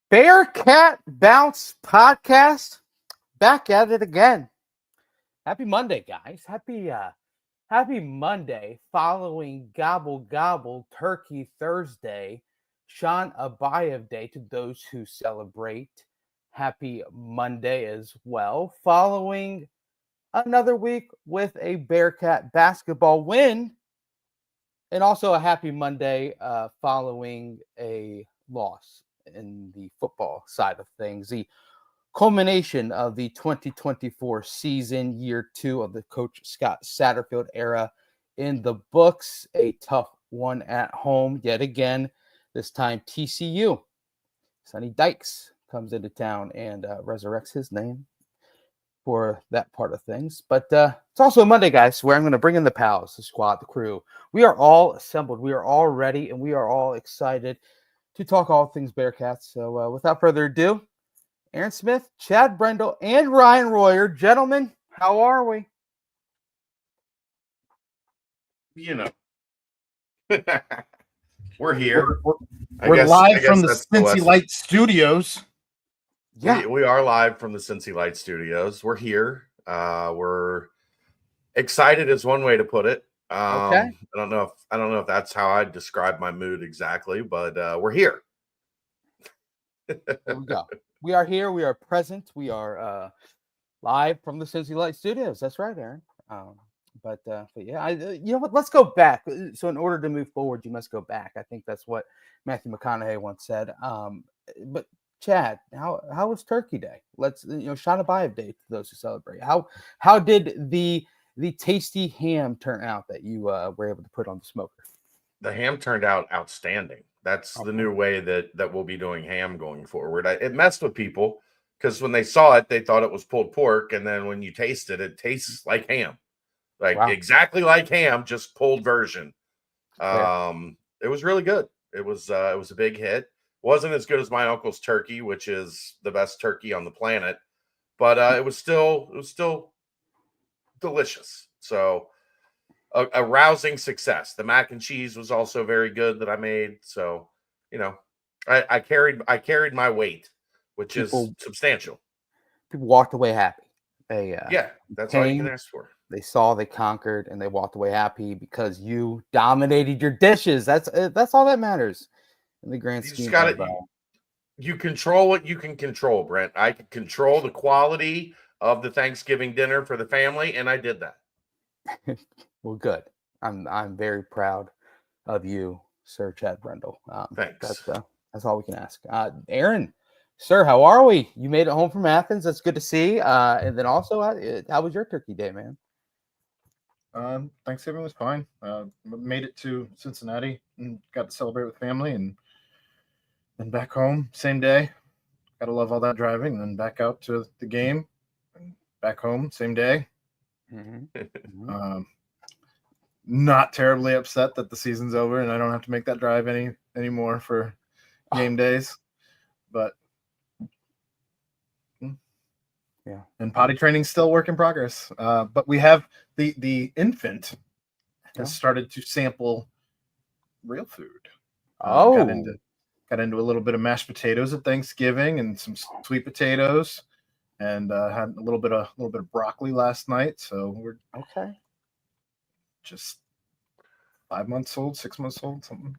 Bearcat Bounce Podcast, back at it again. Happy Monday, guys. Happy Monday following Gobble Gobble Turkey Thursday, Sean Abayev Day to those who celebrate. Happy Monday as well, following another week with a Bearcat basketball win, and also a happy Monday following a loss in the football side of things. The culmination of the 2024 season, year 2 of the Coach Scott Satterfield era in the books. A tough one at home yet again. This time TCU. Sonny Dykes comes into town and resurrects his name for that part of things. But it's also a Monday, guys, where I'm going to bring in the pals, the squad, the crew. We are all assembled. We are all ready, and we are all excited to talk all things Bearcats. So without further ado, Aaron Smith, Chad Brendel, and Ryan Royer. Gentlemen, how are we? You know, we're here. We're live from the Cincy Light Studios. Yeah, we are live from the Cincy Light Studios. We're here. We're excited is one way to put it. Okay. I don't know if that's how I describe my mood exactly, but we're here. There we go. We are here. We are present. We are live from the Cincy Light Studios. That's right, Aaron. But yeah, you know what? Let's go back. So in order to move forward, you must go back. I think that's what Matthew McConaughey once said. But Chad, how was Turkey Day? Let's Sean Abayev Day to those who celebrate. How did the tasty ham turn out that you were able to put on the smoker? The ham turned out outstanding. That's the new way that we'll be doing ham going forward. It messed with people because when they saw it, they thought it was pulled pork, and then when you taste it, it tastes like ham, exactly like ham, just pulled version. It was really good. It was a big hit. Wasn't as good as my uncle's turkey, which is the best turkey on the planet, but it was still delicious. So a rousing success. The mac and cheese was also very good that I made. So, I carried my weight, which is substantial. People walked away happy. That's all you can ask for. They saw, they conquered, and they walked away happy because you dominated your dishes. That's all that matters in the grand scheme. You control what you can control, Brent. I can control the quality of the Thanksgiving dinner for the family, and I did that. Well, good. I'm very proud of you, Sir Chad Brendel. Thanks. That's all we can ask. Aaron, sir, how are we? You made it home from Athens. That's good to see. And then also, how was your Turkey Day, man? Thanksgiving was fine. Made it to Cincinnati and got to celebrate with family, and then back home same day. Gotta love all that driving, and then back out to the game, and back home same day. Not terribly upset that the season's over and I don't have to make that drive anymore for game days, but yeah. And potty training's still work in progress. But we have the infant has started to sample real food. Got into a little bit of mashed potatoes at Thanksgiving and some sweet potatoes, and had a little bit of broccoli last night. So we're just 5 months old, 6 months old, something.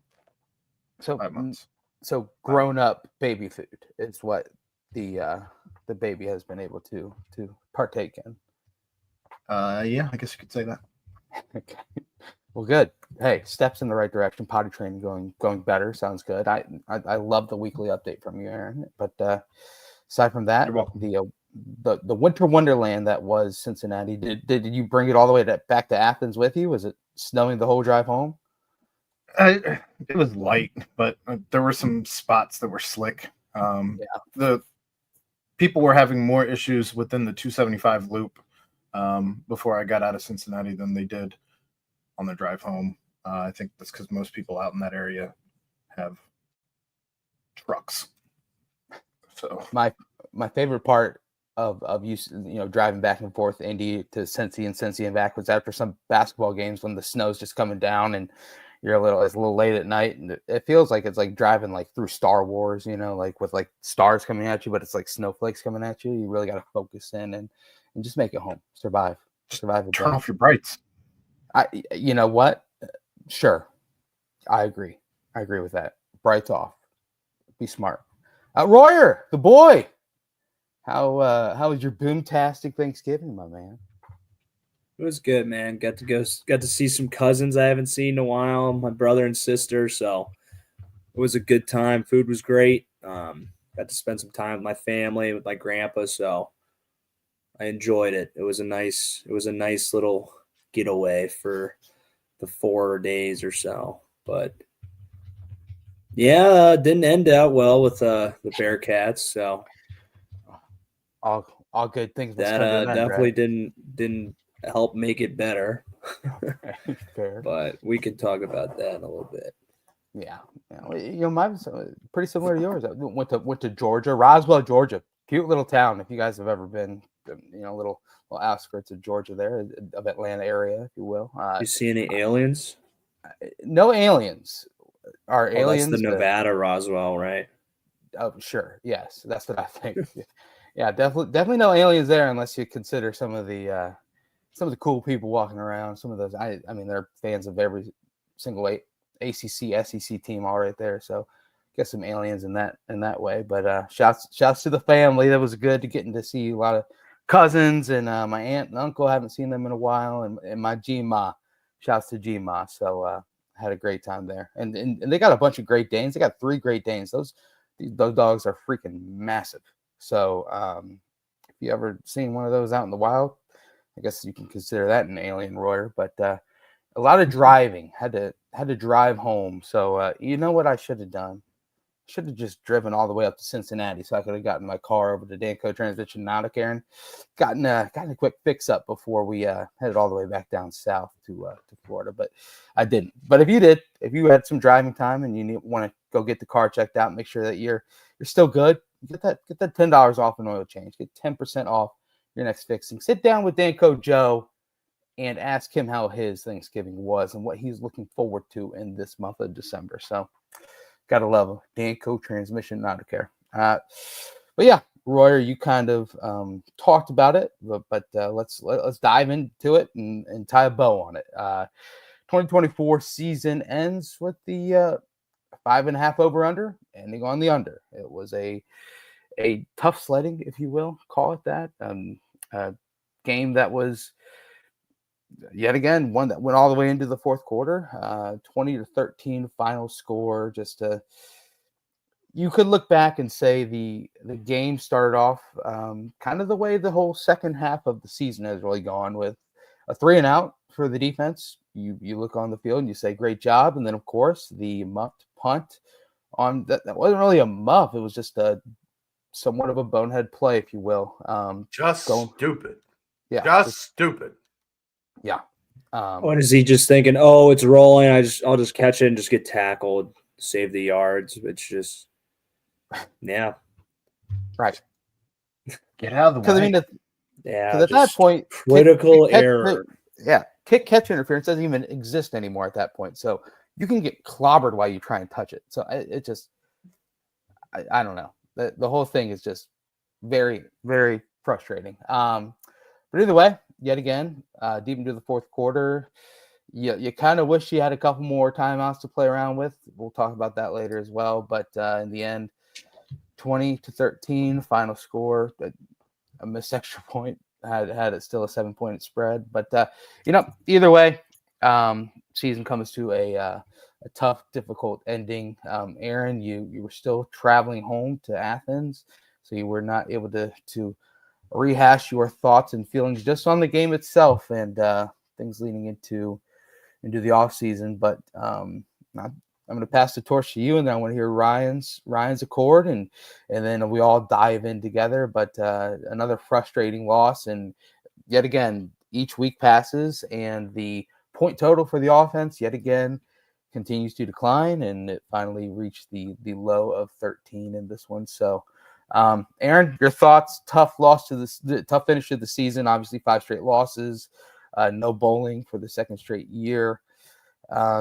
So 5 months. So grown up baby food is what the baby has been able to partake in. Yeah, I guess you could say that. Okay. Well, good. Hey, steps in the right direction. Potty training going better. Sounds good. I love the weekly update from you, Aaron. But aside from that, the winter wonderland that was Cincinnati. Did you bring it all the way back to Athens with you? Was it snowing the whole drive home? It was light, but there were some spots that were slick. The people were having more issues within the 275 loop before I got out of Cincinnati than they did on the drive home. I think that's because most people out in that area have trucks. So my favorite part of you driving back and forth Indy to Cincy and back was after some basketball games when the snow's just coming down and it's a little late at night, and it feels like it's like driving like through Star Wars, like with like stars coming at you, but it's like snowflakes coming at you. You really got to focus in and just make it home. Survive the Turn day. off your brights. You know what? Sure. I agree with that. Brights off. Be smart. Royer, the boy. How was your boomtastic Thanksgiving, my man? It was good, man. Got to see some cousins I haven't seen in a while, my brother and sister. So it was a good time. Food was great. Got to spend some time with my family, with my grandpa. So I enjoyed it. It was a nice little getaway for the 4 days or so. But yeah, didn't end out well with the Bearcats. So all good things. That definitely didn't help make it better. Fair. But we could talk about that in a little bit. Yeah. Mine was pretty similar to yours. I went to Georgia, Roswell, Georgia. Cute little town. If you guys have ever been, little outskirts of Georgia there, of Atlanta area, if you will. You see any aliens? No aliens. Are aliens? That's the Nevada Roswell, right? Oh, sure. Yes, that's what I think. Yeah, definitely no aliens there, unless you consider some of the cool people walking around. Some of those, I mean, they're fans of every single ACC, SEC team all right there. So, get some aliens in that way. But shouts to the family. That was good to getting to see a lot of cousins and my aunt and uncle. I haven't seen them in a while, and my G-Ma. Shouts to G-Ma. So had a great time there, and they got a bunch of Great Danes. They got 3 Great Danes. Those dogs are freaking massive. So if you ever seen one of those out in the wild, I guess you can consider that an alien, Royer. But a lot of driving. Had to drive home. So you know what I should have done? Should have just driven all the way up to Cincinnati, so I could have gotten my car over to Danco Transmission Nautica and gotten a quick fix up before we headed all the way back down south to Florida. But I didn't. But if you had some driving time and you want to go get the car checked out, make sure that you're still good. Get that $10 off an oil change. Get 10% off your next fixing. Sit down with Danco Joe and ask him how his Thanksgiving was and what he's looking forward to in this month of December. So. Gotta love him. Danco Transmission Nautica. But yeah, Royer, you kind of talked about it, but let's dive into it and tie a bow on it. 2024 season ends with the 5.5 over/under, ending on the under. It was a tough sledding, if you will, call it that. Game that was yet again one that went all the way into the fourth quarter. 20-13 final score. You could look back and say the game started off kind of the way the whole second half of the season has really gone, with a 3-and-out for the defense. You look on the field and you say great job, and then of course the muffed punt on that wasn't really a muff. It was just a somewhat of a bonehead play, if you will. Stupid. Yeah, just stupid. Yeah. What is he just thinking? Oh, it's rolling. I'll just catch it and just get tackled, save the yards. It's just, yeah, right. Get out of the way. Because I mean, at that point, critical error. Kick catch interference doesn't even exist anymore at that point. So you can get clobbered while you try and touch it. So it just, I don't know. The whole thing is just very, very frustrating. But either way, yet again, deep into the fourth quarter, you kind of wish you had a couple more timeouts to play around with. We'll talk about that later as well. But in the end, 20-13 final score. A missed extra point had it still a 7-point spread. But either way, season comes to a tough, difficult ending. Aaron, you were still traveling home to Athens, so you were not able to rehash your thoughts and feelings just on the game itself and things leading into the offseason. But I'm going to pass the torch to you, and then I want to hear Ryan's accord, and then we all dive in together. But another frustrating loss, and yet again, each week passes, and the point total for the offense yet again continues to decline, and it finally reached the low of 13 in this one. So. Aaron, your thoughts? Tough finish to the season. Obviously, 5 straight losses. No bowling for the second straight year.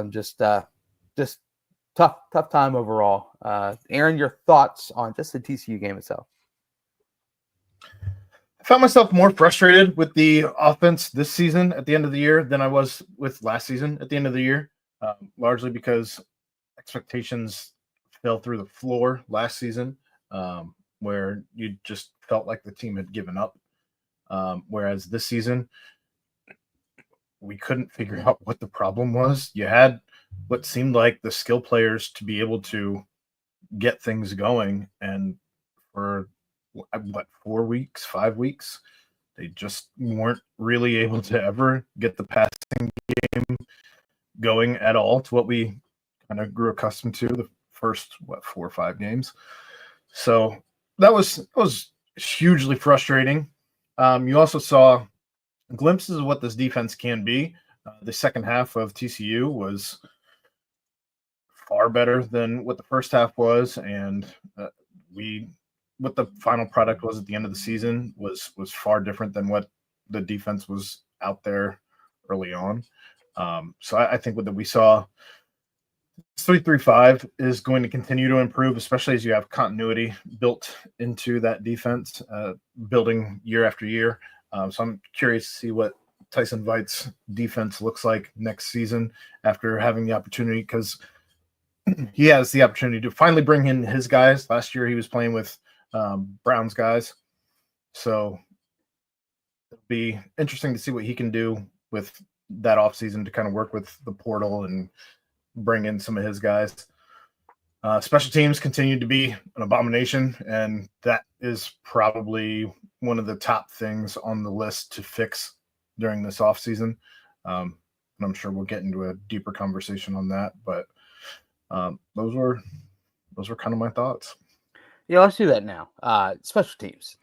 Just tough time overall. Aaron, your thoughts on just the TCU game itself? I found myself more frustrated with the offense this season at the end of the year than I was with last season at the end of the year, largely because expectations fell through the floor last season, where you just felt like the team had given up. Whereas this season, we couldn't figure out what the problem was. You had what seemed like the skill players to be able to get things going, and for 4 weeks, 5 weeks, they just weren't really able to ever get the passing game going at all to what we kind of grew accustomed to the first 4 or 5 games. So that was hugely frustrating. You also saw glimpses of what this defense can be. The second half of TCU was far better than what the first half was, and what the final product was at the end of the season was far different than what the defense was out there early on. So I think that we saw 3-3-5 is going to continue to improve, especially as you have continuity built into that defense, building year after year. So I'm curious to see what Tyson Vite's defense looks like next season after having the opportunity, because he has the opportunity to finally bring in his guys. Last year he was playing with Brown's guys. So it'll be interesting to see what he can do with that offseason to kind of work with the portal and bring in some of his guys. Special teams continue to be an abomination, and that is probably one of the top things on the list to fix during this offseason. And I'm sure we'll get into a deeper conversation on that, but those were kind of my thoughts. Yeah, let's do that now. Special teams.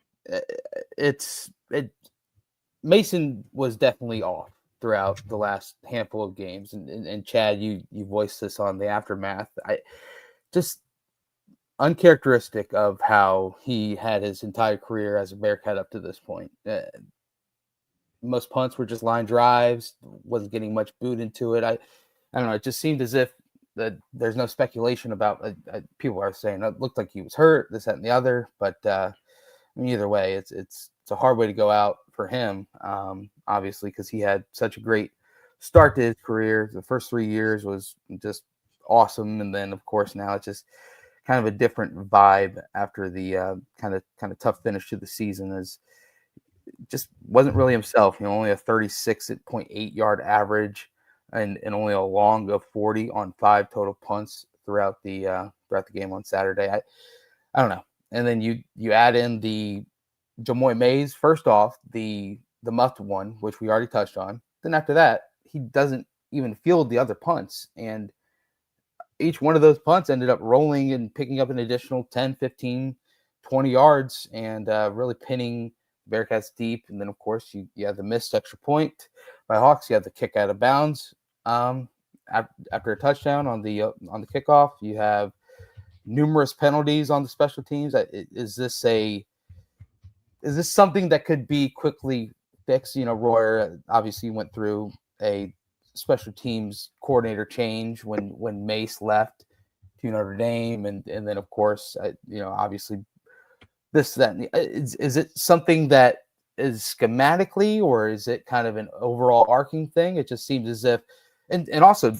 Mason was definitely off throughout the last handful of games, and Chad, you voiced this on the aftermath. Just uncharacteristic of how he had his entire career as a Bearcat up to this point. Most punts were just line drives, wasn't getting much boot into it. I don't know. It just seemed as if that there's no speculation about. People are saying it looked like he was hurt, this, that, and the other. But either way, it's a hard way to go out for him. Obviously, because he had such a great start to his career. The first 3 years was just awesome, and then of course now it's just kind of a different vibe after the kind of tough finish to the season. As just wasn't really himself. Only a 36.8 yard average, and only a long of 40 on 5 total punts throughout the game on Saturday. I don't know. And then you add in the Jamoy Mays. First off, the muffed one, which we already touched on. Then after that, he doesn't even field the other punts, and each one of those punts ended up rolling and picking up an additional 10, 15, 20 yards and really pinning Bearcats deep. And then, of course, you have the missed extra point by Hawks. You have the kick out of bounds after a touchdown on the kickoff. You have numerous penalties on the special teams. Is this something that could be quickly fixed? Royer obviously went through a special teams coordinator change when Mace left to Notre Dame, and then of course obviously this, that, is it something that is schematically, or is it kind of an overall arcing thing? It just seems as if, and also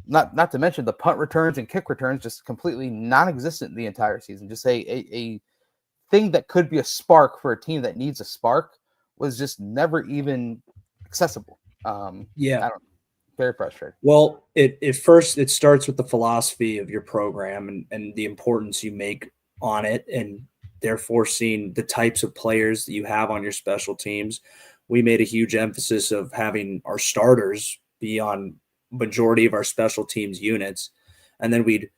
not to mention the punt returns and kick returns just completely non-existent the entire season. Just a thing that could be a spark for a team that needs a spark was just never even accessible. I don't know. Very frustrating. Well, it starts with the philosophy of your program and the importance you make on it, and therefore seeing the types of players that you have on your special teams. We made a huge emphasis of having our starters be on majority of our special teams units, and then we'd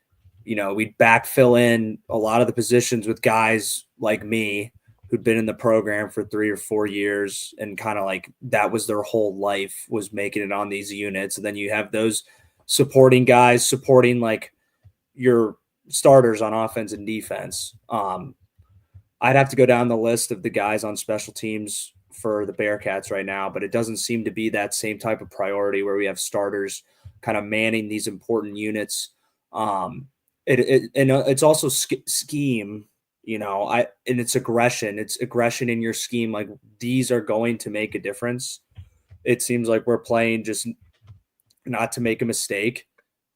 backfill in a lot of the positions with guys like me who'd been in the program for 3 or 4 years, and kind of like that was their whole life, was making it on these units. And then you have those supporting guys supporting like your starters on offense and defense. I'd have to go down the list of the guys on special teams for the Bearcats right now, but it doesn't seem to be that same type of priority where we have starters kind of manning these important units. It's also scheme, and it's aggression. It's aggression in your scheme. Like, these are going to make a difference. It seems like we're playing just not to make a mistake,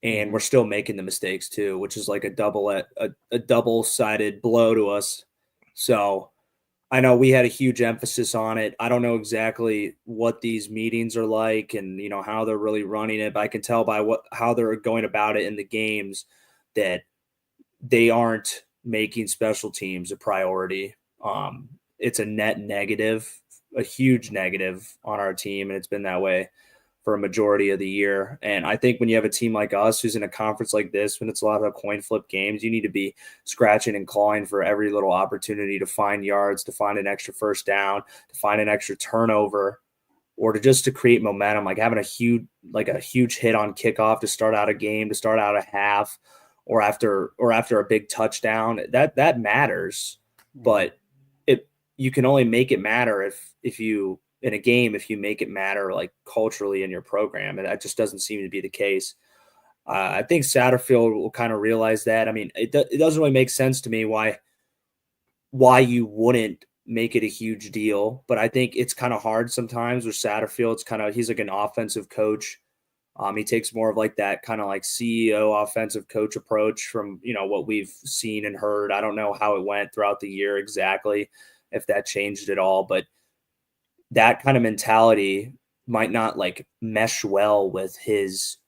and we're still making the mistakes too, which is like a double-sided blow to us. So I know we had a huge emphasis on it. I don't know exactly what these meetings are like and how they're really running it, but I can tell by how they're going about it in the games that they aren't making special teams a priority. It's a net negative, a huge negative on our team, and it's been that way for a majority of the year. And I think when you have a team like us who's in a conference like this, when it's a lot of coin flip games, you need to be scratching and clawing for every little opportunity to find yards, to find an extra first down, to find an extra turnover, or to create momentum, like having a huge hit on kickoff to start out a game, to start out a half, or after a big touchdown. That matters, but you can only make it matter if you in a game, if you make it matter like culturally in your program, and that just doesn't seem to be the case. I think Satterfield will kind of realize that. I mean, it doesn't really make sense to me why you wouldn't make it a huge deal, but I think it's kind of hard sometimes with Satterfield. He's like an offensive coach. He takes more of like that kind of like CEO offensive coach approach from, what we've seen and heard. I don't know how it went throughout the year exactly, if that changed at all, but that kind of mentality might not like mesh well with his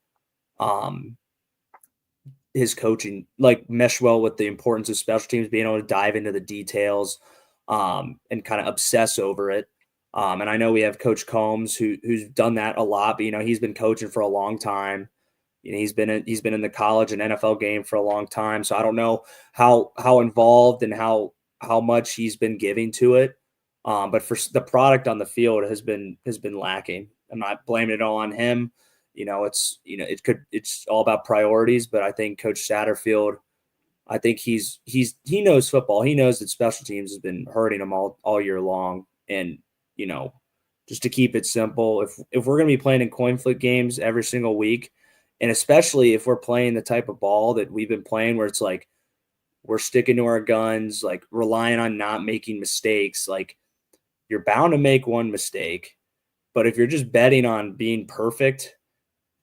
coaching, like mesh well with the importance of special teams, being able to dive into the details and kind of obsess over it. And I know we have Coach Combs who's done that a lot, but he's been coaching for a long time. He's been in the college and NFL game for a long time. So I don't know how involved and how much he's been giving to it. But for the product on the field has been lacking. I'm not blaming it all on him. It's all about priorities, but I think Coach Satterfield, I think he knows football. He knows that special teams has been hurting him all year long. And, just to keep it simple, if we're going to be playing in coin flip games every single week, and especially if we're playing the type of ball that we've been playing where it's like we're sticking to our guns, like relying on not making mistakes, like you're bound to make one mistake. But if you're just betting on being perfect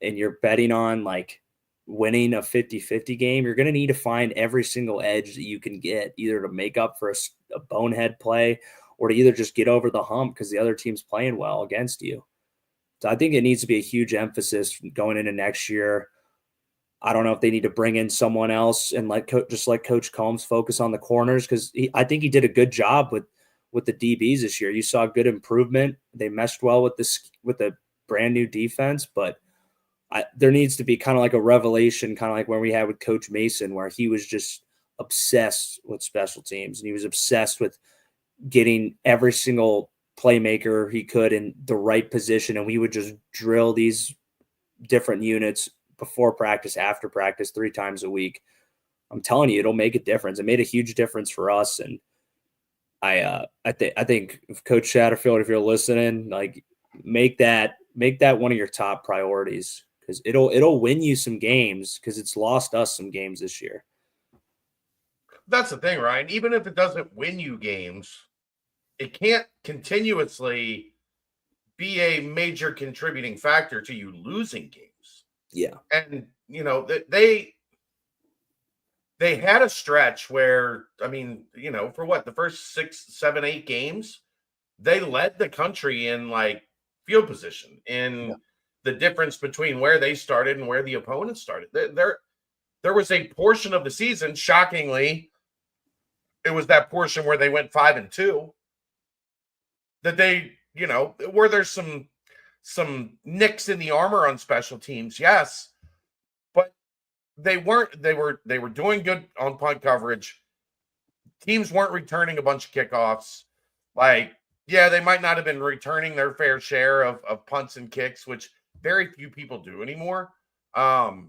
and you're betting on like winning a 50-50 game, you're going to need to find every single edge that you can get, either to make up for a bonehead play or to either just get over the hump because the other team's playing well against you. So I think it needs to be a huge emphasis going into next year. I don't know if they need to bring in someone else and just like Coach Combs focus on the corners, because I think he did a good job with the DBs this year. You saw good improvement. They meshed well with the brand new defense, but there needs to be kind of like a revelation, kind of like when we had with Coach Mason, where he was just obsessed with special teams and he was obsessed with getting every single playmaker he could in the right position. And we would just drill these different units before practice, after practice, 3 times a week. I'm telling you, it'll make a difference. It made a huge difference for us. And I think if Coach Satterfield, if you're listening, like make that one of your top priorities, because it'll win you some games, because it's lost us some games this year. That's the thing, Ryan. Even if it doesn't win you games, it can't continuously be a major contributing factor to you losing games. Yeah. And, they had a stretch where, for what, the first 6, 7, 8 games, they led the country in like field position, in the difference between where they started and where the opponent started. There was a portion of the season, shockingly, it was that portion where they went 5-2, that they, where there's some nicks in the armor on special teams, yes, but they were doing good on punt coverage. Teams weren't returning a bunch of kickoffs. Like, yeah, they might not have been returning their fair share of punts and kicks, which very few people do anymore. But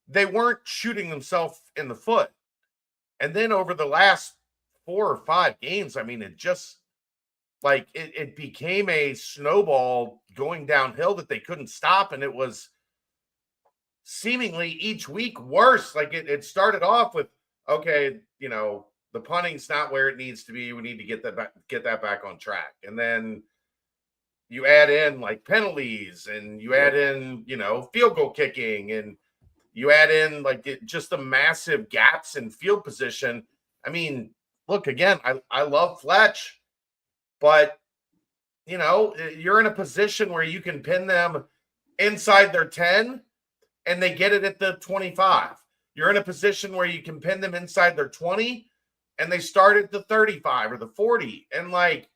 they weren't shooting themselves in the foot. And then over the last 4 or 5 games, it just like it became a snowball going downhill that they couldn't stop. And it was seemingly each week worse. Like it started off with, okay, the punting's not where it needs to be. We need to get that back on track. And then you add in like penalties, and you add in, field goal kicking, and you add in like just the massive gaps in field position. I mean, look, again, I love Fletch, but you're in a position where you can pin them inside their 10 and they get it at the 25. You're in a position where you can pin them inside their 20 and they start at the 35 or the 40. And like,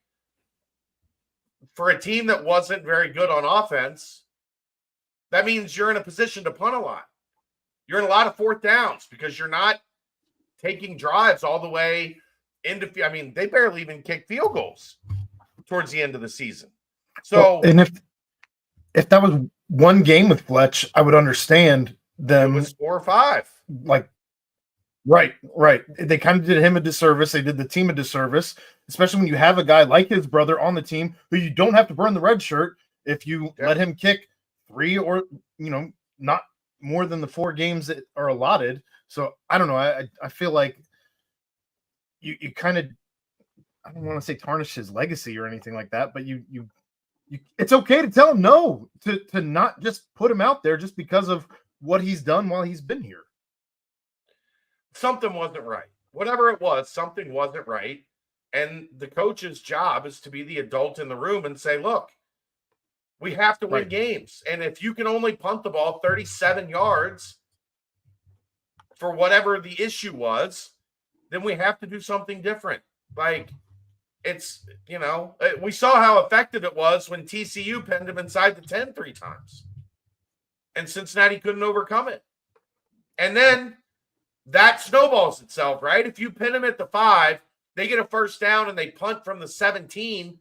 for a team that wasn't very good on offense, that means you're in a position to punt a lot. You're in a lot of fourth downs because you're not taking drives all the way into, they barely even kick field goals towards the end of the season. So, and if that was one game with Fletch, I would understand them. It was 4 or 5. Like, right. They kind of did him a disservice. They did the team a disservice, especially when you have a guy like his brother on the team who you don't have to burn the red shirt if you let him kick 3 or, not more than the 4 games that are allotted. So I don't know. I feel like you kind of, I don't want to say tarnish his legacy or anything like that, but you it's okay to tell him no, to not just put him out there just because of what he's done while he's been here. Something wasn't right. Whatever it was, something wasn't right. And the coach's job is to be the adult in the room and say, look, we have to win games. And if you can only punt the ball 37 yards for whatever the issue was, then we have to do something different. Like, it's, we saw how effective it was when TCU pinned him inside the 10 3 times. And Cincinnati couldn't overcome it. And then that snowballs itself, right? If you pin them at the 5, they get a first down and they punt from the 17,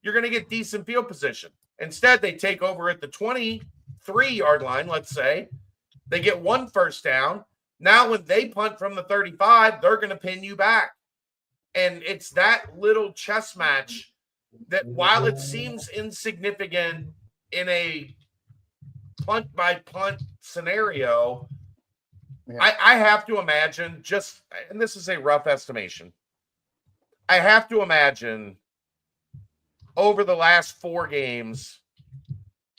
you're going to get decent field position. Instead, they take over at the 23-yard line, let's say. They get 1 first down. Now, when they punt from the 35, they're going to pin you back. And it's that little chess match that, while it seems insignificant in a punt-by-punt scenario, I have to imagine and this is a rough estimation, I have to imagine over the last 4 games,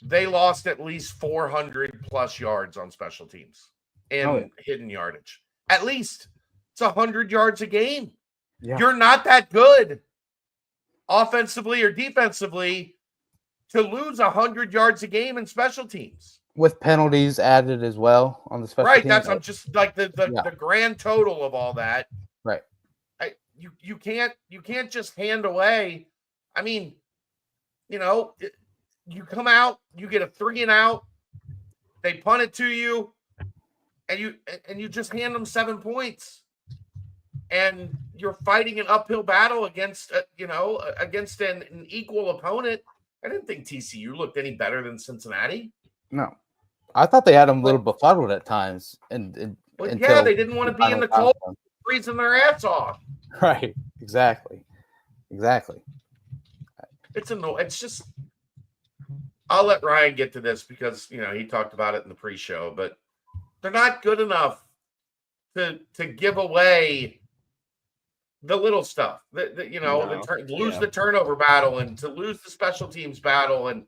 they lost at least 400-plus yards on special teams in hidden yardage. At least. It's 100 yards a game. Yeah. You're not that good offensively or defensively to lose 100 yards a game in special teams. With penalties added as well on the special teams. Right, I'm just like the grand total of all that. Right. You can't just hand away. I mean, you come out, you get a 3 and out, they punt it to you, and you just hand them 7 points. And you're fighting an uphill battle against an equal opponent. I didn't think TCU looked any better than Cincinnati. No, I thought they had them a little befuddled at times, and they didn't want to be in the cold, freezing their ass off. Right, exactly. It's just. I'll let Ryan get to this because he talked about it in the pre-show, but they're not good enough to give away the little stuff, lose the turnover battle and to lose the special teams battle and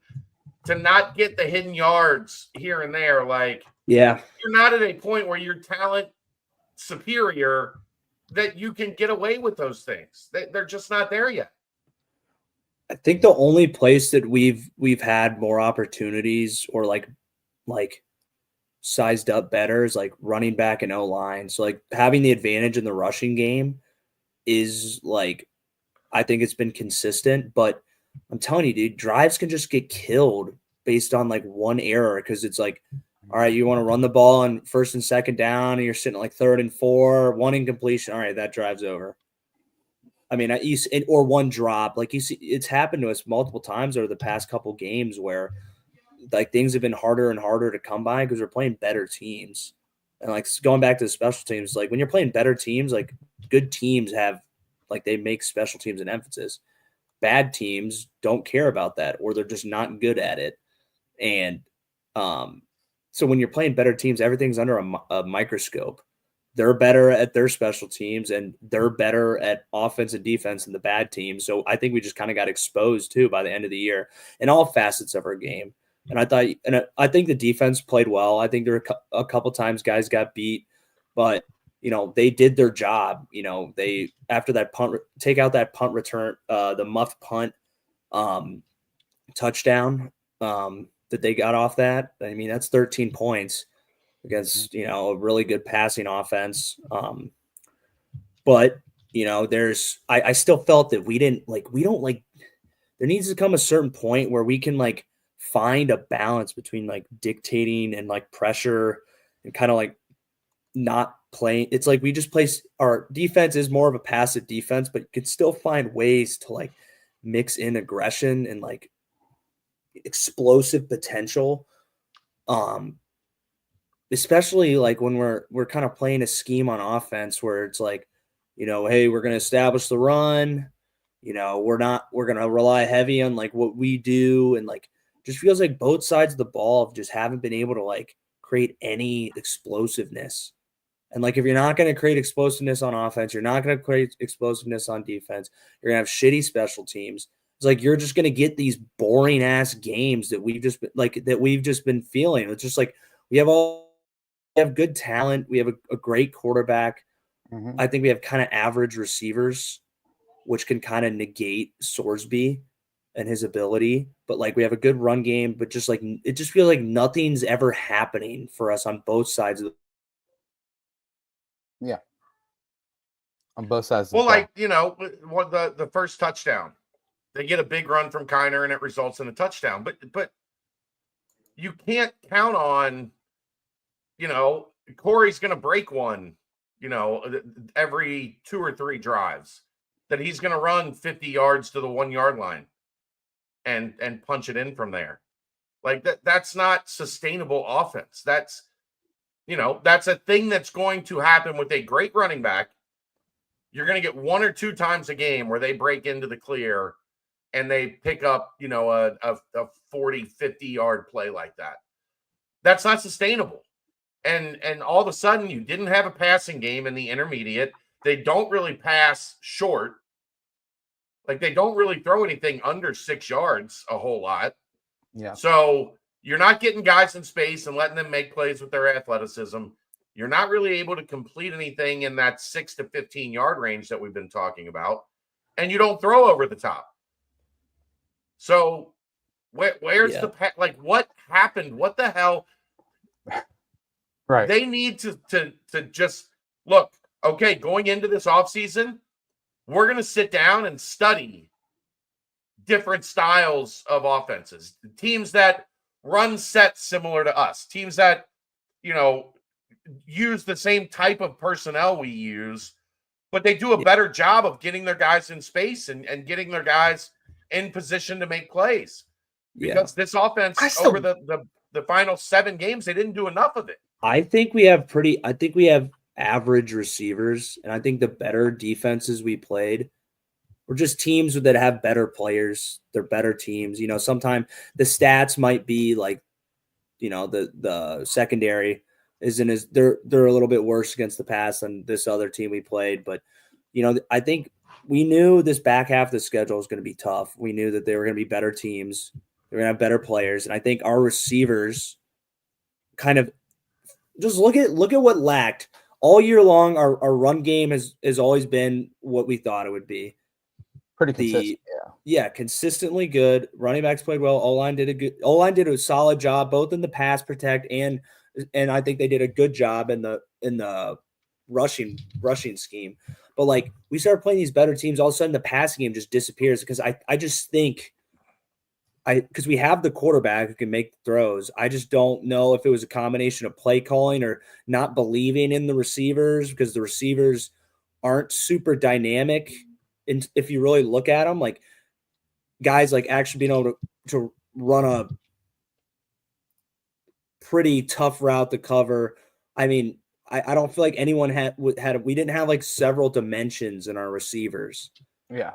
to not get the hidden yards here and there. Like, you're not at a point where you're talent superior that you can get away with those things. They're just not there yet. I think the only place that we've had more opportunities or like sized up better is like running back and O-line. So like having the advantage in the rushing game is like, I think it's been consistent, but I'm telling you, dude, drives can just get killed based on like one error. Cause it's like, all right, you want to run the ball on 1st and 2nd down and you're sitting at like 3rd and 4, 1 incompletion. All right, that drive's over. I mean, or 1 drop. Like, you see, it's happened to us multiple times over the past couple games where like things have been harder and harder to come by because we're playing better teams. And like going back to the special teams, like when you're playing better teams, like good teams have, like they make special teams an emphasis. bad teams don't care about that, or they're just not good at it. And so when you're playing better teams, everything's under a microscope. They're better at their special teams, and they're better at offense and defense than the bad teams. So I think we just kind of got exposed too by the end of the year in all facets of our game. And I think the defense played well. I think there were a couple times guys got beat, but they did their job. They, after that take out that punt return, the muffed punt touchdown that they got off that. I mean, that's 13 points against, a really good passing offense. But I still felt that there needs to come a certain point where we can find a balance between dictating and pressure and kind of not playing. It's we just place, our defense is more of a passive defense, but you can still find ways to mix in aggression and explosive potential. Especially when we're kind of playing a scheme on offense where it's hey, we're going to establish the run. We're going to rely heavy on what we do. And just feels like both sides of the ball just haven't been able to create any explosiveness. And if you're not going to create explosiveness on offense, you're not going to create explosiveness on defense. You're going to have shitty special teams. It's you're just going to get these boring ass games that we've just been feeling. It's just we have good talent. We have a great quarterback. Mm-hmm. I think we have kind of average receivers, which can kind of negate Sorsby and his ability. But we have a good run game, but just it just feels like nothing's ever happening for us on both sides of the. Yeah. On both sides. Well, the first touchdown, they get a big run from Kiner and it results in a touchdown. But you can't count on, Corey's going to break one, every 2 or 3 drives, that he's going to run 50 yards to the 1 yard line and punch it in from there. That's not sustainable offense. That's a thing that's going to happen with a great running back. You're going to get 1 or 2 times a game where they break into the clear and they pick up, a 40, 50 yard play like that. That's not sustainable. And all of a sudden you didn't have a passing game in the intermediate. They don't really pass short. They don't really throw anything under 6 yards a whole lot. Yeah. So you're not getting guys in space and letting them make plays with their athleticism. You're not really able to complete anything in that 6 to 15 yard range that we've been talking about. And you don't throw over the top. So where's the what happened? What the hell? Right. They need to just look, okay, going into this offseason, we're going to sit down and study different styles of offenses, teams that run sets similar to us, teams that, use the same type of personnel we use, but they do a better job of getting their guys in space and getting their guys in position to make plays. Because this offense over the final 7 games, they didn't do enough of it. I think we have average receivers, and I think the better defenses we played were just teams that have better players. They're better teams. Sometimes the stats might be the secondary isn't as they're a little bit worse against the pass than this other team we played. But, I think we knew this back half of the schedule was going to be tough. We knew that they were going to be better teams. They were going to have better players. And I think our receivers kind of just look at what lacked all year long. Our run game has always been what we thought it would be. Pretty consistent. Yeah, consistently good. Running backs played well. O-line did a solid job, both in the pass protect and I think they did a good job in the rushing scheme. But we started playing these better teams, all of a sudden the passing game just disappears because I just think because we have the quarterback who can make the throws. I just don't know if it was a combination of play calling or not believing in the receivers because the receivers aren't super dynamic. And if you really look at them, guys actually being able to run a pretty tough route to cover. I mean, I don't feel like anyone we didn't have several dimensions in our receivers. Yeah.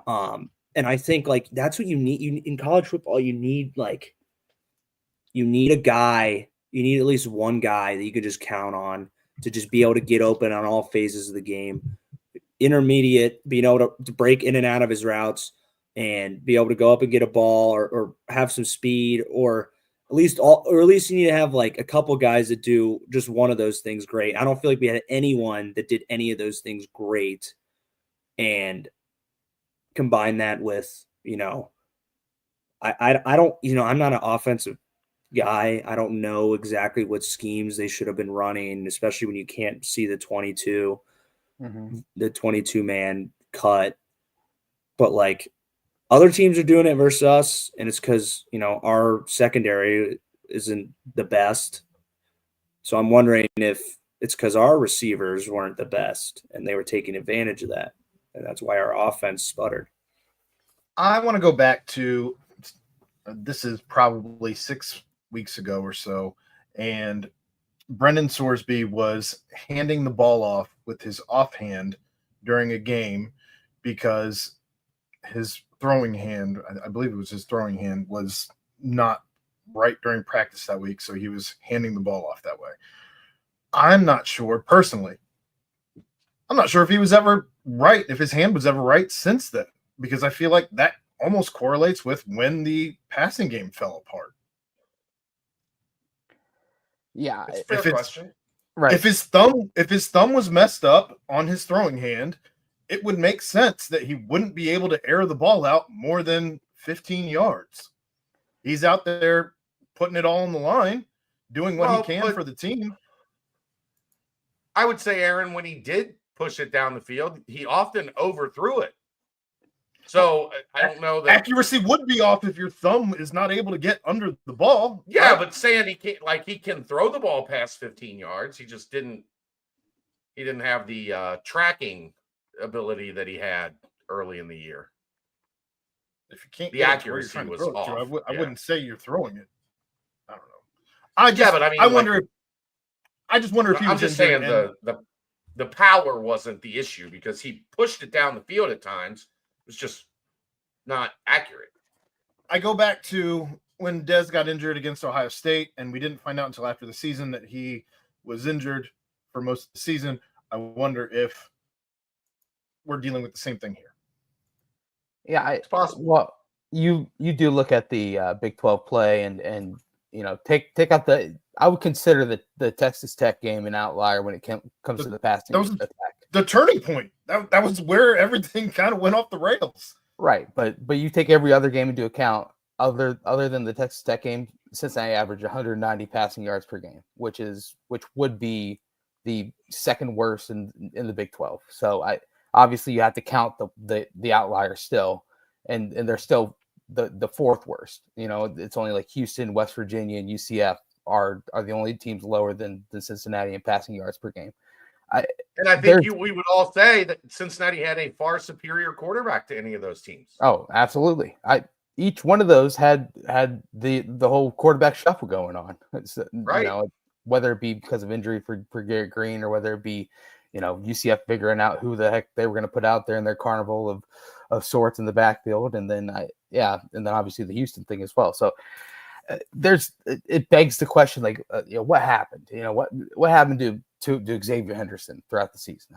And I think like that's what you need. In college football, you need a guy. You need at least one guy that you could just count on to just be able to get open on all phases of the game. Intermediate, being able to break in and out of his routes and be able to go up and get a ball or have some speed, or at least you need to have like a couple guys that do just one of those things great. I don't feel like we had anyone that did any of those things great, and combine that with, I don't, I'm not an offensive guy. I don't know exactly what schemes they should have been running, especially when you can't see the 22 man cut. But like other teams are doing it versus us, and it's because our secondary isn't the best. So I'm wondering if it's because our receivers weren't the best and they were taking advantage of that, and that's why our offense sputtered. I want to go back to this is probably 6 weeks ago or so, and Brendan Sorsby was handing the ball off with his offhand during a game because his throwing hand, I believe it was his throwing hand, was not right during practice that week, so he was handing the ball off that way. I'm not sure, personally. I'm not sure if he was ever right, if his hand was ever right since then, because I feel like that almost correlates with when the passing game fell apart. Yeah, It's a fair question. Right. If his thumb was messed up on his throwing hand, it would make sense that he wouldn't be able to air the ball out more than 15 yards. He's out there putting it all on the line, doing what he can for the team. I would say, Aaron, when he did push it down the field, he often overthrew it. So I don't know that accuracy would be off if your thumb is not able to get under the ball. Yeah, right? But saying he can throw the ball past 15 yards, he just didn't have the tracking ability that he had early in the year. If you can't, the accuracy was off. I wouldn't say you're throwing it. I don't know. I wonder. I just wonder if he was. I'm just saying the power wasn't the issue because he pushed it down the field at times. It was just not accurate. I go back to when Dez got injured against Ohio State, and we didn't find out until after the season that he was injured for most of the season. I wonder if we're dealing with the same thing here. Yeah, it's possible. Well, you do look at the Big 12 play and take out I would consider the Texas Tech game an outlier when it comes to the passing attack. The turning point. That was where everything kind of went off the rails. Right, but you take every other game into account other than the Texas Tech game. Cincinnati averaged 190 passing yards per game, which would be the second worst in the Big 12. So obviously you have to count the outlier still, and they're still the fourth worst. It's only like Houston, West Virginia, and UCF are the only teams lower than Cincinnati in passing yards per game. I think we would all say that Cincinnati had a far superior quarterback to any of those teams. Oh, absolutely. Each one of those had the whole quarterback shuffle going on. Right. Whether it be because of injury for Garrett Green or whether it be, UCF figuring out who the heck they were going to put out there in their carnival of sorts in the backfield. And then, obviously the Houston thing as well. So it begs the question, like, what happened? What happened to Xavier Henderson throughout the season?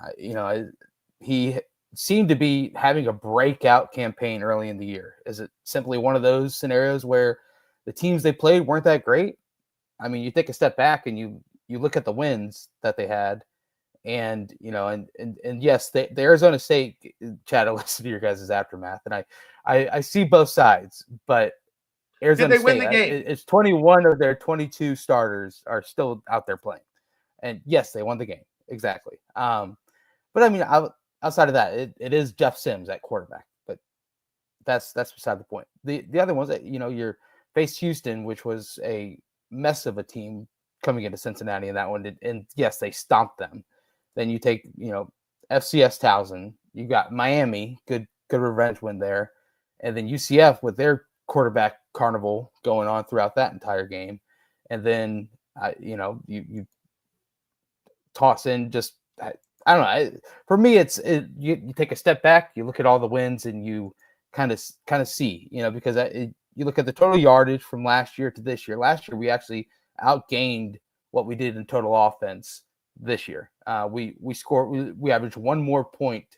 He seemed to be having a breakout campaign early in the year. Is it simply one of those scenarios where the teams they played weren't that great? I mean, you take a step back and you look at the wins that they had, and yes, the Arizona State, Chad, I listen to your guys' aftermath, and I see both sides, but Arizona Did they State, win the game? It's 21 of their 22 starters are still out there playing, and yes, they won the game exactly. But I mean, outside of that, it is Jeff Sims at quarterback, but that's beside the point. The other ones that you faced Houston, which was a mess of a team coming into Cincinnati in that one, and yes, they stomped them. Then you take FCS Towson, you got Miami, good revenge win there, and then UCF with their quarterback carnival going on throughout that entire game, and then you toss in just I don't know. For me, you take a step back, you look at all the wins, and you kind of see, because you look at the total yardage from last year to this year. Last year we actually outgained what we did in total offense this year. We averaged one more point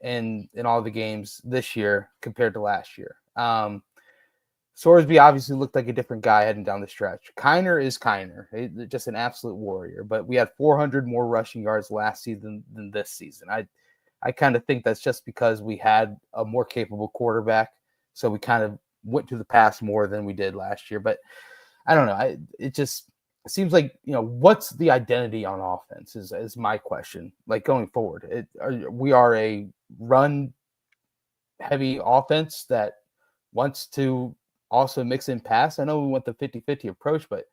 in all the games this year compared to last year. Sorsby obviously looked like a different guy heading down the stretch. Kiner is Kiner, just an absolute warrior. But we had 400 more rushing yards last season than this season. I kind of think that's just because we had a more capable quarterback, so we kind of went to the pass more than we did last year. But I don't know. It just seems like, what's the identity on offense is my question. Like going forward, we are a run-heavy offense that wants to also mix in pass. I know we want the 50-50 approach, but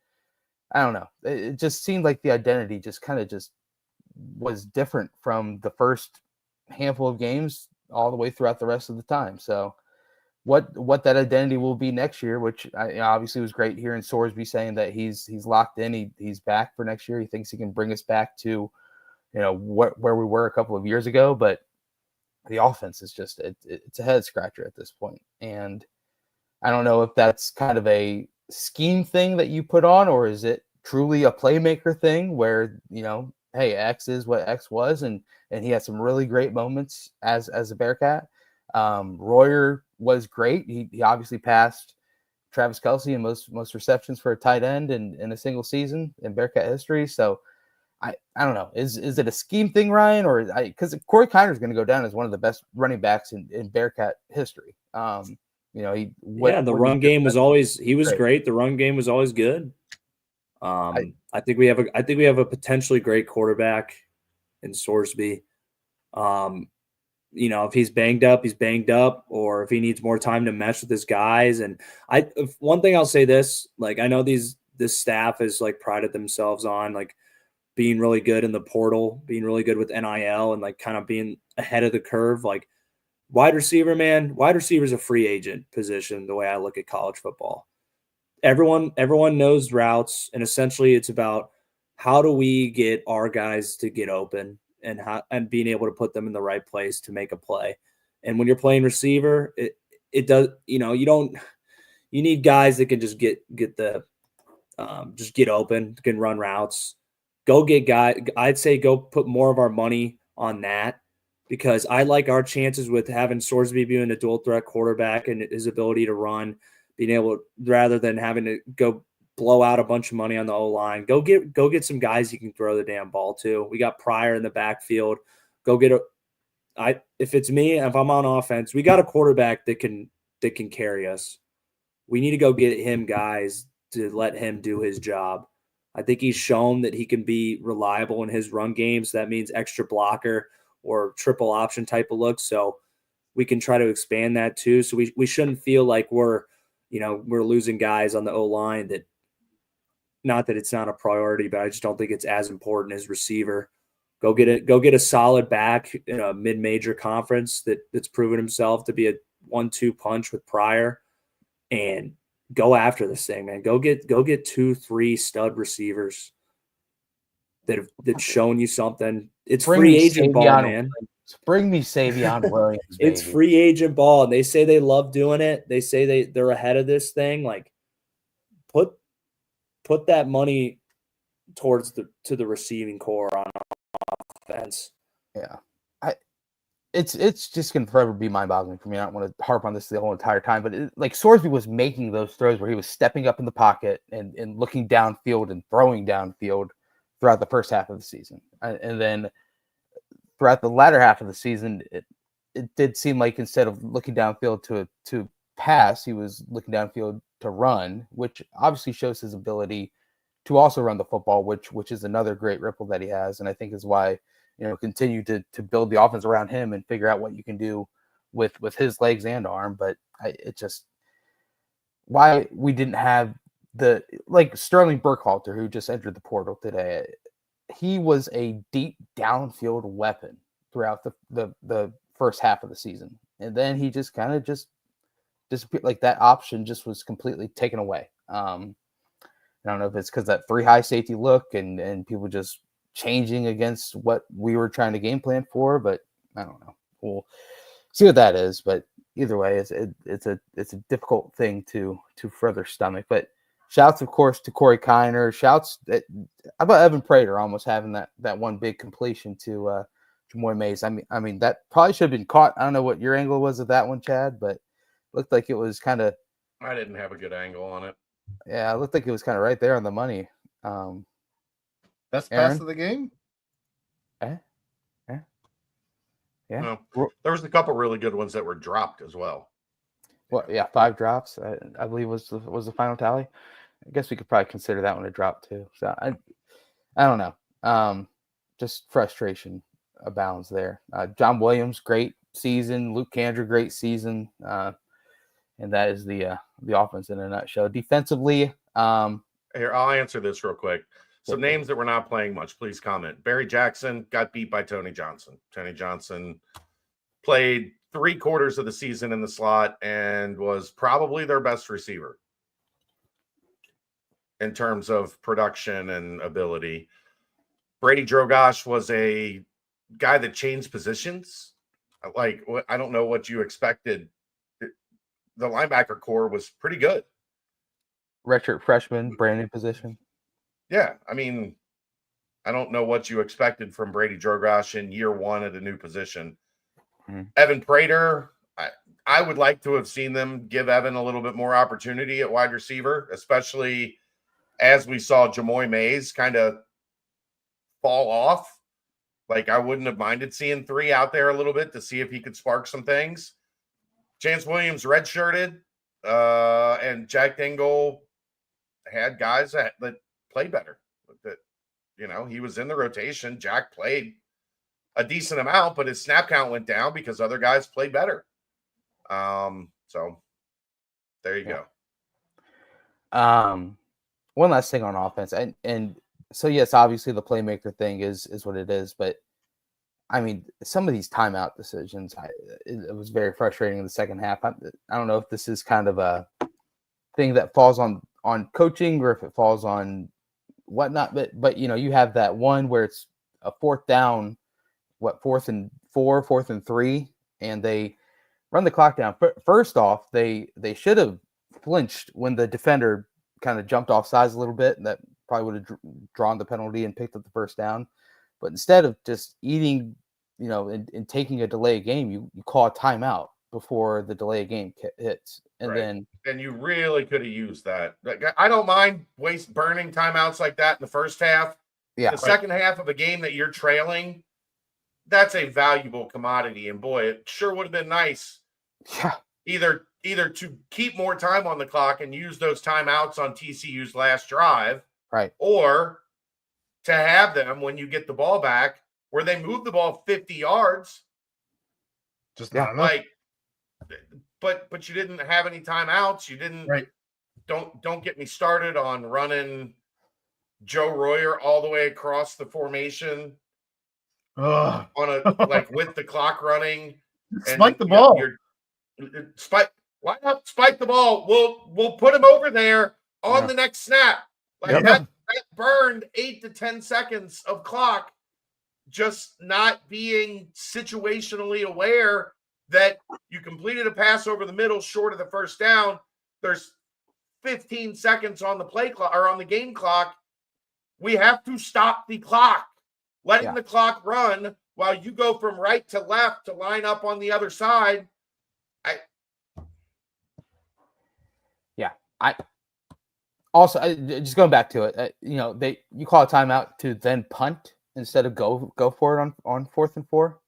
I don't know. It just seemed like the identity just kind of just was different from the first handful of games all the way throughout the rest of the time. So what that identity will be next year, which obviously was great hearing Sorsby saying that he's locked in. He's back for next year. He thinks he can bring us back to, where we were a couple of years ago. But the offense is just it's a head scratcher at this point. And I don't know if that's kind of a scheme thing that you put on, or is it truly a playmaker thing where, hey, X is what X was, and he had some really great moments as a Bearcat. Royer was great. He obviously passed Travis Kelce in most receptions for a tight end in a single season in Bearcat history. So I don't know. Is it a scheme thing, Ryan, or because Corey Kiner is going to go down as one of the best running backs in Bearcat history. The run game was always great. The run game was always good. I think we have a potentially great quarterback in Sorsby. If he's banged up, or if he needs more time to mesh with his guys. And one thing I'll say this, like, I know this staff has like prided themselves on like being really good in the portal, being really good with NIL, and like kind of being ahead of the curve. Like wide receiver is a free agent position, the way I look at college football. Everyone knows routes, and essentially it's about how do we get our guys to get open and being able to put them in the right place to make a play. And when you're playing receiver, it does, you need guys that can just get open, can run routes. Go get guys. I'd say go put more of our money on that, because I like our chances with having Sorsby being a dual threat quarterback and his ability to run, being able, rather than having to go blow out a bunch of money on the O-line. Go get some guys you can throw the damn ball to. We got Pryor in the backfield. Go get if it's me, if I'm on offense, we got a quarterback that can carry us. We need to go get him guys to let him do his job. I think he's shown that he can be reliable in his run games. That means extra blocker or triple option type of look. So we can try to expand that too. So we shouldn't feel like we're losing guys on the O-line. That, not that it's not a priority, but I just don't think it's as important as receiver. Go get a solid back in a mid-major conference that's proven himself to be a 1-2 punch with Pryor, and go after this thing, man. Go get 2-3 stud receivers that's shown you something. It's free agent ball, man. Bring me Savion Williams, baby. It's free agent ball, and they say they love doing it. They say they're ahead of this thing. Like, put that money towards the receiving core on offense. Yeah, it's just gonna forever be mind-boggling for me. I don't want to harp on this the whole entire time, but like Sorsby was making those throws where he was stepping up in the pocket and looking downfield and throwing downfield throughout the first half of the season, and then throughout the latter half of the season, it did seem like instead of looking downfield to pass, he was looking downfield to run, which obviously shows his ability to also run the football, which is another great ripple that he has, and I think is why continue to build the offense around him and figure out what you can do with his legs and arm. But it just why we didn't have like Sterling Burkhalter, who just entered the portal today. He was a deep downfield weapon throughout the first half of the season, and then he just kind of just disappeared. Like that option just was completely taken away. I don't know if it's because that 3 high safety look and people just changing against what we were trying to game plan for, but I don't know. We'll see what that is. But either way, it's a difficult thing to further stomach. But shouts, of course, to Corey Kiner. Shouts how about Evan Prater almost having that one big completion to Jamoy Mays. I mean that probably should have been caught. I don't know what your angle was of that one, Chad, but looked like it was kind of. I didn't have a good angle on it. Yeah, it looked like it was kind of right there on the money. Best Aaron? pass of the game? Yeah. No, there was a couple really good ones that were dropped as well. Well, yeah, 5 drops, I believe was the final tally. I guess we could probably consider that one a drop too. So I don't know. Just frustration abounds there. John Williams, great season. Luke Kandra, great season. And that is the offense in a nutshell. Defensively, Here, I'll answer this real quick. Some names that were not playing much, please comment. Barry Jackson got beat by Tony Johnson. Tony Johnson played 3/4 of the season in the slot and was probably their best receiver in terms of production and ability. Brady Drogosh was a guy that changed positions. Like, I don't know what you expected. The linebacker core was pretty good. redshirt freshman, brand new position. Yeah, I mean, I don't know what you expected from Brady Drogosh in year one at a new position. Mm-hmm. Evan Prater, I would like to have seen them give Evan a little bit more opportunity at wide receiver, especially as we saw Jamoy Mays kind of fall off. Like, I wouldn't have minded seeing 3 out there a little bit to see if he could spark some things. Chance Williams redshirted, and Jack Dingle had guys that play better. That, he was in the rotation. Jack played a decent amount, but his snap count went down because other guys played better. So there you go. One last thing on offense, and so yes, obviously the playmaker thing is what it is, but I mean, some of these timeout decisions, it was very frustrating in the second half. I don't know if this is kind of a thing that falls on coaching or if it falls on whatnot, but you have that one where it's a 4th down, 4th and 4, 4th and 3, and they run the clock down. First off, they should have flinched when the defender kind of jumped off sides a little bit, and that probably would have drawn the penalty and picked up the first down. But instead of just eating, and taking a delay game, you call a timeout before the delay game hits. And then you really could have used that. I don't mind burning timeouts like that in the first half. Yeah. The second half of a game that you're trailing, that's a valuable commodity. And boy, it sure would have been nice. Yeah. Either to keep more time on the clock and use those timeouts on TCU's last drive, right, or to have them when you get the ball back where they move the ball 50 yards. Just not enough. But you didn't have any timeouts. You didn't. Right. Don't get me started on running Joe Royer all the way across the formation on with the clock running. Spike the ball. Why not spike the ball? We'll put him over there on the next snap. That burned 8 to 10 seconds of clock. Just not being situationally aware that you completed a pass over the middle short of the first down. There's 15 seconds on the play clock or on the game clock. We have to stop the clock, letting the clock run while you go from right to left to line up on the other side. Also, just going back to it, you call a timeout to then punt instead of go for it on 4th and 4,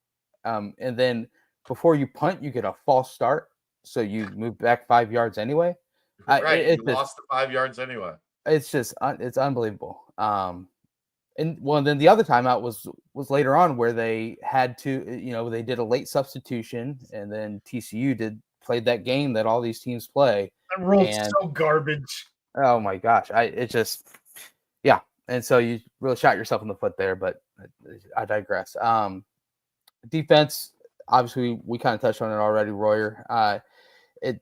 and then before you punt, you get a false start, so you move back 5 yards anyway. Right, you lost the 5 yards anyway. It's just it's unbelievable. And then the other timeout was later on where they had to, they did a late substitution, and then TCU played that game that all these teams play. That rule's so garbage. Oh my gosh. And so you really shot yourself in the foot there, but I digress. Defense, obviously we kind of touched on it already, Royer. It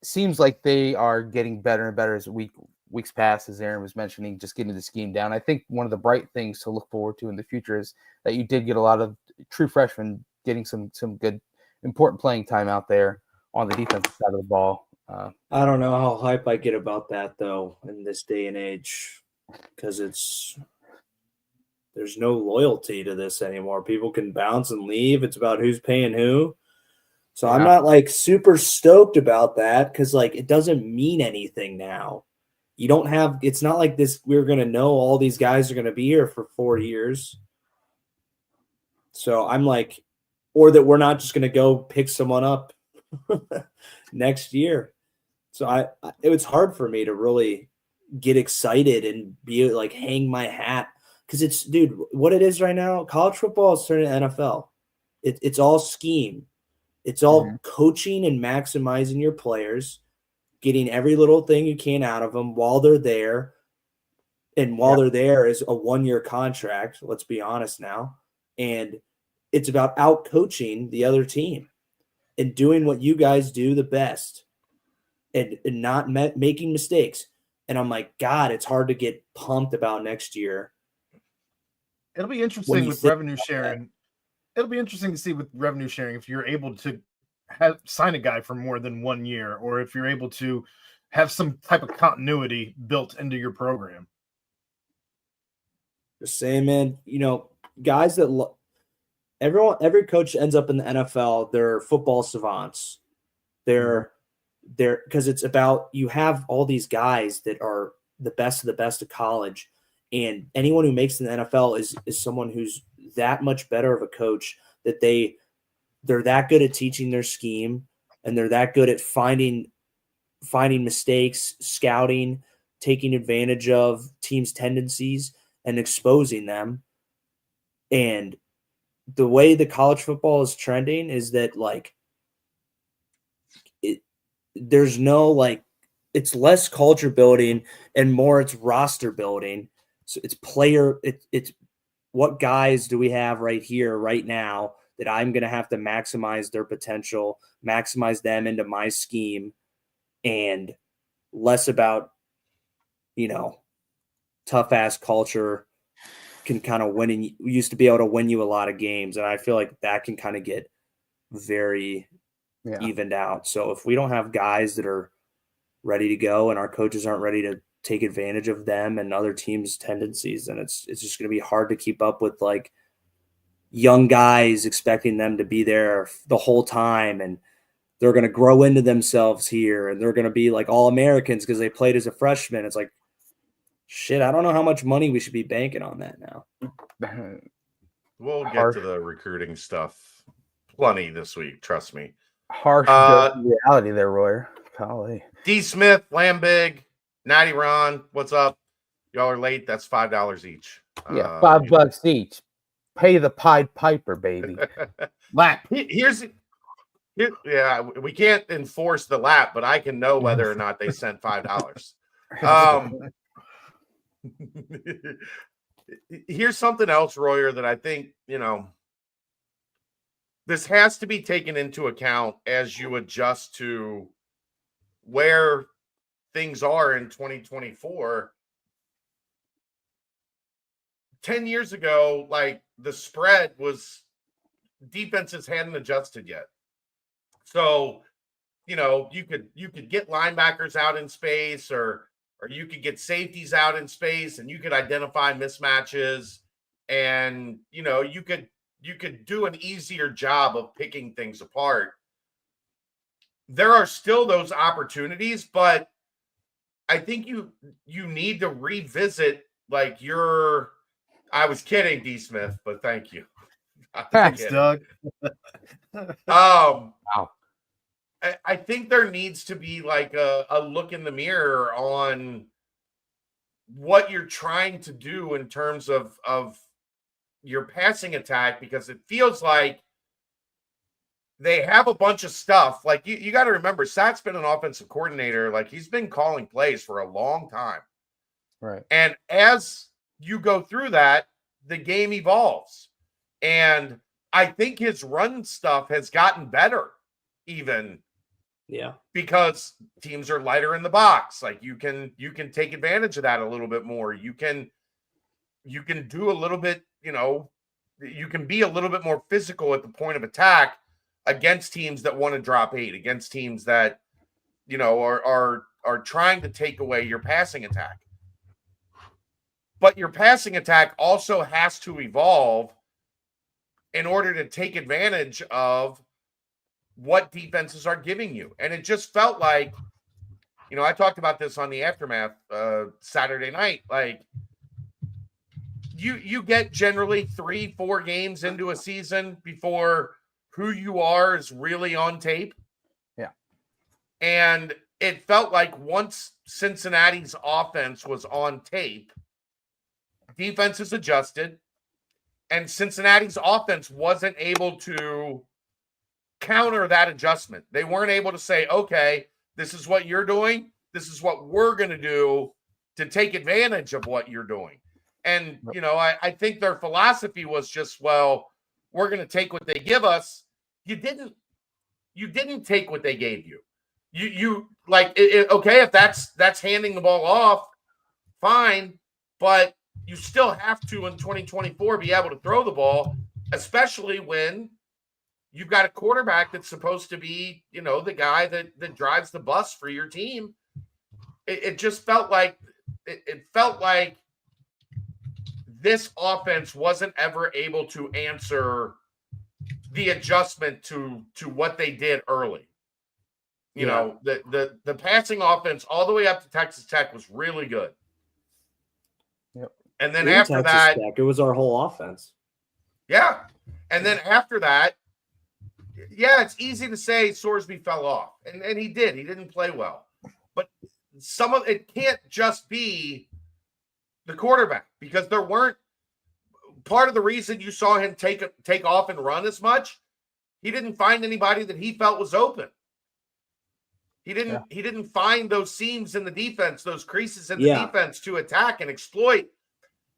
seems like they are getting better and better as weeks pass, as Aaron was mentioning, just getting the scheme down. I think one of the bright things to look forward to in the future is that you did get a lot of true freshmen getting some good important playing time out there on the defensive side of the ball. I don't know how hype I get about that though in this day and age, because there's no loyalty to this anymore. People can bounce and leave. It's about who's paying who. So I'm not like super stoked about that, because like it doesn't mean anything now. You don't have, it's not like this, we're going to know all these guys are going to be here for 4 years. So I'm like, or that we're not just going to go pick someone up next year. So it was hard for me to really get excited and be like, hang my hat. Because it's, dude, what it is right now, college football is turning to NFL. It's all scheme. It's all coaching and maximizing your players, getting every little thing you can out of them while they're there. And while they're there is a 1-year contract, let's be honest now. And it's about out coaching the other team and doing what you guys do the best and not making mistakes. And I'm like, God, it's hard to get pumped about next year. It'll be interesting with revenue sharing. It'll be interesting to see with revenue sharing if you're able to sign a guy for more than 1 year, or if you're able to have some type of continuity built into your program. Just saying, man, you know, guys that every coach ends up in the NFL, they're football savants. They're because it's about, you have all these guys that are the best of college, and anyone who makes it in the NFL is someone who's that much better of a coach, that they're that good at teaching their scheme, and they're that good at finding mistakes, scouting, taking advantage of teams' tendencies and exposing them. And the way the college football is trending is that like there's no like, it's less culture building and more it's roster building. So it's it's what guys do we have right here, right now, that I'm going to have to maximize their potential, maximize them into my scheme, and less about, you know, tough ass culture can kind of win. And we used to be able to win you a lot of games. And I feel like that can kind of get very evened out. So if we don't have guys that are ready to go and our coaches aren't ready to take advantage of them and other teams' tendencies, then it's just going to be hard to keep up with like young guys expecting them to be there the whole time, and they're going to grow into themselves here and they're going to be like all Americans because they played as a freshman. It's like, shit, I don't know how much money we should be banking on that now. We'll get to the recruiting stuff plenty this week, trust me. Harsh reality there, Royer. Golly. D. Smith, Lambig, Natty Ron, what's up? Y'all are late. That's $5 each. Yeah, $5 each. Pay the Pied Piper, baby. Lap. Yeah, we can't enforce the lap, but I can know whether or not they sent $5. Here's something else, Royer, that I think, you know, this has to be taken into account as you adjust to where things are in 2024. 10 years ago, like the spread was, defenses hadn't adjusted yet. So, you know, you could get linebackers out in space, or you could get safeties out in space, and you could identify mismatches, and, you know, you could do an easier job of picking things apart. There are still those opportunities, but I think you need to revisit like I was kidding, D. Smith, but thank you. Thanks, Doug. Wow. I think there needs to be like a look in the mirror on what you're trying to do in terms of your passing attack, because it feels like they have a bunch of stuff. Like you got to remember, Sack's been an offensive coordinator. Like he's been calling plays for a long time. Right. And as you go through that, the game evolves. And I think his run stuff has gotten better even. Yeah. Because teams are lighter in the box. Like you can take advantage of that a little bit more. You can do a little bit, you know, you can be a little bit more physical at the point of attack. against teams that want to drop 8, against teams that, you know, are trying to take away your passing attack. But your passing attack also has to evolve in order to take advantage of what defenses are giving you. And it just felt like, you know, I talked about this on the Aftermath Saturday night. Like, you get generally 3-4 games into a season before who you are is really on tape. Yeah. And it felt like once Cincinnati's offense was on tape, defenses adjusted, and Cincinnati's offense wasn't able to counter that adjustment. They weren't able to say, okay, this is what you're doing. This is what we're going to do to take advantage of what you're doing. And, you know, I think their philosophy was just, well, we're going to take what they give us. You didn't take what they gave you. You like, okay, if that's handing the ball off, fine. But you still have to, in 2024, be able to throw the ball, especially when you've got a quarterback that's supposed to be, you know, the guy that drives the bus for your team. It just felt like it felt like this offense wasn't ever able to answer the adjustment to what they did early. You know, the passing offense all the way up to Texas Tech was really good. Yep. And then In after Texas that, Tech, it was our whole offense. yeah. And then after that, yeah, it's easy to say Sorsby fell off. And he did. He didn't play well. But some of it can't just be the quarterback, because there weren't part of the reason you saw him take off and run as much. He didn't find anybody that he felt was open. He didn't find those seams in the defense, those creases in the defense to attack and exploit.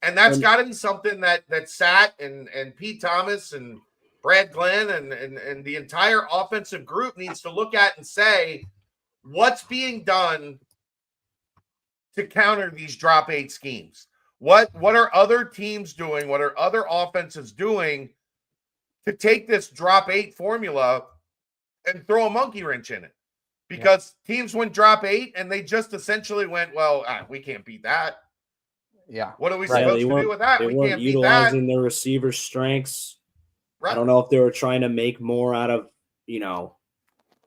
And that's got to be something that Sat and Pete Thomas and Brad Glenn and the entire offensive group needs to look at and say, what's being done to counter these drop 8 schemes? What are other teams doing? What are other offenses doing to take this drop 8 formula and throw a monkey wrench in it? Because teams went drop 8 and they just essentially went, well, we can't beat that. Yeah. What are we supposed to do with that? They weren't utilizing their receiver strengths. Right. I don't know if they were trying to make more out of, you know,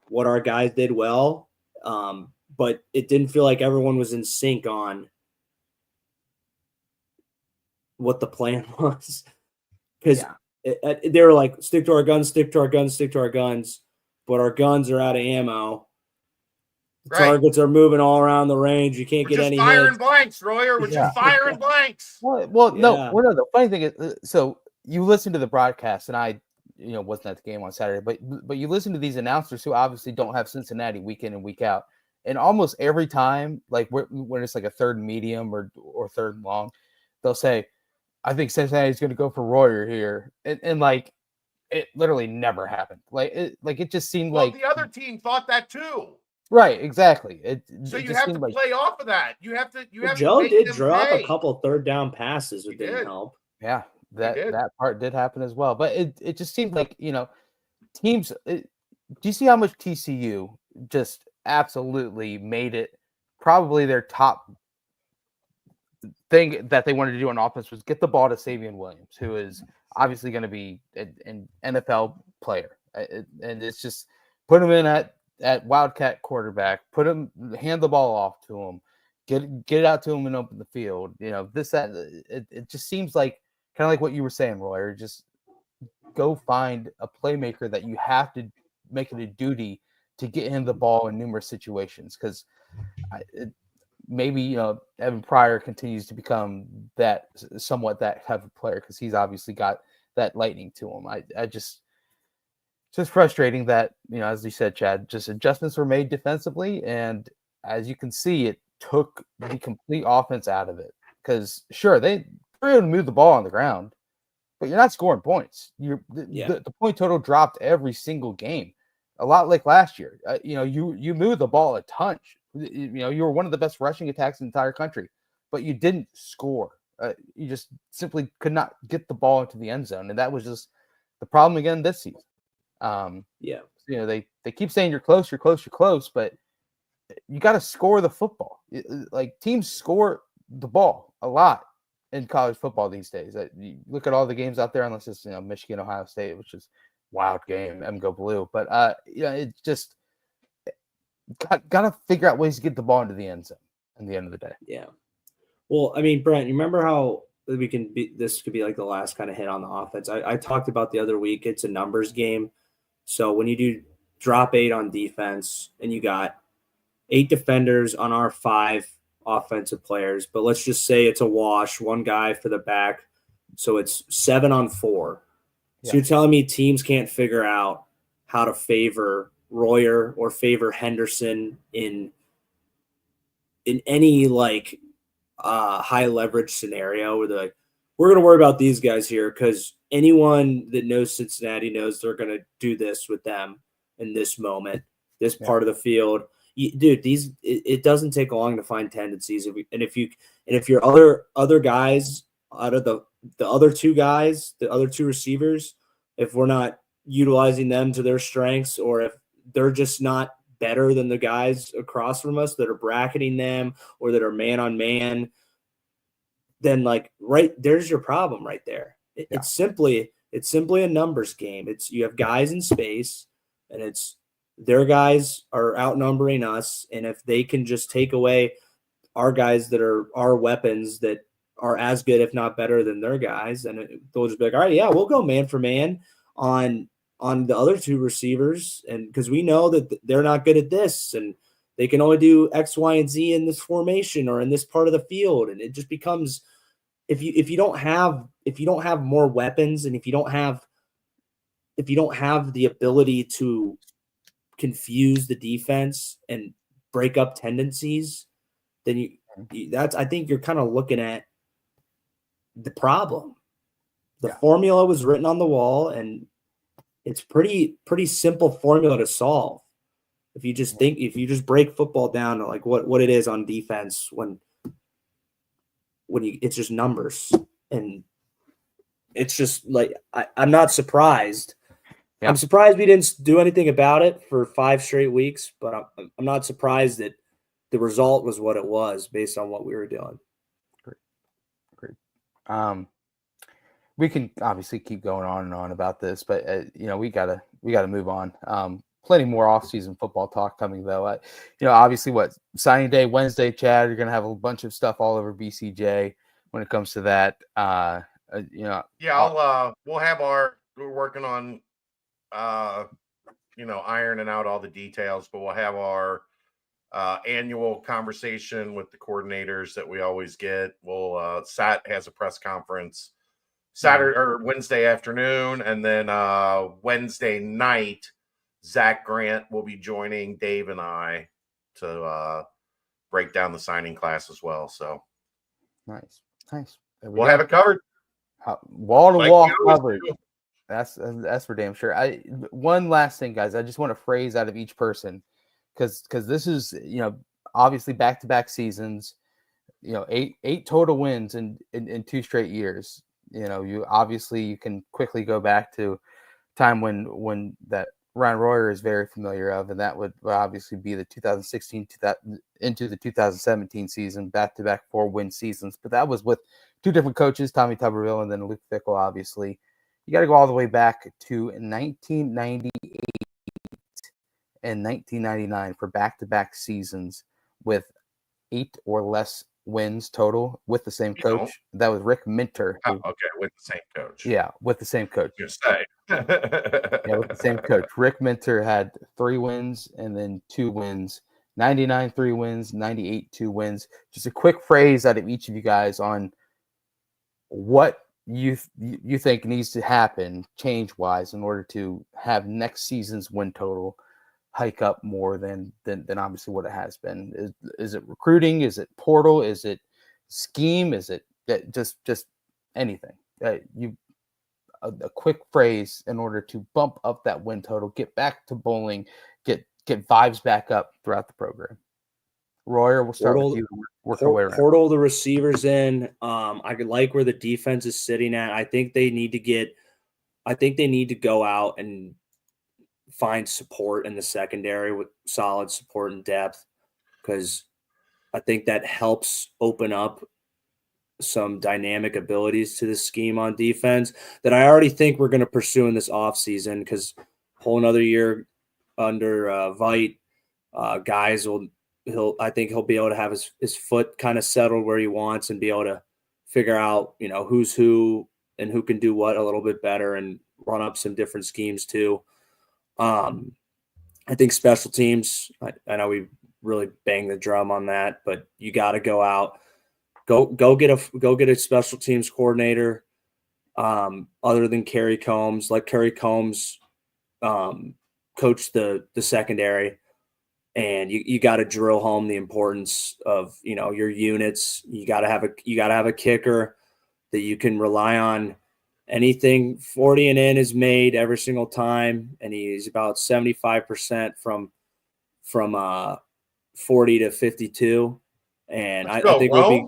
what our guys did well. But it didn't feel like everyone was in sync on what the plan was. Because they were like, stick to our guns, stick to our guns, stick to our guns. But our guns are out of ammo. The targets are moving all around the range. You can't get any hits. Firing blanks, Royer. We're just firing blanks. No. The funny thing is, so you listen to the broadcast, and I, you know, wasn't at the game on Saturday, but you listen to these announcers who obviously don't have Cincinnati week in and week out, and almost every time, like when it's like a third and medium or third and long, they'll say, "I think Cincinnati's going to go for Royer here," and like it literally never happened. Like it just seemed like the other team thought that too. Right, exactly. So you have to play off of that. You have to. Joe did drop a couple third down passes that didn't help. Yeah, that part did happen as well. But it just seemed like, you know, teams. Do you see how much TCU just absolutely made it? Probably their top thing that they wanted to do on offense was get the ball to Savion Williams, who is obviously going to be an NFL player, and it's just put him in at Wildcat quarterback, hand the ball off to him, get it out to him and open the field. You know, it just seems like kind of like what you were saying, Royer. Just go find a playmaker that you have to make it a duty to get him the ball in numerous situations, because maybe, you know, Evan Pryor continues to become somewhat that type of player, because he's obviously got that lightning to him. It's just frustrating that, you know, as you said, Chad, just adjustments were made defensively, and as you can see, it took the complete offense out of it. Because sure, they were able to move the ball on the ground, but you're not scoring points. The point total dropped every single game, a lot like last year. You know, you moved the ball a ton. You know, you were one of the best rushing attacks in the entire country, but you didn't score. You just simply could not get the ball into the end zone, and that was just the problem again this season. Yeah. They keep saying you're close, but you got to score the football. Like teams score the ball a lot in college football these days. You look at all the games out there, unless it's Michigan, Ohio State, which is wild game, go blue. But it's just got to figure out ways to get the ball into the end zone at the end of the day. Yeah. Well, I mean, Brent, you remember how this could be like the last kind of hit on the offense. I talked about the other week. It's a numbers game. So when you do drop 8 on defense and you got 8 defenders on our 5 offensive players, but let's just say it's a wash, 1 guy for the back. So it's 7 on 4. So you're telling me teams can't figure out how to favor Royer or favor Henderson in any like high leverage scenario where they're like, we're going to worry about these guys here because anyone that knows Cincinnati knows they're going to do this with them in this moment, this part of the field. Dude, it doesn't take long to find tendencies. If your other guys out of the other 2 guys, the other 2 receivers, if we're not utilizing them to their strengths, or if they're just not better than the guys across from us that are bracketing them or that are man on man, then like right there's your problem right there. It's simply a numbers game. You have guys in space, and their guys are outnumbering us, and if they can just take away our guys that are our weapons that are as good if not better than their guys, and they'll just be like, all right, yeah, we'll go man for man on the other 2 receivers, and because we know that they're not good at this and they can only do X, Y, and Z in this formation or in this part of the field, and it just becomes if you don't have more weapons, and if you don't have the ability to confuse the defense and break up tendencies, then I think you're kind of looking at the problem. The formula was written on the wall, and it's pretty simple formula to solve. If you just break football down to like what it is on defense when it's just numbers, and it's just like I'm not surprised. Yeah. I'm surprised we didn't do anything about it for 5 straight weeks, but I'm not surprised that the result was what it was based on what we were doing. Great. We can obviously keep going on and on about this, but we gotta move on. Plenty more off-season football talk coming though. Obviously, signing day Wednesday, Chad. You're gonna have a bunch of stuff all over BCJ when it comes to that. We'll have we're working on ironing out all the details, but we'll have our annual conversation with the coordinators that we always get. Sat has a press conference Saturday or Wednesday afternoon, and then Wednesday night, Zach Grant will be joining Dave and I to break down the signing class as well. So nice. We'll have it covered. Wall to wall covered. That's for damn sure. One last thing, guys. I just want a phrase out of each person, because this is obviously back-to-back seasons. 8 total wins in 2 straight years. You can quickly go back to time when that Ryan Royer is very familiar of, and that would obviously be the 2016 into the 2017 season, back-to-back 4-win seasons. But that was with 2 different coaches, Tommy Tuberville and then Luke Fickell, obviously. You got to go all the way back to 1998 and 1999 for back-to-back seasons with 8 or less wins total with the same coach. That was Rick Minter. With the same coach. Yeah, with the same coach. You say. Yeah, with the same coach. Rick Minter had 3 wins and then 2 wins. 99 3 wins, 98 2 wins. Just a quick phrase out of each of you guys on what you think needs to happen change-wise in order to have next season's win total hike up more than obviously what it has been. Is it recruiting? Is it portal? Is it scheme? Is it just anything? A quick phrase in order to bump up that win total, get back to bowling, get vibes back up throughout the program. Royer, we'll start with you. Work our way around. Portal the receivers in. I could like where the defense is sitting at. I think they need to go out and find support in the secondary with solid support and depth, because I think that helps open up some dynamic abilities to the scheme on defense that I already think we're going to pursue in this offseason, because whole another year under Vite, guys I think he'll be able to have his foot kind of settled where he wants and be able to figure out, who's who and who can do what a little bit better and run up some different schemes too. I think special teams, I know we really bang the drum on that, but you got to go out, go get a special teams coordinator, other than Kerry Combs. Let Kerry Combs coach the secondary, and you got to drill home the importance of your units. You got to have a kicker that you can rely on. Anything 40 and in is made every single time, and he's about 75% from 40 to 52. And I think we'll be.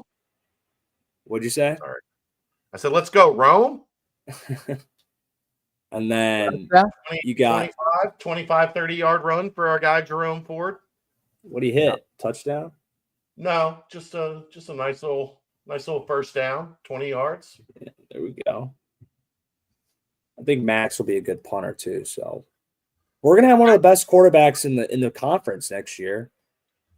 What'd you say? Sorry. I said, let's go, Rome. And then you got 25, 30-yard run for our guy, Jerome Ford. What do you hit? Yeah. Touchdown? No, just a nice little first down, 20 yards. Yeah, there we go. I think Max will be a good punter too. So we're gonna have one of the best quarterbacks in the conference next year.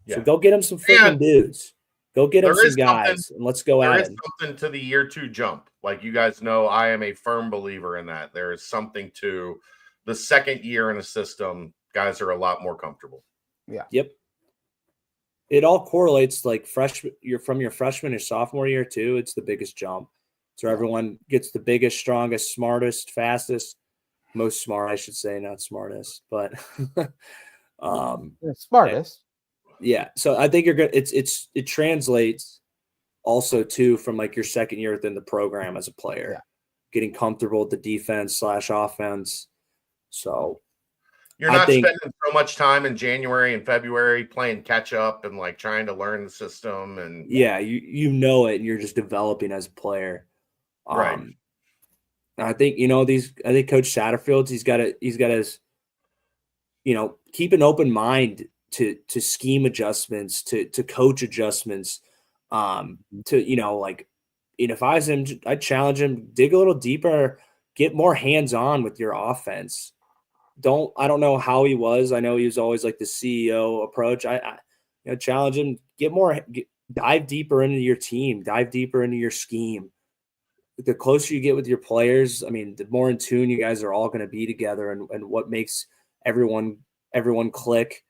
So go get him some freaking dudes. Go get him some guys, and let's go at it. There is something to the year 2 jump. Like you guys know, I am a firm believer in that. There is something to the second year in a system. Guys are a lot more comfortable. Yeah. Yep. It all correlates like you're from your freshman or sophomore year too. It's the biggest jump. So everyone gets the biggest, strongest, smartest, fastest, most smart, I should say, not smartest, but smartest. Yeah. So I think you're good. It translates also too from like your second year within the program as a player, getting comfortable with the defense / offense. So you're not spending so much time in January and February playing catch up and like trying to learn the system. And you know it, and you're just developing as a player. Right. I think I think Coach Satterfield, he's got his keep an open mind to scheme adjustments, to coach adjustments, if I was him, I'd challenge him, dig a little deeper, get more hands-on with your offense. I don't know how he was. I know he was always like the CEO approach. I challenge him, dive deeper into your team, dive deeper into your scheme. The closer you get with your players, I mean, the more in tune you guys are all going to be together, and what makes everyone click.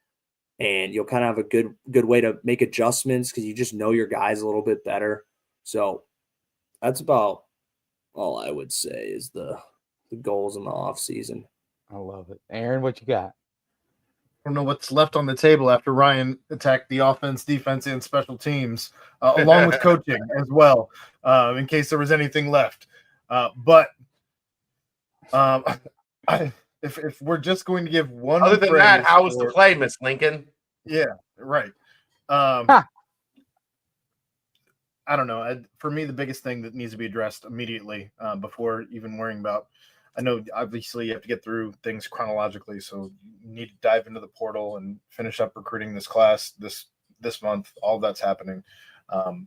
And you'll kind of have a good way to make adjustments because you just know your guys a little bit better. So that's about all I would say is the goals in the off season. I love it. Aaron, what you got? I don't know what's left on the table after Ryan attacked the offense, defense, and special teams, along with coaching as well, in case there was anything left. If we're just going to give one, other than that, how was the play, Miss Lincoln? Yeah, right. I don't know. For me, the biggest thing that needs to be addressed immediately before even worrying about. I know obviously you have to get through things chronologically, so you need to dive into the portal and finish up recruiting this class this month. All that's happening. The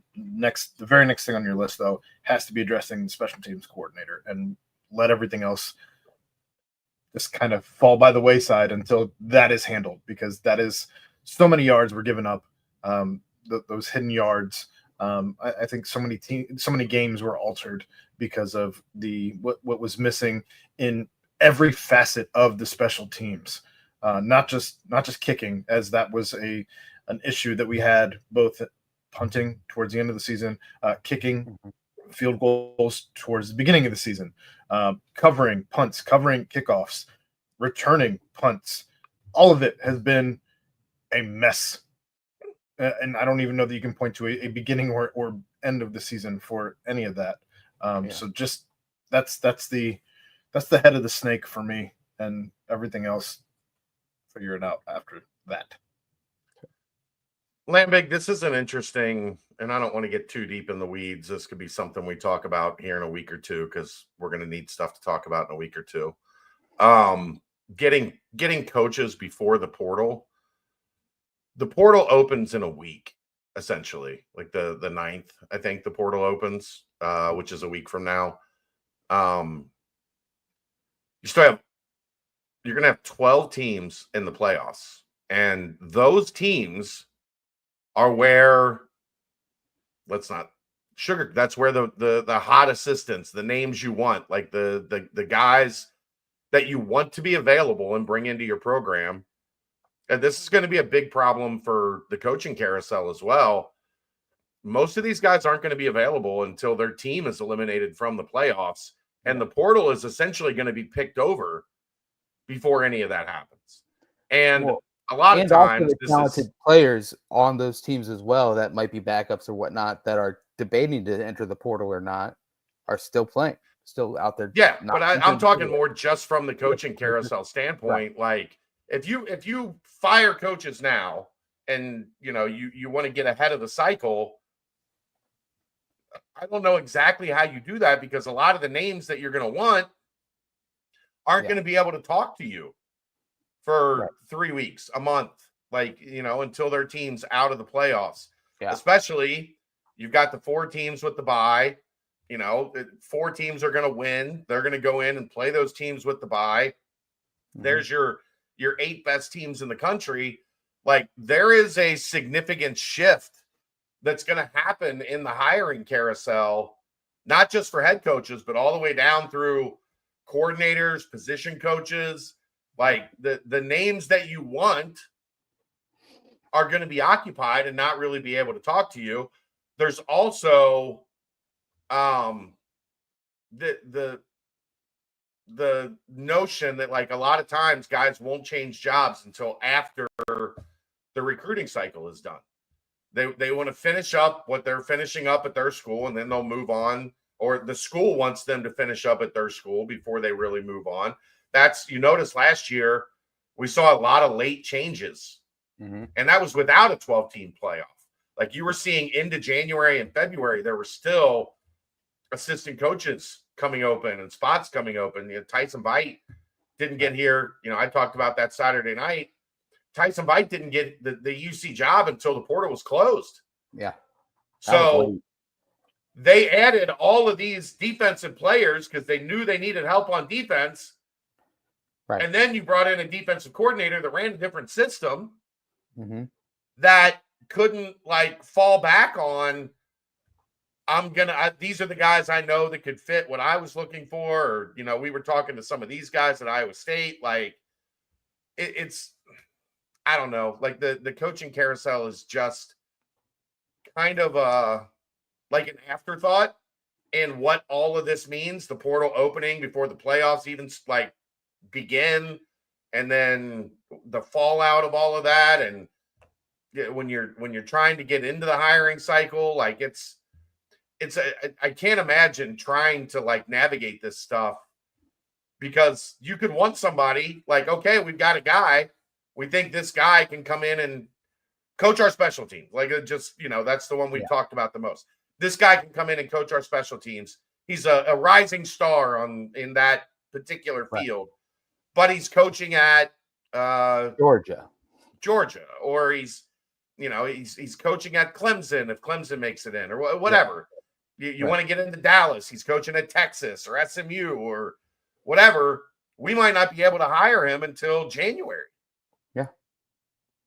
very next thing on your list, though, has to be addressing the special teams coordinator, and let everything else just kind of fall by the wayside until that is handled, because that is so many yards were given up. Those hidden yards. I think so many games were altered because of what was missing in every facet of the special teams, not just kicking, as that was an issue that we had both punting towards the end of the season, kicking field goals towards the beginning of the season, covering punts, covering kickoffs, returning punts. All of it has been a mess. And I don't even know that you can point to a beginning or end of the season for any of that. So just that's the head of the snake for me, and everything else, figure it out after that. Lambig, this is an interesting, and I don't want to get too deep in the weeds. This could be something we talk about here in a week or two, because we're going to need stuff to talk about in a week or two. getting coaches before the portal. The portal opens in a week, essentially, like the 9th, I think the portal opens, which is a week from now. You're going to have 12 teams in the playoffs, and those teams are where, that's where the hot assistants, the names you want, like the guys that you want to be available and bring into your program. And this is going to be a big problem for the coaching carousel as well. Most of these guys aren't going to be available until their team is eliminated from the playoffs, and the portal is essentially going to be picked over before any of that happens. And a lot of times, the talented players on those teams as well that might be backups or whatnot that are debating to enter the portal or not are still playing, still out there. Yeah, but I'm talking more just from the coaching carousel standpoint. Right. Like if you fire coaches now and you want to get ahead of the cycle, I don't know exactly how you do that, because a lot of the names that you're going to want aren't going to be able to talk to you for 3 weeks, a month, until their team's out of the playoffs. Yeah. Especially, you've got the 4 teams with the bye. 4 teams are going to win. They're going to go in and play those teams with the bye. Mm-hmm. There's your 8 best teams in the country. Like, there is a significant shift that's going to happen in the hiring carousel, not just for head coaches, but all the way down through coordinators, position coaches. Like the names that you want are going to be occupied and not really be able to talk to you. There's also the notion that, like, a lot of times guys won't change jobs until after the recruiting cycle is done. They want to finish up what they're finishing up at their school, and then they'll move on, or the school wants them to finish up at their school before they really move on. You notice last year we saw a lot of late changes, and that was without a 12-team playoff. Like, you were seeing into January and February, there were still assistant coaches coming open and spots coming open. Tyson Veit didn't get here. I talked about that Saturday night. Tyson Veit didn't get the UC job until the portal was closed. Yeah. So they added all of these defensive players because they knew they needed help on defense. Right. And then you brought in a defensive coordinator that ran a different system that couldn't fall back on, these are the guys I know that could fit what I was looking for. Or, we were talking to some of these guys at Iowa State. It's I don't know. Like, the coaching carousel is just kind of an afterthought in what all of this means. The portal opening before the playoffs even begin, and then the fallout of all of that. And when you're trying to get into the hiring cycle, I can't imagine trying to navigate this stuff, because you could want somebody okay, we've got a guy. We think this guy can come in and coach our special teams. That's the one we've talked about the most. This guy can come in and coach our special teams. He's a rising star in that particular field, but he's coaching at Georgia, or he's coaching at Clemson if Clemson makes it in, or whatever. You want to get into Dallas, he's coaching at Texas or SMU or whatever. We might not be able to hire him until January.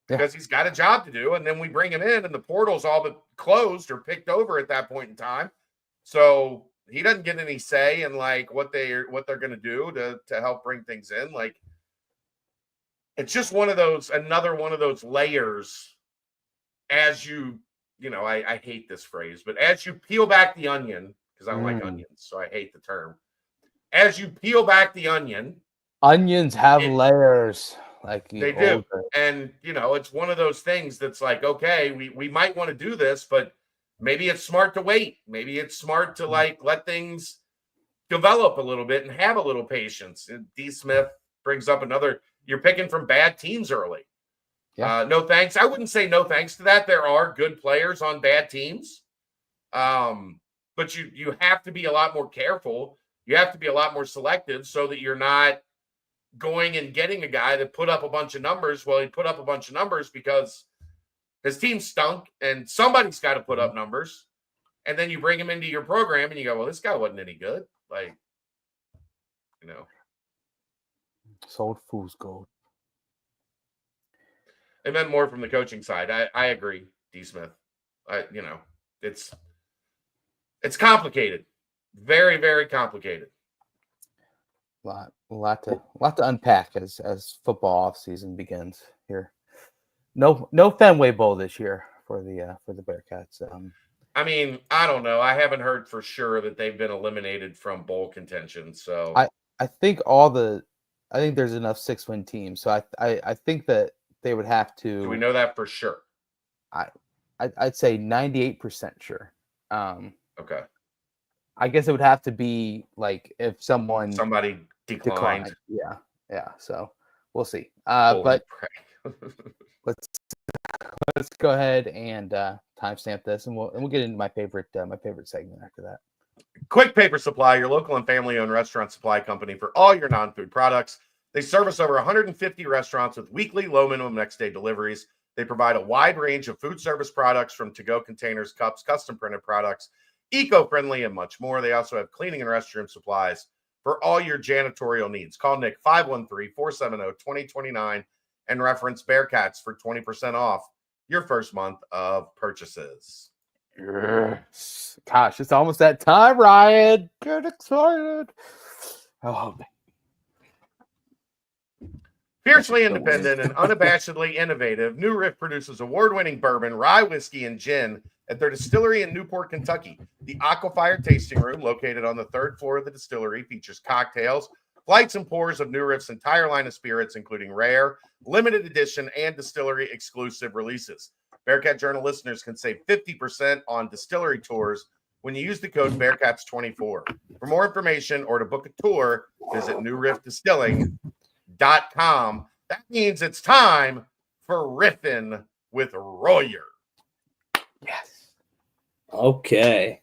Because he's got a job to do, and then we bring him in, and the portal's all but closed or picked over at that point in time. So he doesn't get any say in what they're going to do to help bring things in. It's just another one of those layers. As I hate this phrase, but as you peel back the onion, because I don't like onions, so I hate the term. As you peel back the onions have layers. They do. And, it's one of those things that's okay, we might want to do this, but maybe it's smart to wait. Maybe it's smart to let things develop a little bit and have a little patience. And D. Smith brings up you're picking from bad teams early. Yeah. No thanks. I wouldn't say no thanks to that. There are good players on bad teams. But you have to be a lot more careful. You have to be a lot more selective so that you're not going and getting a guy that put up a bunch of numbers. Well, he put up a bunch of numbers because his team stunk, and somebody's got to put up numbers. And then you bring him into your program, and you go, well, this guy wasn't any good. Like, you know. Sold fool's gold. It meant more from the coaching side. I agree, D. Smith. It's complicated. Very, very complicated. A lot to unpack as football offseason begins here. No Fenway Bowl this year for the Bearcats. I mean, I don't know. I haven't heard for sure that they've been eliminated from bowl contention. So I think there's enough 6-win teams. So I think that they would have to. Do we know that for sure? I'd say 98% sure. Okay. I guess it would have to be like if somebody declined. Yeah. So we'll see. But let's go ahead and timestamp this, and we'll get into my favorite segment after that. Quick Paper Supply, your local and family-owned restaurant supply company for all your non-food products. They service over 150 restaurants with weekly low minimum next day deliveries. They provide a wide range of food service products from to-go containers, cups, custom printed products, eco-friendly, and much more. They also have cleaning and restroom supplies for all your janitorial needs. Call Nick 513-470-2029 and reference Bearcats for 20% off your first month of purchases. Yes. Gosh, it's almost that time, Ryan. Get excited. Oh, man. Fiercely independent and unabashedly innovative, New Riff produces award-winning bourbon, rye whiskey, and gin at their distillery in Newport, Kentucky. The Aquafire Tasting Room, located on the 3rd floor of the distillery, features cocktails, flights, and pours of New Riff's entire line of spirits, including rare, limited edition, and distillery exclusive releases. Bearcat Journal listeners can save 50% on distillery tours when you use the code Bearcats24. For more information or to book a tour, visit newriffdistilling.com. That means it's time for Riffin' with Royer. Yes. Okay.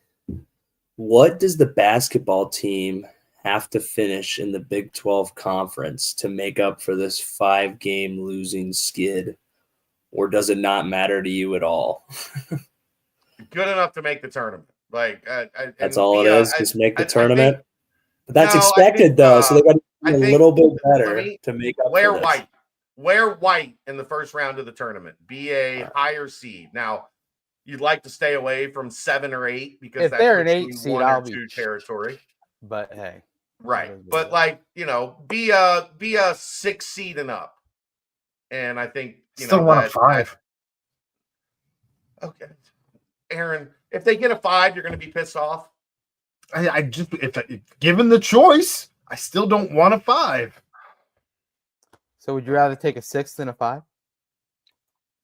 What does the basketball team have to finish in the Big 12 conference to make up for this 5-game losing skid? Or does it not matter to you at all? Good enough to make the tournament. That's all it is. Just make the tournament. But that's expected, though. So they got to be a little bit better to make up for this. Wear white in the first round of the tournament. Be a higher seed. Now, you'd like to stay away from 7 or 8 because if they're an 8 seed, I'll be territory. But hey, right. But be a 6 seed and up. And I think still want a 5. Okay, Aaron, if they get a 5, you're going to be pissed off. I just if given the choice, I still don't want a 5. So would you rather take a 6 than a 5?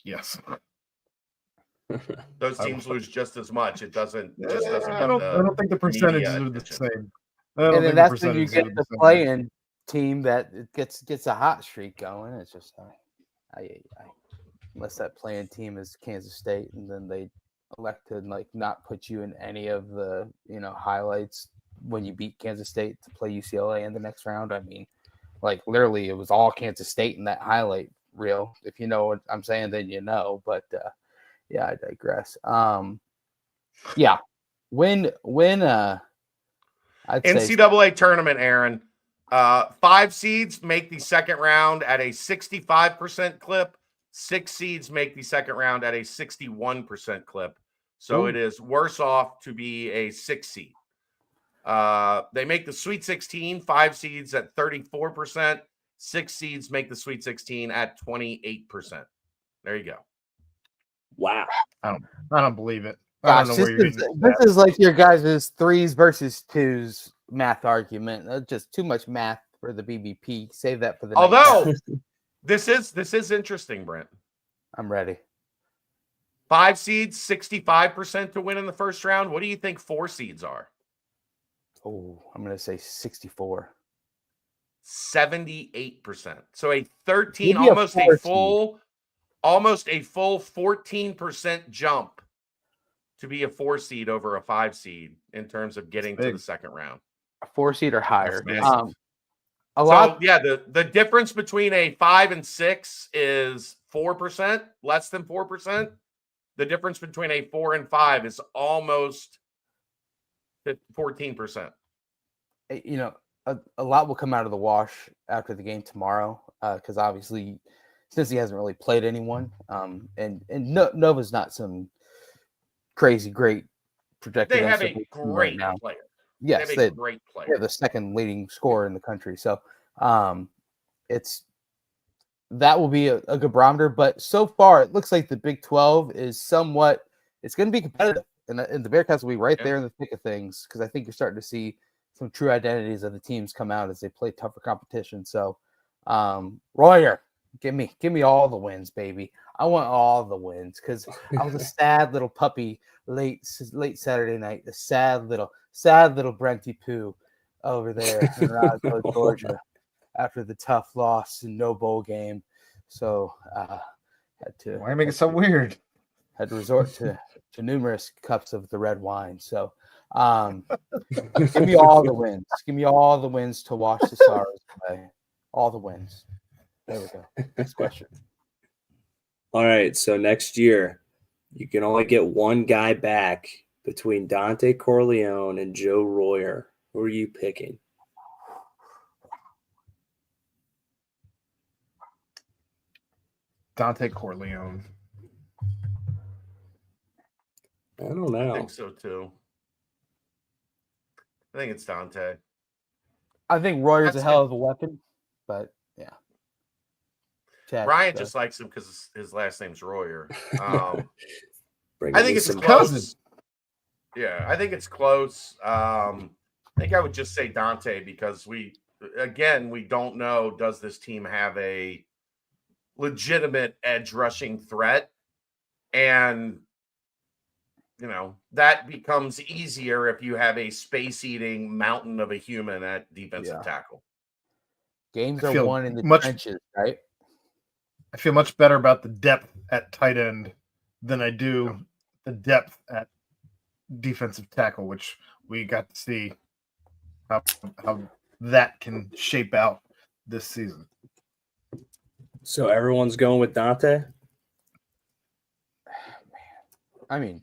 Yes. Those teams lose just as much. It doesn't. I don't think the percentages are the same. And then that's when you get the play-in team that gets a hot streak going. It's just unless that play-in team is Kansas State, and then they elect to not put you in any of the highlights when you beat Kansas State to play UCLA in the next round. I mean, literally, it was all Kansas State in that highlight reel. If you know what I'm saying, then you know. But yeah, I digress. Yeah, when I'd NCAA tournament, Aaron, 5 seeds make the second round at a 65% clip. 6 seeds make the second round at a 61% clip. So It is worse off to be a 6 seed. They make the Sweet 16, 5 seeds at 34%. 6 seeds make the Sweet 16 at 28%. There you go. Wow. I don't believe it. Gosh, this is like your guys' 3s versus 2s math argument. Just too much math for the BBP. Save that for the Although this is interesting, Brent. I'm ready. 5 seeds, 65% to win in the first round. What do you think 4 seeds are? Oh, I'm going to say 64. 78%. So a 13, almost a full 14% jump to be a 4 seed over a 5 seed in terms of getting to the second round. A 4 seed or higher. A lot. So yeah, the difference between a 5 and 6 is 4%, less than 4%. The difference between a 4 and 5 is almost 14%. You know, a lot will come out of the wash after the game tomorrow, because obviously, since he hasn't really played anyone, and Nova's not some crazy great projected They have a NCAA team right great now. player. Yes, They have a great player. they're the second leading scorer in the country. So that will be a good barometer. But so far, it looks like the Big 12 is somewhat – it's going to be competitive. And the Bearcats will be right there in the thick of things, because I think you're starting to see some true identities of the teams come out as they play tougher competition. So, Royer, give me all the wins, baby. I want all the wins, because I was a sad little puppy late Saturday night, the sad little Brenty Poo over there in Roswell, Georgia, after the tough loss and no bowl game. So had to. Why make it so weird? Had to resort to numerous cups of the red wine. So give me all the wins. Give me all the wins to wash the sorrows away. All the wins. There we go. Next question. All right. So next year, you can only get one guy back between Dante Corleone and Joe Royer. Who are you picking? Dante Corleone. I don't know. I think so too. I think it's Dante. I think Royer's a hell of a weapon, but yeah. Chad, Ryan just likes him because his last name's Royer. I I think it's close. Cousin. Yeah, I think it's close. I think I would just say Dante, because we don't know, does this team have a legitimate edge rushing threat? And that becomes easier if you have a space-eating mountain of a human at defensive tackle. Games are won in the trenches, right? I feel much better about the depth at tight end than I do the depth at defensive tackle, which we got to see how that can shape out this season. So everyone's going with Dante? I mean,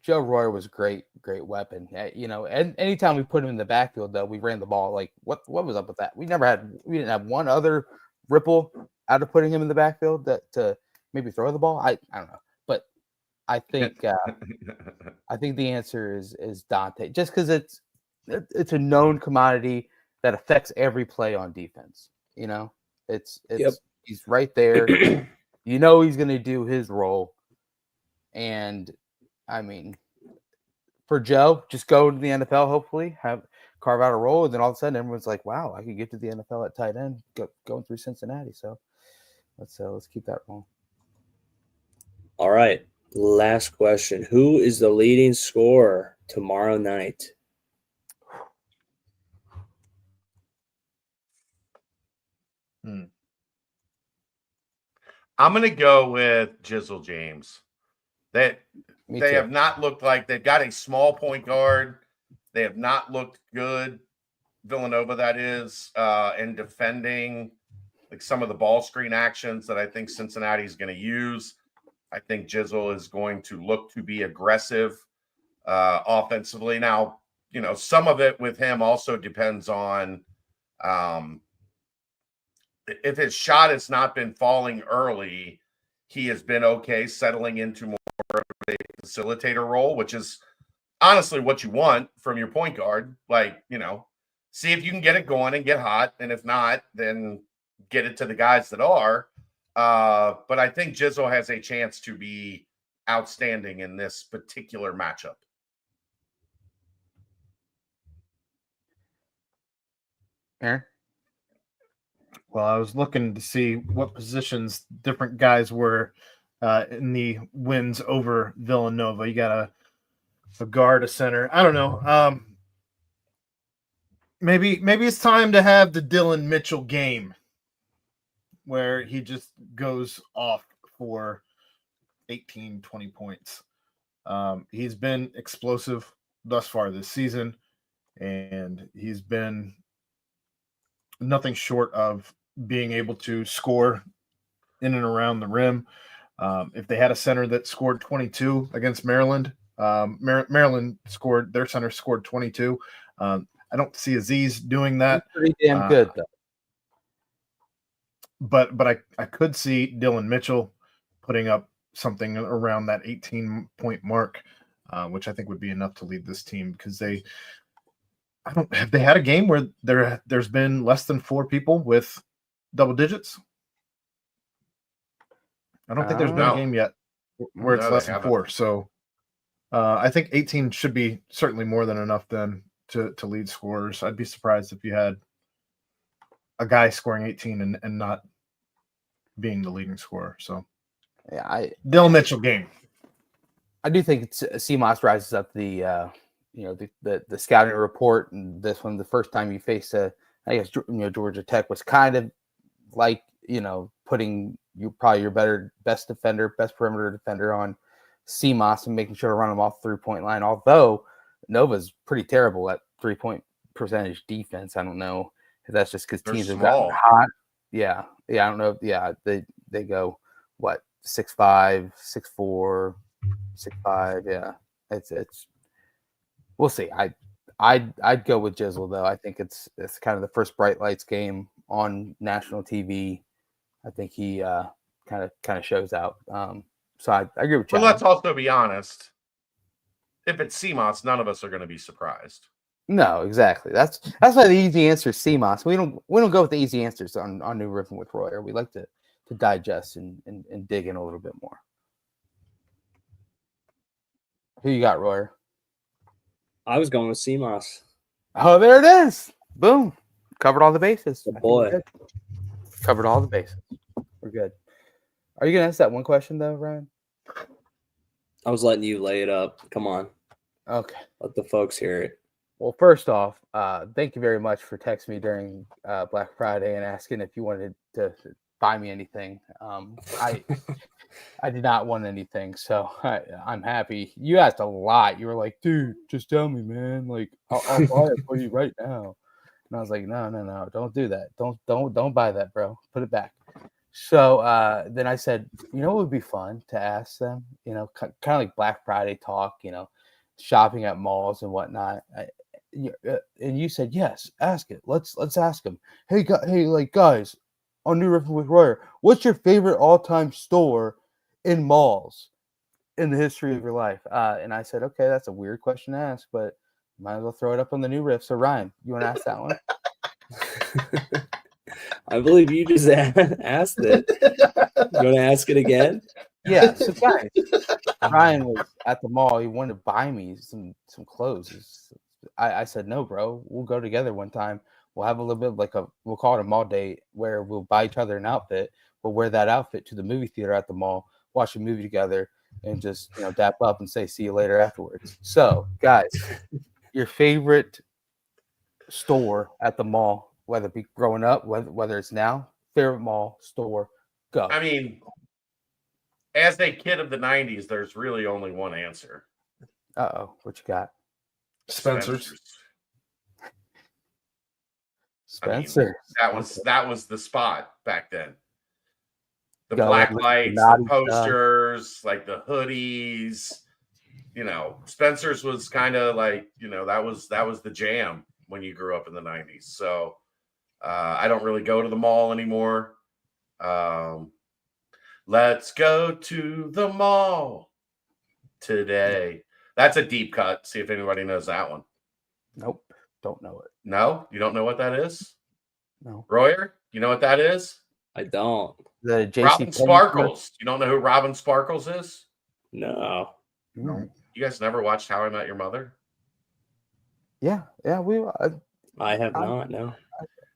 Joe Royer was a great weapon. And anytime we put him in the backfield, though, we ran the ball. Like, what was up with that? We didn't have one other ripple out of putting him in the backfield to maybe throw the ball. I don't know, but I think I think the answer is Dante, just because it's a known commodity that affects every play on defense. He's right there. He's going to do his role, and I mean, for Joe, just go to the NFL. Hopefully, carve out a role, and then all of a sudden, everyone's like, "Wow, I could get to the NFL at tight end, going through Cincinnati." So let's keep that rolling. All right, last question: who is the leading scorer tomorrow night? I'm going to go with Jizzle James. They have not looked like they've got a small point guard. They have not looked good. Villanova, that is, in defending like some of the ball screen actions that I think Cincinnati is going to use. I think Jizzle is going to look to be aggressive offensively. Now, some of it with him also depends on if his shot has not been falling early, he has been okay settling into more of a facilitator role, which is honestly what you want from your point guard. Like, see if you can get it going and get hot. And if not, then get it to the guys that are. But I think Jizzle has a chance to be outstanding in this particular matchup. Aaron? Well, I was looking to see what positions different guys were in the wins over Villanova. You got a guard, a center. I don't know. Maybe it's time to have the Dylan Mitchell game where he just goes off for 18, 20 points. He's been explosive thus far this season, and he's been nothing short of being able to score in and around the rim. If they had a center that scored 22 against Maryland, Maryland scored, their center scored 22. I don't see Aziz doing that. He's pretty damn good, though. But I could see Dylan Mitchell putting up something around that 18-point mark, which I think would be enough to lead this team, because have they had a game where there's been less than 4 people with double digits? I don't think there's been a game yet where it's less than 4. So I think 18 should be certainly more than enough then to lead scorers. I'd be surprised if you had a guy scoring 18 and not being the leading scorer. So yeah, Dylan Mitchell game. I do think CMOS rises up the the scouting report, and this one, the first time you face Georgia Tech, was kind of like putting probably your best perimeter defender on CMOS and making sure to run them off the 3-point line. Although Nova's pretty terrible at 3-point percentage defense. I don't know if that's just because teams have gotten hot. Yeah. I don't know. Yeah, they go what 6'5", 6'4", 6'5". Yeah, it's. We'll see. I'd go with Jizzle though. I think it's kind of the first bright lights game on national TV. I think he kind of shows out. So I agree with you. But let's also be honest. If it's CMOS, none of us are going to be surprised. No, exactly. That's why the easy answer is CMOS. We don't go with the easy answers on New Riffin with Royer. We like to digest and dig in a little bit more. Who you got, Royer? I was going with CMOS. Oh, there it is. Boom. Covered all the bases. Oh, boy. Covered all the bases. We're good. Are you going to ask that one question, though, Ryan? I was letting you lay it up. Come on. Okay. Let the folks hear it. Well, first off, thank you very much for texting me during Black Friday and asking if you wanted to buy me anything. I did not want anything, so I'm happy. You asked a lot. You were like, dude, just tell me, man. Like, I'll buy it for you right now. And I was like, no, don't do that. Don't buy that, bro. Put it back. So then I said, it would be fun to ask them, kind of like Black Friday talk, shopping at malls and whatnot. And you said, yes, ask it. Let's ask them. Hey, guys, on New Riffin with Royer, what's your favorite all-time store in malls in the history of your life? And I said, okay, that's a weird question to ask, but might as well throw it up on the New Riff. So Ryan, you want to ask that one? I believe you just asked it. You want to ask it again? Yeah. So guys, Ryan was at the mall. He wanted to buy me some clothes. I said, no, bro, we'll go together one time. We'll have a little bit of we'll call it a mall date where we'll buy each other an outfit. We'll wear that outfit to the movie theater at the mall, watch a movie together, and just dap up and say see you later afterwards. So, guys, your favorite store at the mall, whether it be growing up, whether it's now, favorite mall store, go. I mean, as a kid of the 90s, there's really only one answer. Uh-oh, what you got? Spencer's. Spencer. I mean, that was the spot back then. The Go black with lights, the the posters, like the hoodies. Spencer's was kind of like, that was the jam when you grew up in the 90s. So I don't really go to the mall anymore. Let's go to the mall today. That's a deep cut. See if anybody knows that one. Nope. Don't know it. No? You don't know what that is? No. Royer, you know what that is? I don't. The JC Robin Sparkles. You don't know who Robin Sparkles is? No. No. You guys never watched How I Met Your Mother? Yeah, we. I have not. No.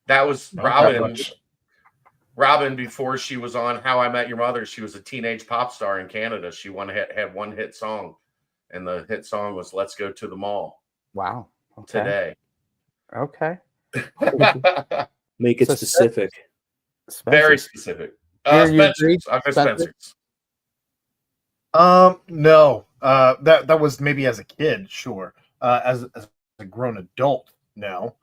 That was Not Robin. that much. Robin, before she was on How I Met Your Mother, she was a teenage pop star in Canada. She had one hit song, and the hit song was "Let's Go to the Mall." Wow. Okay. Today. Okay. Make it So specific. Very specific. You Spencer's. agreed, I miss Spencer? Spencer's. No. That was maybe as a kid, sure. As a grown adult now,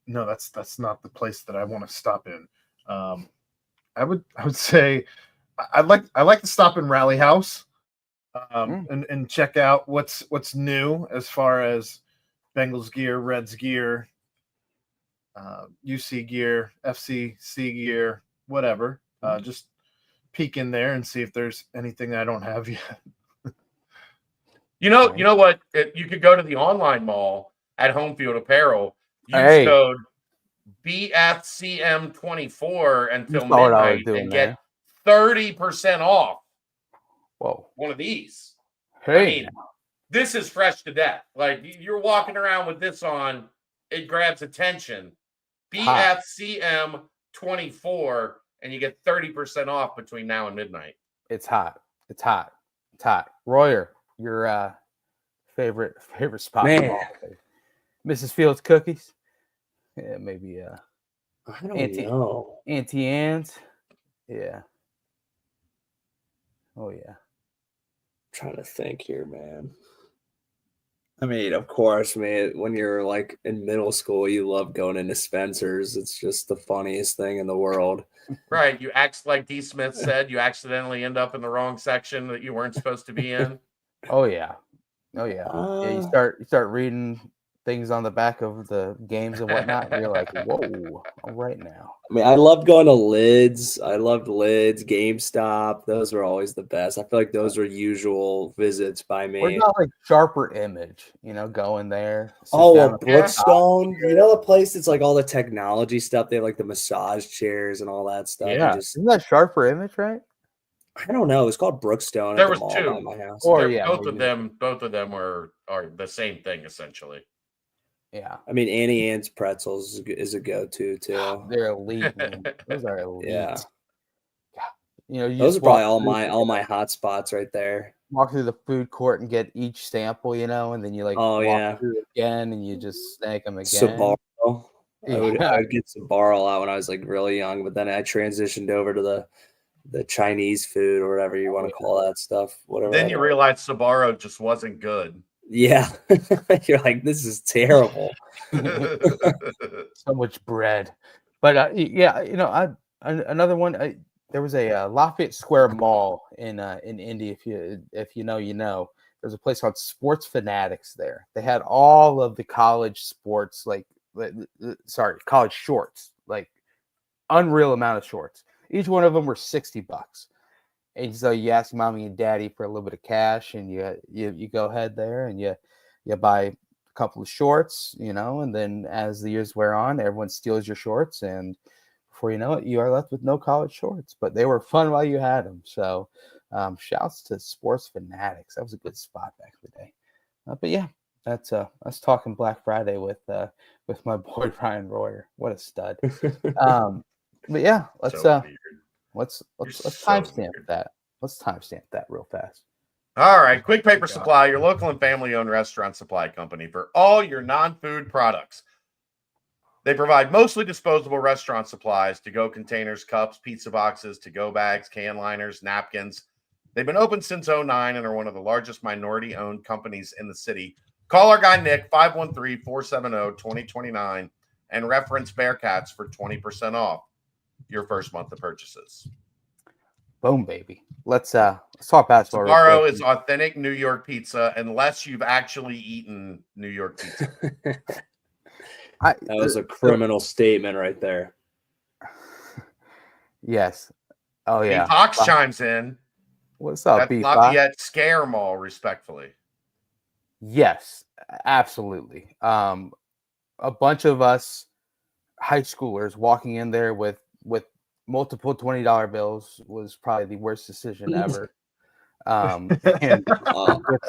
no, that's not the place that I want to stop in. I would say I'd like to stop in Rally House, and check out what's new as far as Bengals gear, Reds gear, UC gear, FCC gear, whatever. Just peek in there and see if there's anything I don't have yet. You know what? You could go to the online mall at Home Field Apparel. Use Hey. code BFCM24 until You saw what I was midnight doing and there. get 30% off Whoa. one of these. Hey. I mean, this is fresh to death. Like, you're walking around with this on, it grabs attention. BFCM24, and you get 30% off between now and midnight. It's hot. It's hot. It's hot. Royer, your favorite spot? Man. Mrs. Fields cookies. Yeah, maybe. I don't know. Auntie Anne's. Yeah. Oh yeah. I'm trying to think here, man. I mean, of course, man, when you're like in middle school, you love going into Spencer's. It's just the funniest thing in the world. Right. You act like D. Smith said, you accidentally end up in the wrong section that you weren't supposed to be in. Oh yeah. Oh yeah. Yeah, you start reading things on the back of the games and whatnot. And you're like, whoa, all right now. I mean, I loved going to Lids. I loved Lids, GameStop. Those were always the best. I feel like those were usual visits by me. What about like Sharper Image? Going there. Oh, well, Brookstone. You know the place that's like all the technology stuff. They have like the massage chairs and all that stuff. Yeah. Isn't that Sharper Image, right? I don't know. It's called Brookstone. There at the was mall two. by my house. Or yeah, both of them are the same thing essentially. Yeah. I mean, Annie Ann's pretzels is a go-to too. They're elite, man. Those are elite. Yeah. Those are probably all my hot spots right there. Walk through the food court and get each sample, and then you walk through again and you just snag them again. Sbarro. I would get Sbarro a lot when I was like really young, but then I transitioned over to the Chinese food or whatever you want to call that stuff. Whatever. Then you realize Sbarro just wasn't good. Yeah. You're like, this is terrible. So much bread. But another one. There was a Lafayette Square Mall in Indy. If you know, there's a place called Sports Fanatics there. They had all of the college sports, college shorts, like unreal amount of shorts. Each one of them were $60. And so you ask mommy and daddy for a little bit of cash, and you go ahead there and you buy a couple of shorts, and then as the years wear on, everyone steals your shorts, and before you know it, you are left with no college shorts. But they were fun while you had them. So shouts to Sports Fanatics. That was a good spot back in the day. But yeah, that's us talking Black Friday with my boy Ryan Royer. What a stud. But yeah, let's timestamp that. Let's timestamp that real fast. All right, Quick Paper Supply, your local and family-owned restaurant supply company for all your non-food products. They provide mostly disposable restaurant supplies, to-go containers, cups, pizza boxes, to-go bags, can liners, napkins. They've been open since 2009 and are one of the largest minority-owned companies in the city. Call our guy Nick, 513-470-2029, and reference Bearcats for 20% off your first month of purchases. Boom, baby. Let's talk basketball. Sbarro is authentic New York pizza, unless you've actually eaten New York pizza. That was a criminal statement right there. Yes. Oh yeah. Fox chimes in. What's up, That's B Lafayette Scare Mall, respectfully. Yes, absolutely. A bunch of us high schoolers walking in there with multiple $20 bills was probably the worst decision ever. I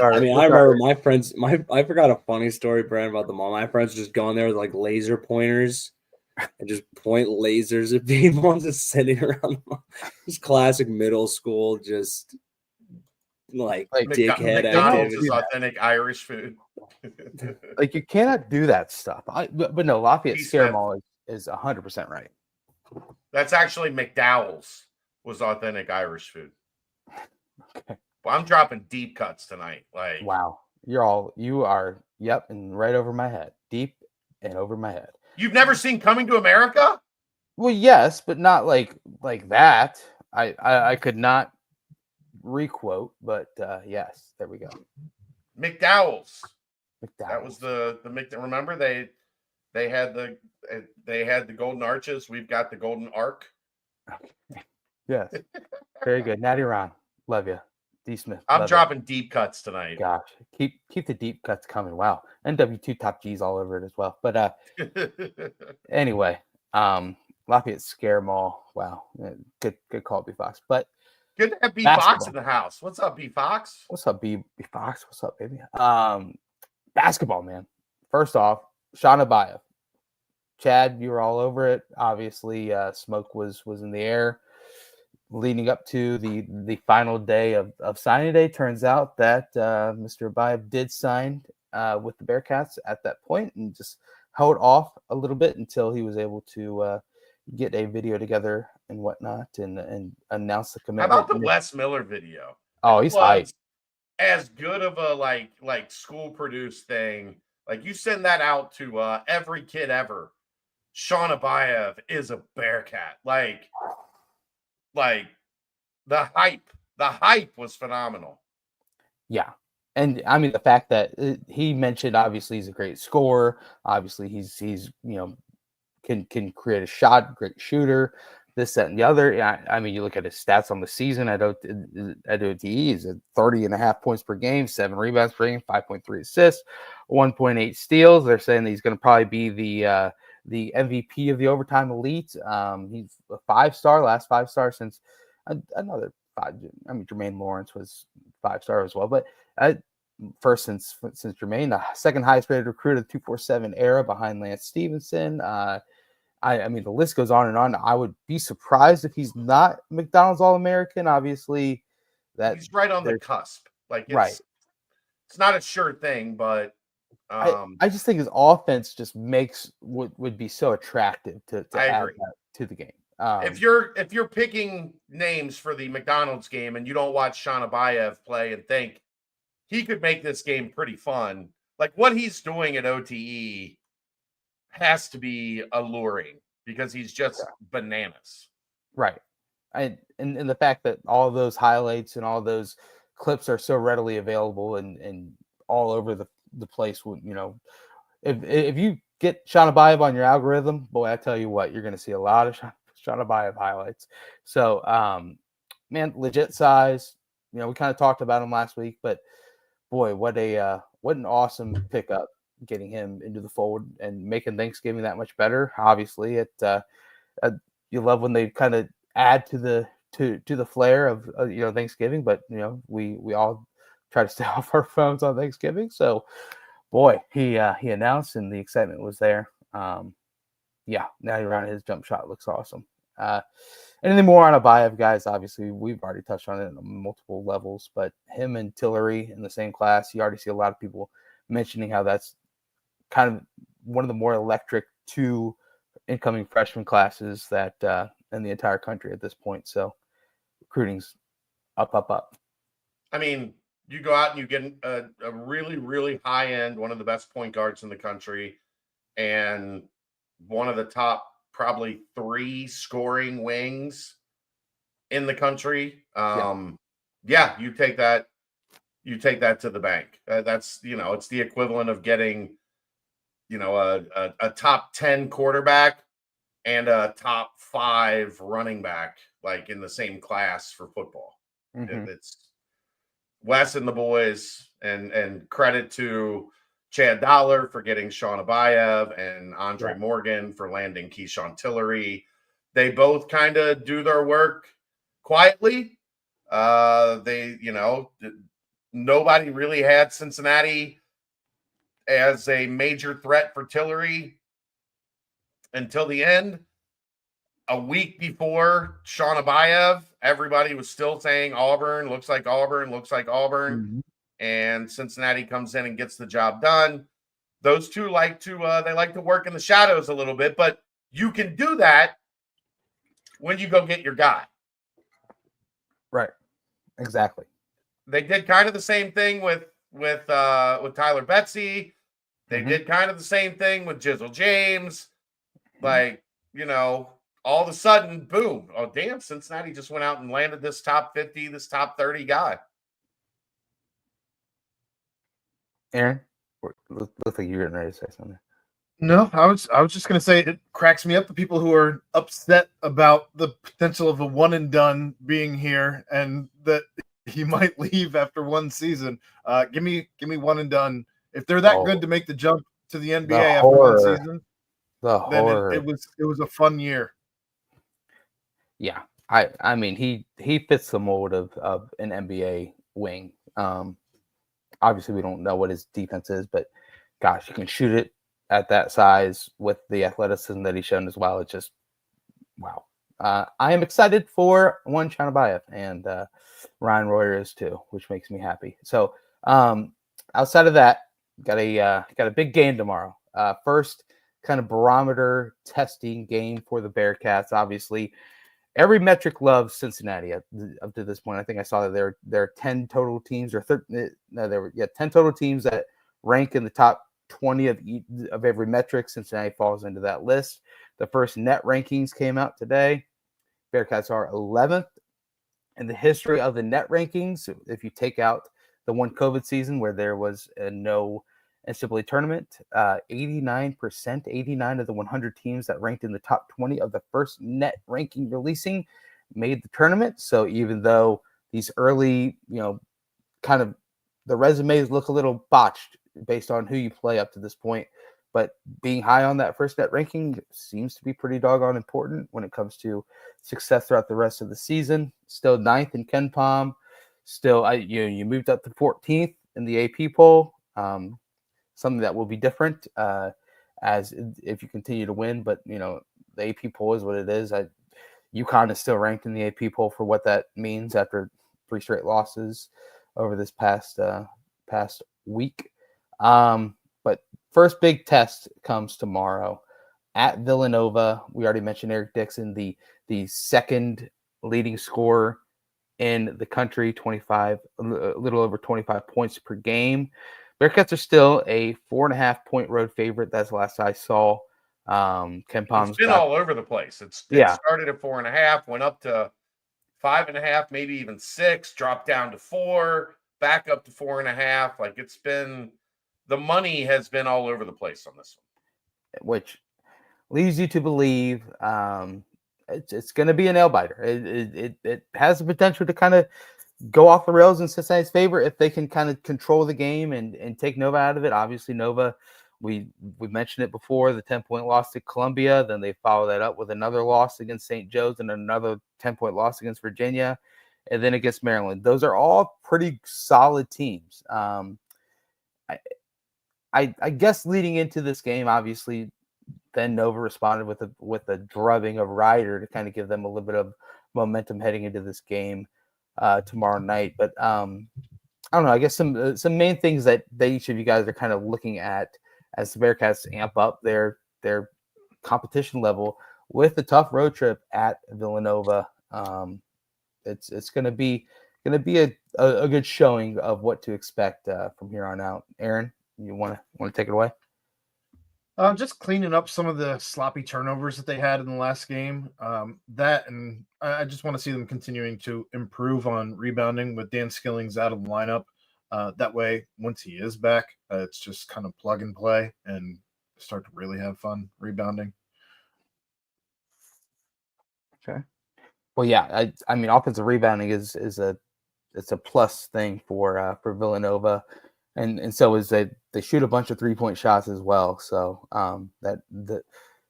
remember my friends. I forgot a funny story, Brad, about the mall. My friends just going there with like laser pointers and just point lasers at people just sitting around. Just classic middle school, just like dickhead McDonald's is authentic Irish food. Like you cannot do that stuff. But no, Lafayette Scare Mall is 100% right. That's actually McDowell's was authentic Irish food. Okay. Well, I'm dropping deep cuts tonight. Like, wow, you are, yep, and right over my head, deep and over my head. You've never seen Coming to America? Well, yes, but not like that. I could not requote, but yes, there we go. McDowell's. McDowell's. That was the remember they had the golden arches. We've got the golden arc. Yes. Very good. Natty Ron. Love you. D Smith. I'm dropping deep cuts tonight. Gosh. Keep the deep cuts coming. Wow. NW2 top G's all over it as well. But anyway, Lafayette Scare Mall. Wow. Good call, B Fox. But good to have B Fox in the house. What's up, B Fox? What's up, B Fox? What's up, baby? Basketball, man. First off, Sean Abayev. Chad, you were all over it. Obviously, smoke was in the air leading up to the final day of signing day. Turns out that Mr. Abayev did sign with the Bearcats at that point and just held off a little bit until he was able to get a video together and whatnot and announce the commitment. How about the Wes Miller video? Oh, he's hyped. As good of a like school produced thing. Like you send that out to every kid ever. Sean Abayev is a Bearcat. Like the hype was phenomenal. Yeah. And I mean, the fact that he mentioned, obviously he's a great scorer. Obviously he's can create a shot, great shooter, this, that, and the other. I mean, you look at his stats on the season at OTE, he's at 30.5 points per game, 7 rebounds per game, 5.3 assists, 1.8 steals. They're saying that he's going to probably be the MVP of the overtime elite. He's a 5-star, last 5-star since another 5. I mean, Jermaine Lawrence was 5-star as well, but first since Jermaine, the second highest rated recruit of the 247 era behind Lance Stevenson. I mean, the list goes on and on. I would be surprised if he's not McDonald's All-American. Obviously, that he's right on the cusp. Like, it's not a sure thing, but I just think his offense just would be so attractive to add that to the game. If you're picking names for the McDonald's game and you don't watch Sean Abayev play and think he could make this game pretty fun, like what he's doing at OTE has to be alluring because he's just bananas. Right. And the fact that all those highlights and all those clips are so readily available and all over the place, if you get Sean Abayev on your algorithm, boy, I tell you what, you're going to see a lot of Sean Abayev highlights. So, man, legit size. We kind of talked about him last week, but boy, what an awesome pickup getting him into the fold and making Thanksgiving that much better. Obviously, you love when they kind of add to the flair of Thanksgiving, but we all try to stay off our phones on Thanksgiving. So, boy, he announced and the excitement was there. Now you're on his jump shot looks awesome. Anything more on Abayev, guys? Obviously, we've already touched on it on multiple levels, but him and Tillery in the same class, you already see a lot of people mentioning how that's kind of one of the more electric 2 incoming freshman classes that in the entire country at this point. So recruiting's up. I mean, you go out and you get a really, really high end, one of the best point guards in the country, and one of the top probably 3 scoring wings in the country. You take that to the bank. That's, it's the equivalent of getting, a top 10 quarterback and a top 5 running back, like in the same class for football. Mm-hmm. It's Wes and the boys, and credit to Chad Dollar for getting Sean Abayev and Andre Morgan for landing Keyshawn Tillery. They both kind of do their work quietly. Nobody really had Cincinnati as a major threat for Tillery until the end. A week before Sean Abayev, everybody was still saying Auburn, looks like Auburn. Mm-hmm. And Cincinnati comes in and gets the job done. Those two like to work in the shadows a little bit, but you can do that when you go get your guy. Right. Exactly. They did kind of the same thing with Tyler Betsy. They did kind of the same thing with Jizzle James. Like, all of a sudden, boom. Oh, damn, Cincinnati just went out and landed this top 50, this top 30 guy. Aaron, looks like you're getting ready to say something. No, I was just gonna say it cracks me up the people who are upset about the potential of a one and done being here and that he might leave after one season. Give me one and done. If they're that good to make the jump to the NBA after one season, then it was a fun year. Yeah, I mean he fits the mold of an NBA wing. Obviously we don't know what his defense is, but gosh, you can shoot it at that size with the athleticism that he's shown as well. It's just wow. I am excited for one Chanabayev and Ryan Royer is too, which makes me happy. So outside of that, got a big game tomorrow. First kind of barometer testing game for the Bearcats. Obviously, every metric loves Cincinnati up to this point. I think I saw that there are 10 total teams, or 10 total teams that rank in the top 20 of every metric. Cincinnati falls into that list. The first net rankings came out today. Bearcats are 11th in the history of the net rankings. If you take out the one COVID season where there was no NCAA tournament, 89%, 89 of the 100 teams that ranked in the top 20 of the first net ranking releasing made the tournament. So even though these early, kind of the resumes look a little botched based on who you play up to this point, but being high on that first net ranking seems to be pretty doggone important when it comes to success throughout the rest of the season. Still 9th in KenPom. Still, you moved up to 14th in the AP poll. Something that will be different as if you continue to win. But, the AP poll is what it is. UConn is still ranked in the AP poll for what that means after 3 straight losses over this past week. But first big test comes tomorrow at Villanova. We already mentioned Eric Dixon, the second leading scorer in the country, a little over 25 points per game. Bearcats are still a 4.5-point road favorite. That's the last I saw. KenPom's it's been all over the place. It started at 4.5, went up to 5.5, maybe even 6, dropped down to 4, back up to 4.5. Like it's been, the money has been all over the place on this one, which leads you to believe it's going to be a nail biter. It has the potential to kind of go off the rails in Cincinnati's favor if they can kind of control the game and take Nova out of it. Obviously, Nova, we mentioned it before, the 10-point loss to Columbia. Then they follow that up with another loss against St. Joe's and another 10-point loss against Virginia, and then against Maryland. Those are all pretty solid teams. I guess leading into this game, obviously, then Nova responded with a drubbing of Ryder to kind of give them a little bit of momentum heading into this game tomorrow night. But I don't know. I guess some main things that each of you guys are kind of looking at as the Bearcats amp up their competition level with the tough road trip at Villanova. It's going to be a good showing of what to expect from here on out. Aaron, you want to take it away? Just cleaning up some of the sloppy turnovers that they had in the last game. And I just want to see them continuing to improve on rebounding with Dan Skillings out of the lineup. That way, once he is back, it's just kind of plug and play and start to really have fun rebounding. Okay. Well, yeah, I mean, offensive rebounding is a plus thing for Villanova. And so is they shoot a bunch of 3-point shots as well. So that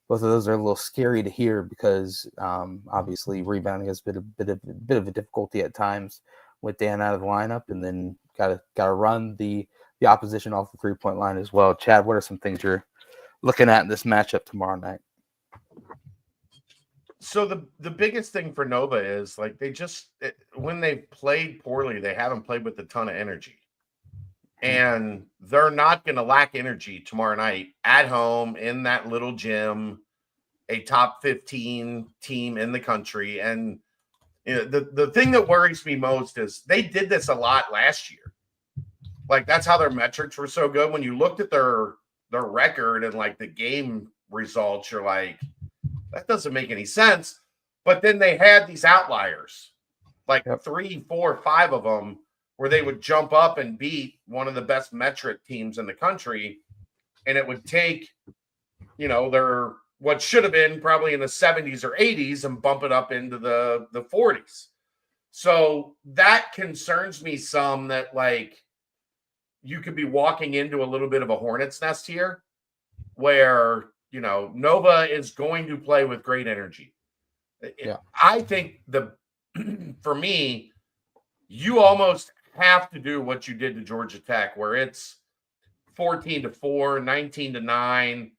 both of those are a little scary to hear because obviously rebounding has been a bit of a difficulty at times with Dan out of the lineup, and then gotta run the opposition off the 3-point line as well. Chad, what are some things you're looking at in this matchup tomorrow night? So the biggest thing for Nova is like when they played poorly, they haven't played with a ton of energy. And they're not going to lack energy tomorrow night at home in that little gym, a top 15 team in the country. And the thing that worries me most is they did this a lot last year. Like that's how their metrics were so good. When you looked at their record and like the game results, you're like, that doesn't make any sense. But then they had these outliers, like 3, 4, 5 of them, where they would jump up and beat one of the best metric teams in the country. And it would take, their what should have been probably in the 70s or 80s and bump it up into the 40s. So that concerns me some, that like you could be walking into a little bit of a hornet's nest here where, Nova is going to play with great energy. Yeah. I think for me, you almost have to do what you did to Georgia Tech, where it's 14-4, 19-9.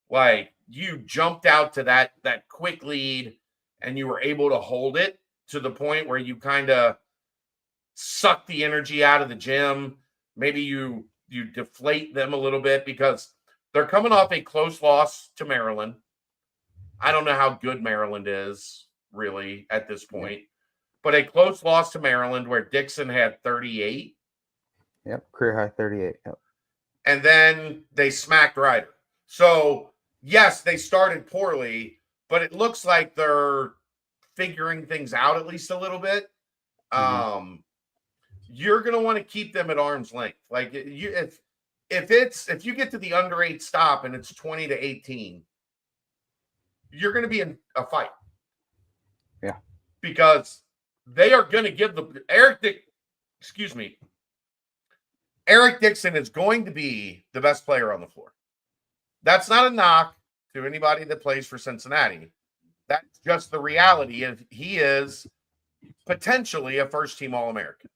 Like, you jumped out to that quick lead and you were able to hold it to the point where you kind of suck the energy out of the gym. Maybe you deflate them a little bit because they're coming off a close loss to Maryland. I don't know how good Maryland is really at this point, but a close loss to Maryland where Dixon had 38. Yep, career high 38. Yep. And then they smacked Ryder. So, yes, they started poorly, but it looks like they're figuring things out at least a little bit. Mm-hmm. You're going to want to keep them at arm's length. Like, if you get to the under 8 stop and it's 20-18, you're going to be in a fight. Yeah. Because they are going to give Eric Dixon is going to be the best player on the floor. That's not a knock to anybody that plays for Cincinnati. That's just the reality. He is potentially a first-team All-American.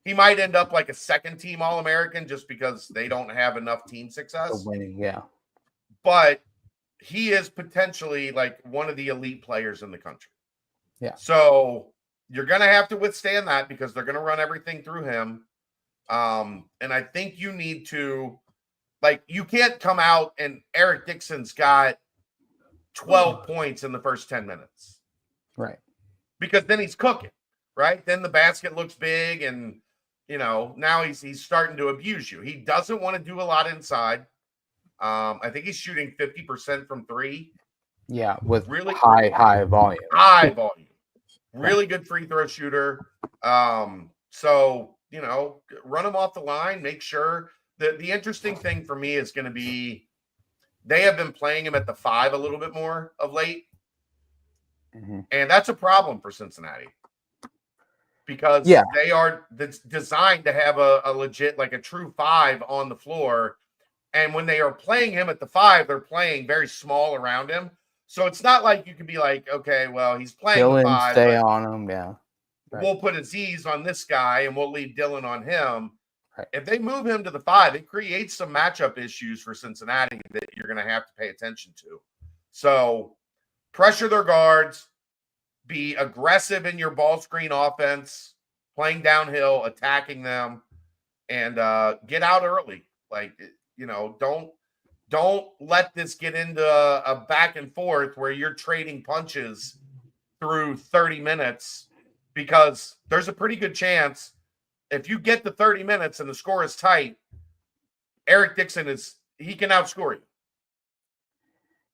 He might end up like a second-team All-American just because they don't have enough team success. Winning, yeah. But he is potentially like one of the elite players in the country. Yeah. So you're going to have to withstand that because they're going to run everything through him. And I think you need to, like, you can't come out and Eric Dixon's got 12 points in the first 10 minutes. Right. Because then he's cooking, right? Then the basket looks big and, now he's starting to abuse you. He doesn't want to do a lot inside. I think he's shooting 50% from 3. Yeah, with really high volume. High volume. Really good free throw shooter. So, run him off the line. Make sure that the interesting thing for me is going to be they have been playing him at the 5 a little bit more of late. Mm-hmm. And that's a problem for Cincinnati. Because they are designed to have a legit, like a true 5 on the floor. And when they are playing him at the 5, they're playing very small around him. So it's not like you can be like, okay, well, he's playing Dylan, the 5. Stay on him, yeah. Right. We'll put Aziz on this guy and we'll leave Dylan on him. Right. If they move him to the 5, it creates some matchup issues for Cincinnati that you're going to have to pay attention to. So pressure their guards, be aggressive in your ball screen offense, playing downhill, attacking them, and get out early. Like, don't let this get into a back and forth where you're trading punches through 30 minutes because there's a pretty good chance if you get the 30 minutes and the score is tight, Eric Dixon he can outscore you.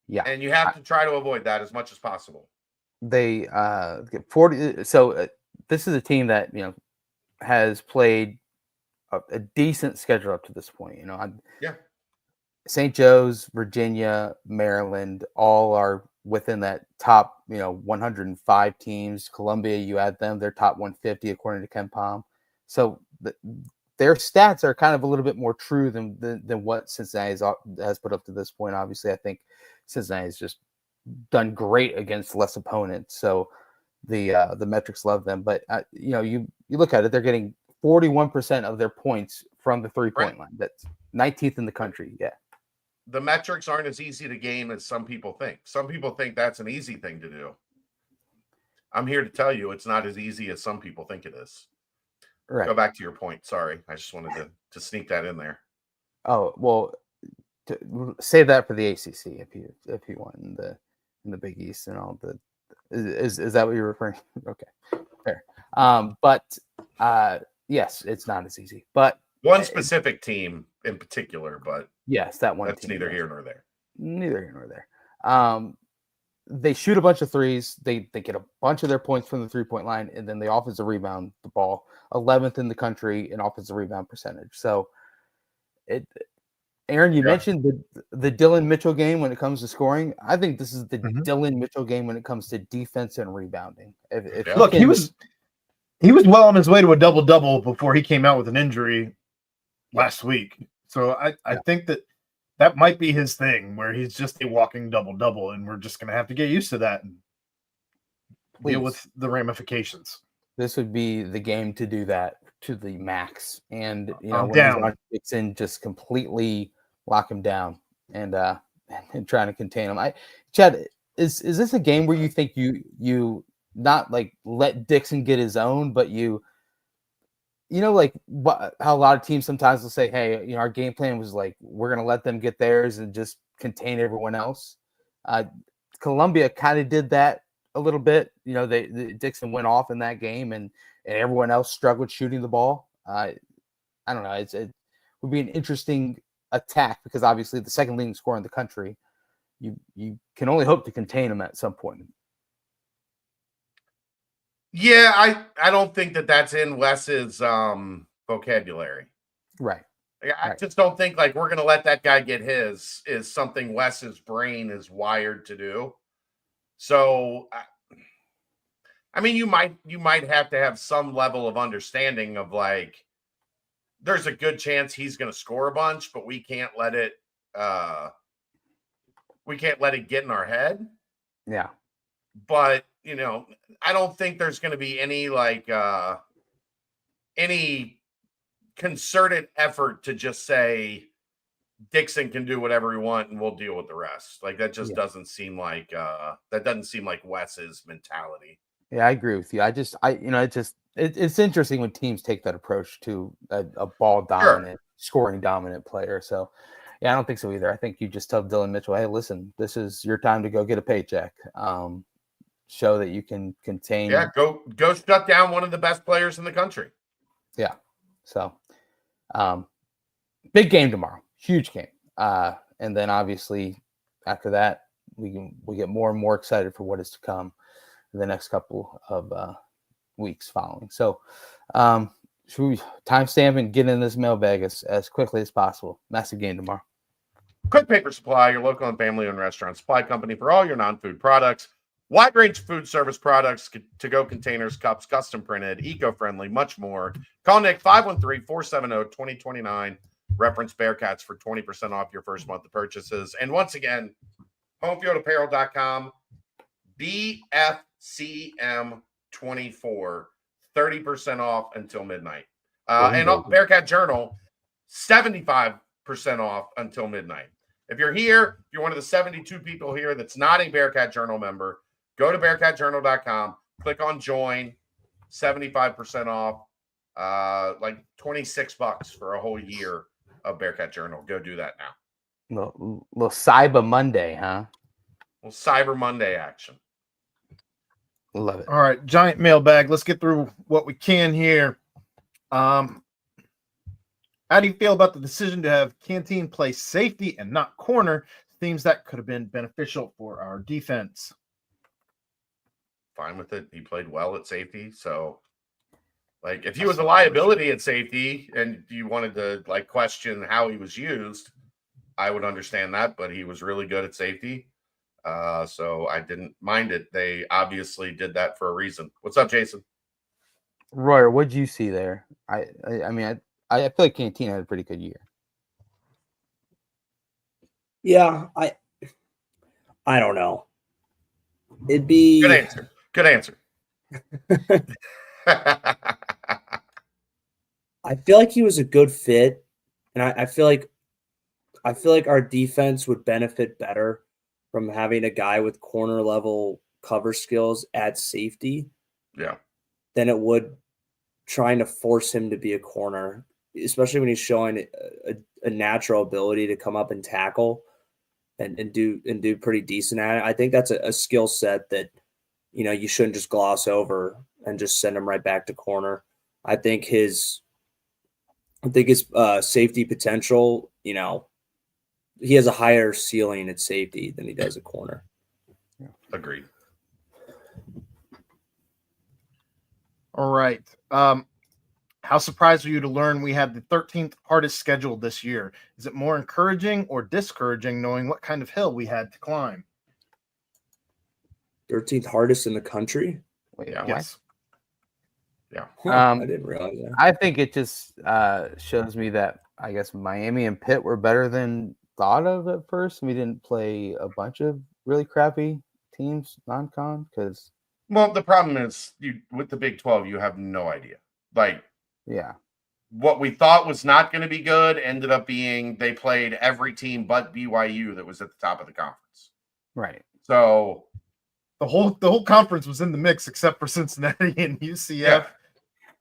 Yeah. And you have to try to avoid that as much as possible. They get 40. So this is a team that, has played a decent schedule up to this point. St. Joe's, Virginia, Maryland, all are within that top, 105 teams. Columbia, you add them, they're top 150 according to KenPom. So their stats are kind of a little bit more true than what Cincinnati has put up to this point. Obviously, I think Cincinnati has just done great against less opponents. So the metrics love them. But you look at it, they're getting 41% of their points from the 3-point line. That's 19th in the country. Yeah. The metrics aren't as easy to game as some people think. Some people think that's an easy thing to do. I'm here to tell you it's not as easy as some people think it is. Right. Go back to your point. Sorry. I just wanted to sneak that in there. Oh, well, save that for the ACC if you want in the Big East and all the is that what you're referring to? Okay. Fair. But yes, it's not as easy. But one specific team in particular, but yes, that one. That's neither here nor there. Neither here nor there. they shoot a bunch of threes. They get a bunch of their points from the 3-point line, and then they offensive rebound the ball, 11th in the country in offensive rebound percentage. So, Aaron, you mentioned the Dylan Mitchell game when it comes to scoring. I think this is the Dylan Mitchell game when it comes to defense and rebounding. Look, he was well on his way to a double-double before he came out with an injury last week. So I think that might be his thing, where he's just a walking double-double, and we're just going to have to get used to that and deal with the ramifications. This would be the game to do that to the max. And, when he's Dixon, just completely lock him down and trying to contain him. Chad, is this a game where you think you not like let Dixon get his own, but how a lot of teams sometimes will say, hey, our game plan was like, we're going to let them get theirs and just contain everyone else. Columbia kind of did that a little bit. Dixon went off in that game and everyone else struggled shooting the ball. I don't know. It would be an interesting attack because obviously the second leading scorer in the country, you can only hope to contain him at some point. Yeah, I don't think that's in Wes's vocabulary. Right. I just don't think like we're going to let that guy get his is something Wes's brain is wired to do. So, I mean, you might have to have some level of understanding of like, there's a good chance he's going to score a bunch, but we can't let it get in our head. Yeah. But, I don't think there's going to be any like any concerted effort to just say Dixon can do whatever he wants and we'll deal with the rest. Like that just doesn't seem like Wes's mentality. Yeah, I agree with you. It's interesting when teams take that approach to a ball dominant, scoring dominant player. So, yeah, I don't think so either. I think you just tell Dylan Mitchell, hey, listen, this is your time to go get a paycheck. Show that you can contain. Yeah, go shut down one of the best players in the country. Yeah. So, big game tomorrow, huge game. And then obviously after that, we get more and more excited for what is to come in the next couple of weeks following. So, should we timestamp and get in this mailbag as quickly as possible? Massive game tomorrow. Quick Paper Supply, your local and family-owned restaurant supply company for all your non-food products. Wide range of food service products, to-go containers, cups, custom printed, eco-friendly, much more. Call Nick 513-470-2029. Reference Bearcats for 20% off your first month of purchases. And once again, homefieldapparel.com, BFCM24, 30% off until midnight. And Bearcat Journal, 75% off until midnight. If you're here, if you're one of the 72 people here that's not a Bearcat Journal member, go to bearcatjournal.com, click on join, 75% off, like $26 for a whole year of Bearcat Journal. Go do that now. Little Cyber Monday, huh? Well, Cyber Monday action. Love it. All right, giant mailbag. Let's get through what we can here. How do you feel about the decision to have Canteen play safety and not corner? Seems that could have been beneficial for our defense. Fine with it. He played well at safety. So, like, if he was a liability at safety and you wanted to, like, question how he was used, I would understand that. But he was really good at safety. So I didn't mind it. They obviously did that for a reason. What's up, Jason? Royer, what'd you see there? I mean, I feel like Canteen had a pretty good year. Yeah, I don't know. It'd be good answer. Good answer. I feel like he was a good fit, and I feel like our defense would benefit better from having a guy with corner level cover skills at safety. Yeah. Than it would trying to force him to be a corner, especially when he's showing a natural ability to come up and tackle and do pretty decent at it. I think that's a skill set that, you shouldn't just gloss over and just send him right back to corner. I think his safety potential, he has a higher ceiling at safety than he does at corner. Yeah. Agreed. All right. How surprised were you to learn we had the 13th hardest schedule this year? Is it more encouraging or discouraging knowing what kind of hill we had to climb? 13th hardest in the country? Wait, Yeah. what? Yes. Yeah. Huh, I didn't realize that. I think it just shows me that I guess Miami and Pitt were better than thought of at first. We didn't play a bunch of really crappy teams non-con because Well, the problem is with the Big 12, you have no idea. Like, yeah, what we thought was not going to be good ended up being they played every team but BYU that was at the top of the conference. right. So The whole conference was in the mix except for Cincinnati and UCF,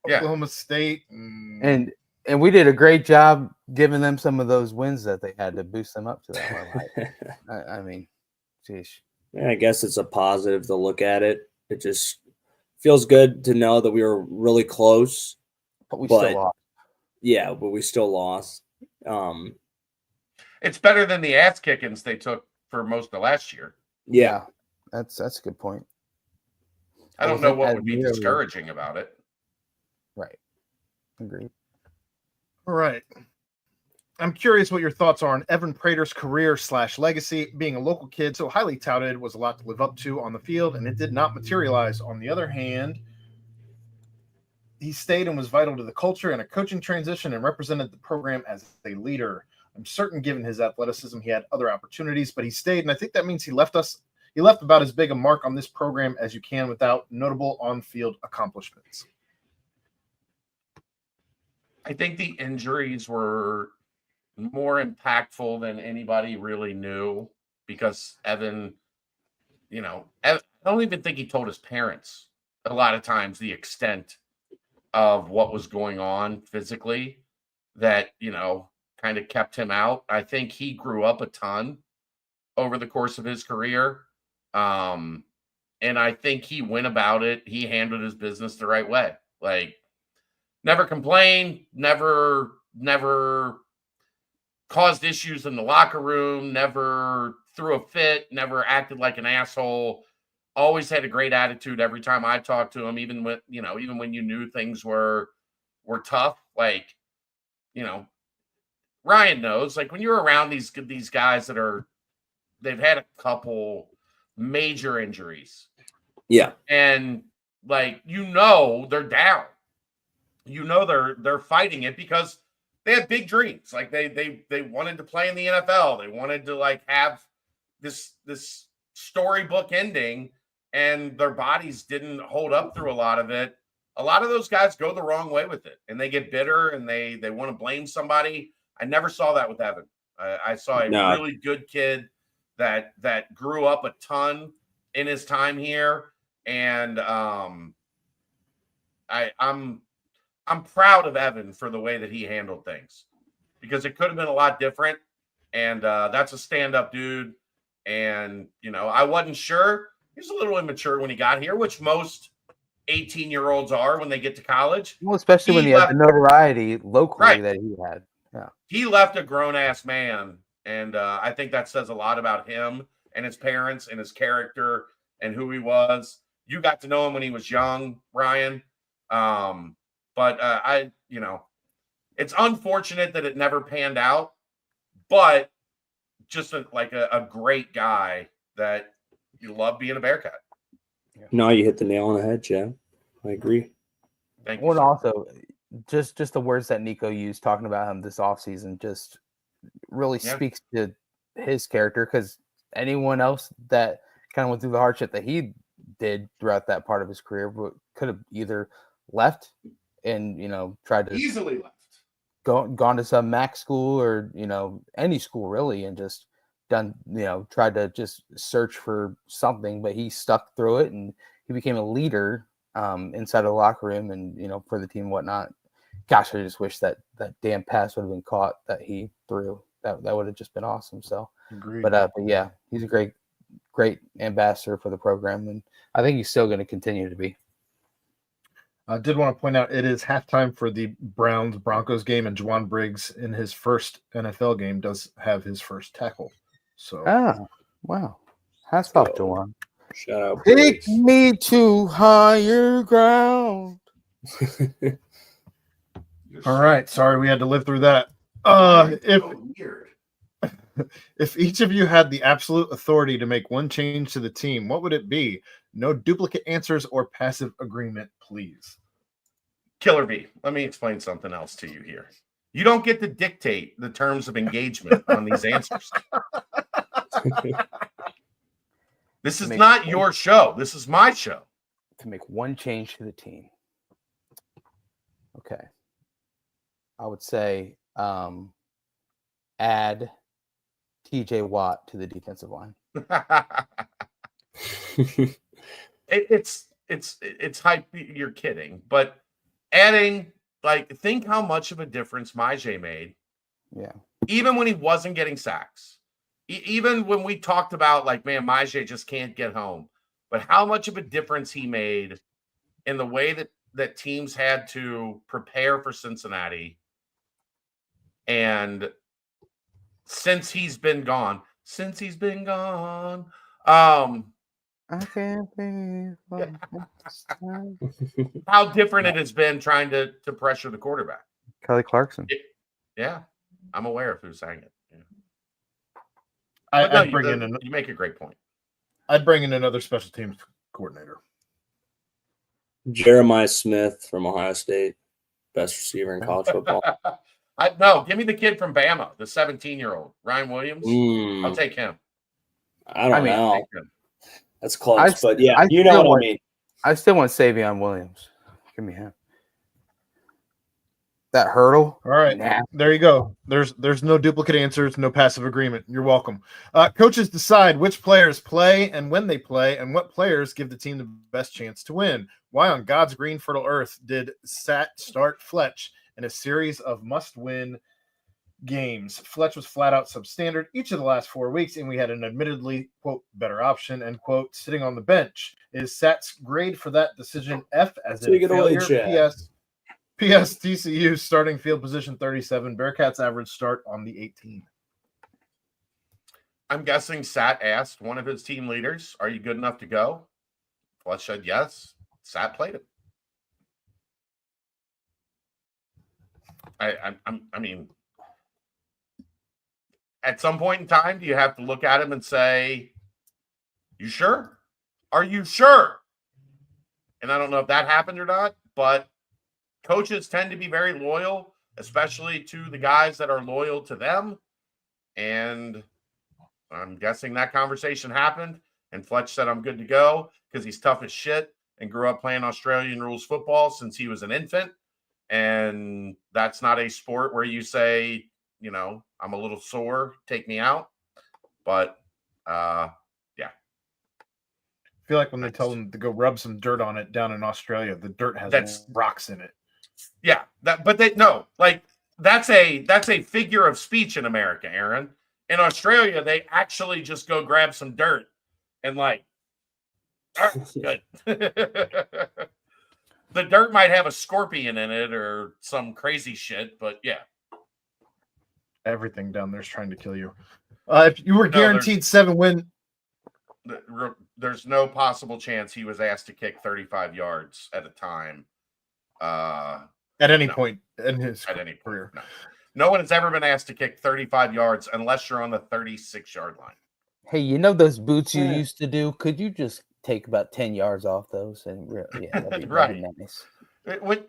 Oklahoma State, And we did a great job giving them some of those wins that they had to boost them up to that level. I mean, geez. Yeah, I guess it's a positive to look at it. It just feels good to know that we were really close. But we still lost. Yeah, but we still lost. it's better than the ass kickings they took for most of last year. Yeah. That's a good point. I don't know what would be discouraging about it. Right. Agreed. All right. I'm curious what your thoughts are on Evan Prater's career / legacy. Being a local kid, so highly touted, was a lot to live up to on the field, and it did not materialize. On the other hand, he stayed and was vital to the culture and a coaching transition and represented the program as a leader. I'm certain, given his athleticism, he had other opportunities, but he stayed, and I think that means he left about as big a mark on this program as you can without notable on-field accomplishments. I think the injuries were more impactful than anybody really knew because Evan, I don't even think he told his parents a lot of times the extent of what was going on physically that, kind of kept him out. I think he grew up a ton over the course of his career. And I think he went about it. He handled his business the right way. Like, never complained, never caused issues in the locker room, never threw a fit, never acted like an asshole. Always had a great attitude every time I talked to him, even when you knew things were tough. Like, Ryan knows, like when you're around these guys they've had a couple major injuries. Yeah. And like, they're down. They're fighting it because they had big dreams. Like they wanted to play in the NFL. They wanted to like have this storybook ending, and their bodies didn't hold up through a lot of it. A lot of those guys go the wrong way with it, and they get bitter and they want to blame somebody. I never saw that with Evan. I saw a really good kid that grew up a ton in his time here, and I'm proud of Evan for the way that he handled things because it could have been a lot different. And that's a stand-up dude. And, I wasn't sure. He was a little immature when he got here, which most 18-year-olds are when they get to college. Well, especially when he had the notoriety locally that he had. Yeah. He left a grown-ass man. And I think that says a lot about him and his parents and his character and who he was. You got to know him when he was young, Ryan. But it's unfortunate that it never panned out, but just a great guy that you love being a Bearcat. No, you hit the nail on the head, Jeff. I agree. Thank you. Well, also, just the words that Nico used talking about him this offseason just really speaks to his character, because anyone else that kind of went through the hardship that he did throughout that part of his career could have either left and tried to easily left, gone to some MAC school or any school really, and just done tried to just search for something, but he stuck through it and he became a leader inside of the locker room and for the team and whatnot. Gosh, I just wish that damn pass would have been caught that he threw. That would have just been awesome. So, agreed. But yeah, he's a great ambassador for the program, and I think he's still going to continue to be. I did want to point out it is halftime for the Browns-Broncos game, and Juwan Briggs in his first NFL game does have his first tackle. So, wow, hats off, Juwan. Shout out. Take Briggs. me to higher ground. All right. Sorry we had to live through that. If each of you had the absolute authority to make one change to the team, what would it be? No duplicate answers or passive agreement, please. Killer B, let me explain something else to you here. You don't get to dictate the terms of engagement on these answers. This is not your show. This is my show. To make one change to the team. Okay. I would say add TJ Watt to the defensive line. It's hype. You're kidding, but adding, like, think how much of a difference Myjay made. Yeah. Even when he wasn't getting sacks, even when we talked about, like, man, Myjay just can't get home, but how much of a difference he made in the way that teams had to prepare for Cincinnati. And since he's been gone, I can't believe how different it has been trying to pressure the quarterback. Kelly Clarkson. Yeah, I'm aware of who sang it. Yeah. You make a great point. I'd bring in another special teams coordinator. Jeremiah Smith from Ohio State, best receiver in college football. No, give me the kid from Bama, the 17-year-old Ryan Williams. I'll take him. I don't know. That's close, but I you know what I mean. I still want Savion Williams. Give me him. That hurdle. All right, there you go. There's no duplicate answers, no passive agreement. You're welcome. Coaches decide which players play and when they play, and what players give the team the best chance to win. Why on God's green fertile earth did Sat start Fletch in a series of must-win games? Fletch was flat out substandard each of the last 4 weeks, and we had an admittedly, quote, better option, end quote, sitting on the bench. Is Sat's grade for that decision F as in failure? P.S. TCU starting field position 37. Bearcats average start on the 18. I'm guessing Sat asked one of his team leaders, "Are you good enough to go?" Fletch said yes. Sat played it. I mean, at some point in time, do you have to look at him and say, "You sure? Are you sure?" And I don't know if that happened or not, but coaches tend to be very loyal, especially to the guys that are loyal to them. And I'm guessing that conversation happened, and Fletch said, "I'm good to go," because he's tough as shit and grew up playing Australian rules football since he was an infant. And that's not a sport where you say, you know, "I'm a little sore, take me out." But yeah. I feel like when they tell them to go rub some dirt on it down in Australia, the dirt has rocks in it. Yeah, that's a figure of speech in America, Aaron. In Australia, they actually just go grab some dirt and good. The dirt might have a scorpion in it or some crazy shit, but yeah. Everything down there is trying to kill you. If you were guaranteed 7 wins, there's no possible chance he was asked to kick 35 yards at a time. At any point in his career. No one has ever been asked to kick 35 yards unless you're on the 36-yard line. Hey, you know those boots you used to do? Could you just take about 10 yards off those? And that'd be right. Nice.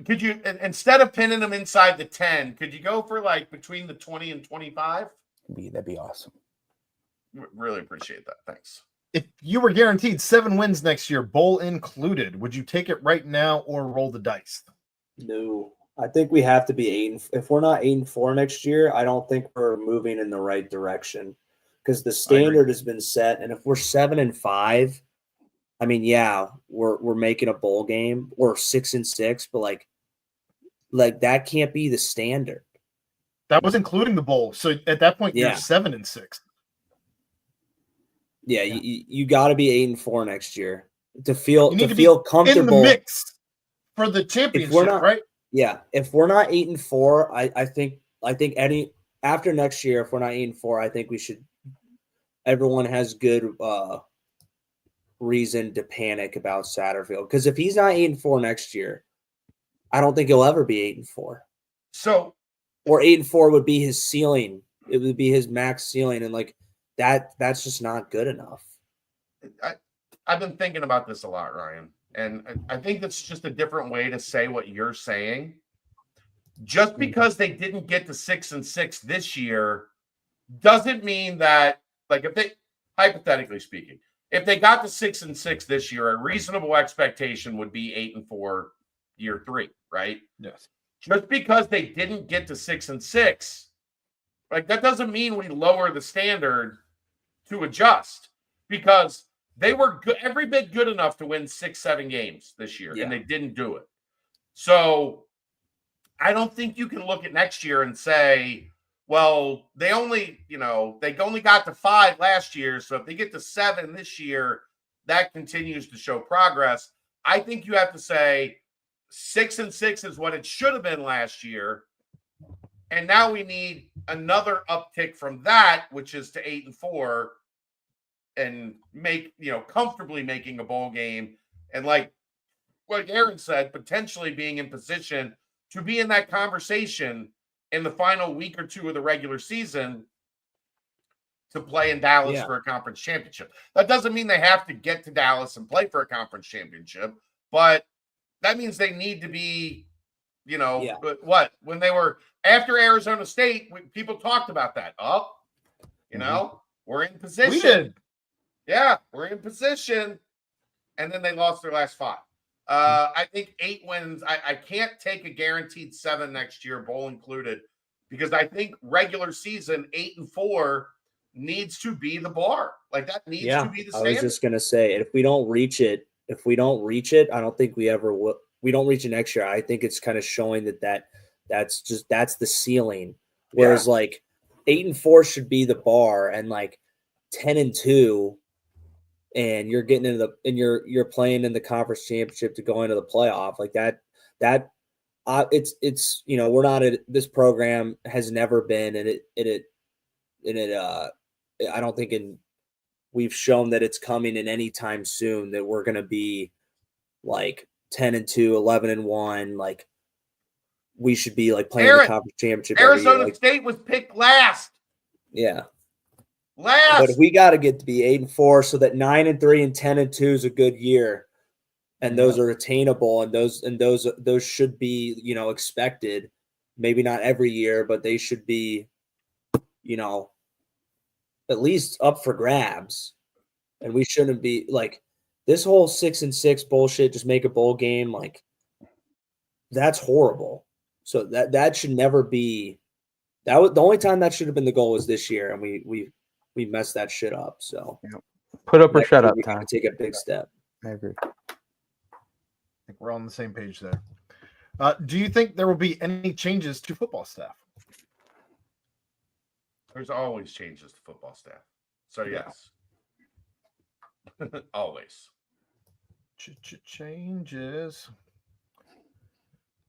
Could you, instead of pinning them inside the 10, could you go for like between the 20 and 25? That'd be awesome. Really appreciate that. Thanks. If you were guaranteed 7 wins next year, bowl included, would you take it right now or roll the dice? No, I think we have to be 8. If we're not 8-4 next year, I don't think we're moving in the right direction because the standard has been set. And if we're 7-5, I mean, yeah, we're making a bowl game or 6-6, but like that can't be the standard. That was including the bowl. So at that point, you're 7-6. Yeah, you got to be 8-4 next year to feel comfortable in the mix for the championship, right? Yeah, if we're not 8-4, I think after next year, if we're not 8-4, I think we should. Everyone has good reason to panic about Satterfield, because if he's not 8-4 next year, I don't think he'll ever be 8-4. So, or 8-4 would be his ceiling. It would be his max ceiling, and like that's just not good enough. I've been thinking about this a lot, Ryan, and I think that's just a different way to say what you're saying. Just because they didn't get to 6-6 this year doesn't mean that, like, if they, hypothetically speaking, if they got to 6-6 this year, a reasonable expectation would be 8-4 year 3, right? Yes. Just because they didn't get to 6-6, like, that doesn't mean we lower the standard to adjust, because they were good, every bit good enough to win 6-7 games this year, and they didn't do it. So I don't think you can look at next year and say, well, they only got to 5 last year, so if they get to 7 this year, that continues to show progress. I think you have to say 6-6 is what it should have been last year, and now we need another uptick from that, which is to 8-4, and make, comfortably making a bowl game, and like Aaron said, potentially being in position to be in that conversation in the final week or 2 of the regular season to play in Dallas for a conference championship. That doesn't mean they have to get to Dallas and play for a conference championship, but that means they need to be, when they were after Arizona State, people talked about that. We're in position. We did. Yeah, we're in position. And then they lost their last 5. I think 8 wins. I can't take a guaranteed 7 next year, bowl included, because I think regular season 8-4 needs to be the bar. Like, that needs to be the standard. I was just gonna say, if we don't reach it, I don't think we ever will. We don't reach it next year. I think it's kind of showing that's the ceiling. Whereas like 8-4 should be the bar, and like 10-2. And you're getting into you're playing in the conference championship to go into the playoff like that. It's we're not at, this program has never been, I don't think we've shown that it's coming in any time soon that we're going to be like 10-2, 11-1. Like, we should be like playing the conference championship. Arizona State was picked last. Yeah. Last. But we got to get to be 8-4 so that 9-3 and 10-2 is a good year, and those are attainable, and those should be expected. Maybe not every year, but they should be at least up for grabs. And we shouldn't be like this whole 6-6 bullshit. Just make a bowl game, like, that's horrible. So that should never be. That was the only time that should have been the goal was this year, and we messed that shit up. So put up or shut up we time. Take a big step. I agree. I think we're on the same page there. Do you think there will be any changes to football staff? There's always changes to football staff. So yes. Always. Changes.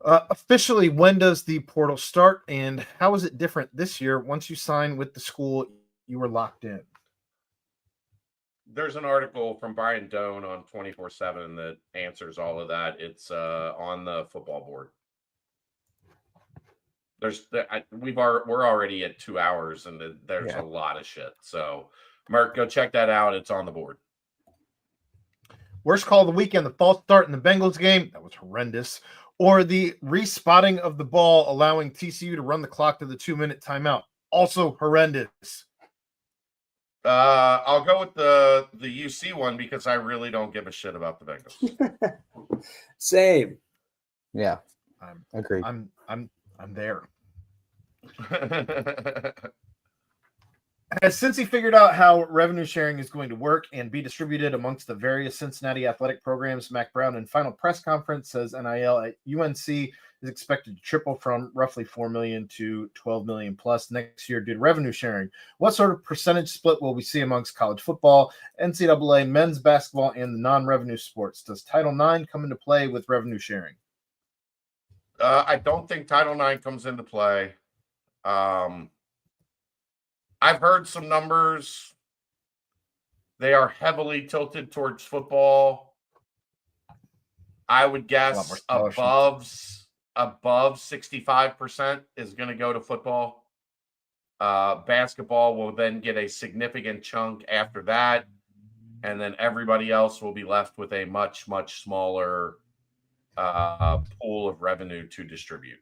Officially, when does the portal start, and how is it different this year once you sign with the school you were locked in? There's an article from Brian Doan on 24/7 that answers all of that. It's on the football board. We're already at 2 hours, and there's a lot of shit. So, Mark, go check that out. It's on the board. Worst call of the weekend: the false start in the Bengals game. That was horrendous. Or the respotting of the ball, allowing TCU to run the clock to the 2-minute timeout. Also horrendous. I'll go with the UC one because I really don't give a shit about the Bengals. Same. Yeah, agreed. I'm there. Has Cincy figured out how revenue sharing is going to work and be distributed amongst the various Cincinnati athletic programs? Mac Brown, in final press conference, says NIL at UNC is expected to triple from roughly $4 million to $12 million plus next year due to revenue sharing. What sort of percentage split will we see amongst college football, NCAA, men's basketball, and the non-revenue sports? Does Title IX come into play with revenue sharing? I don't think Title IX comes into play. I've heard some numbers. They are heavily tilted towards football. I would guess above 65% is going to go to football. Basketball will then get a significant chunk after that. And then everybody else will be left with a much, much smaller pool of revenue to distribute.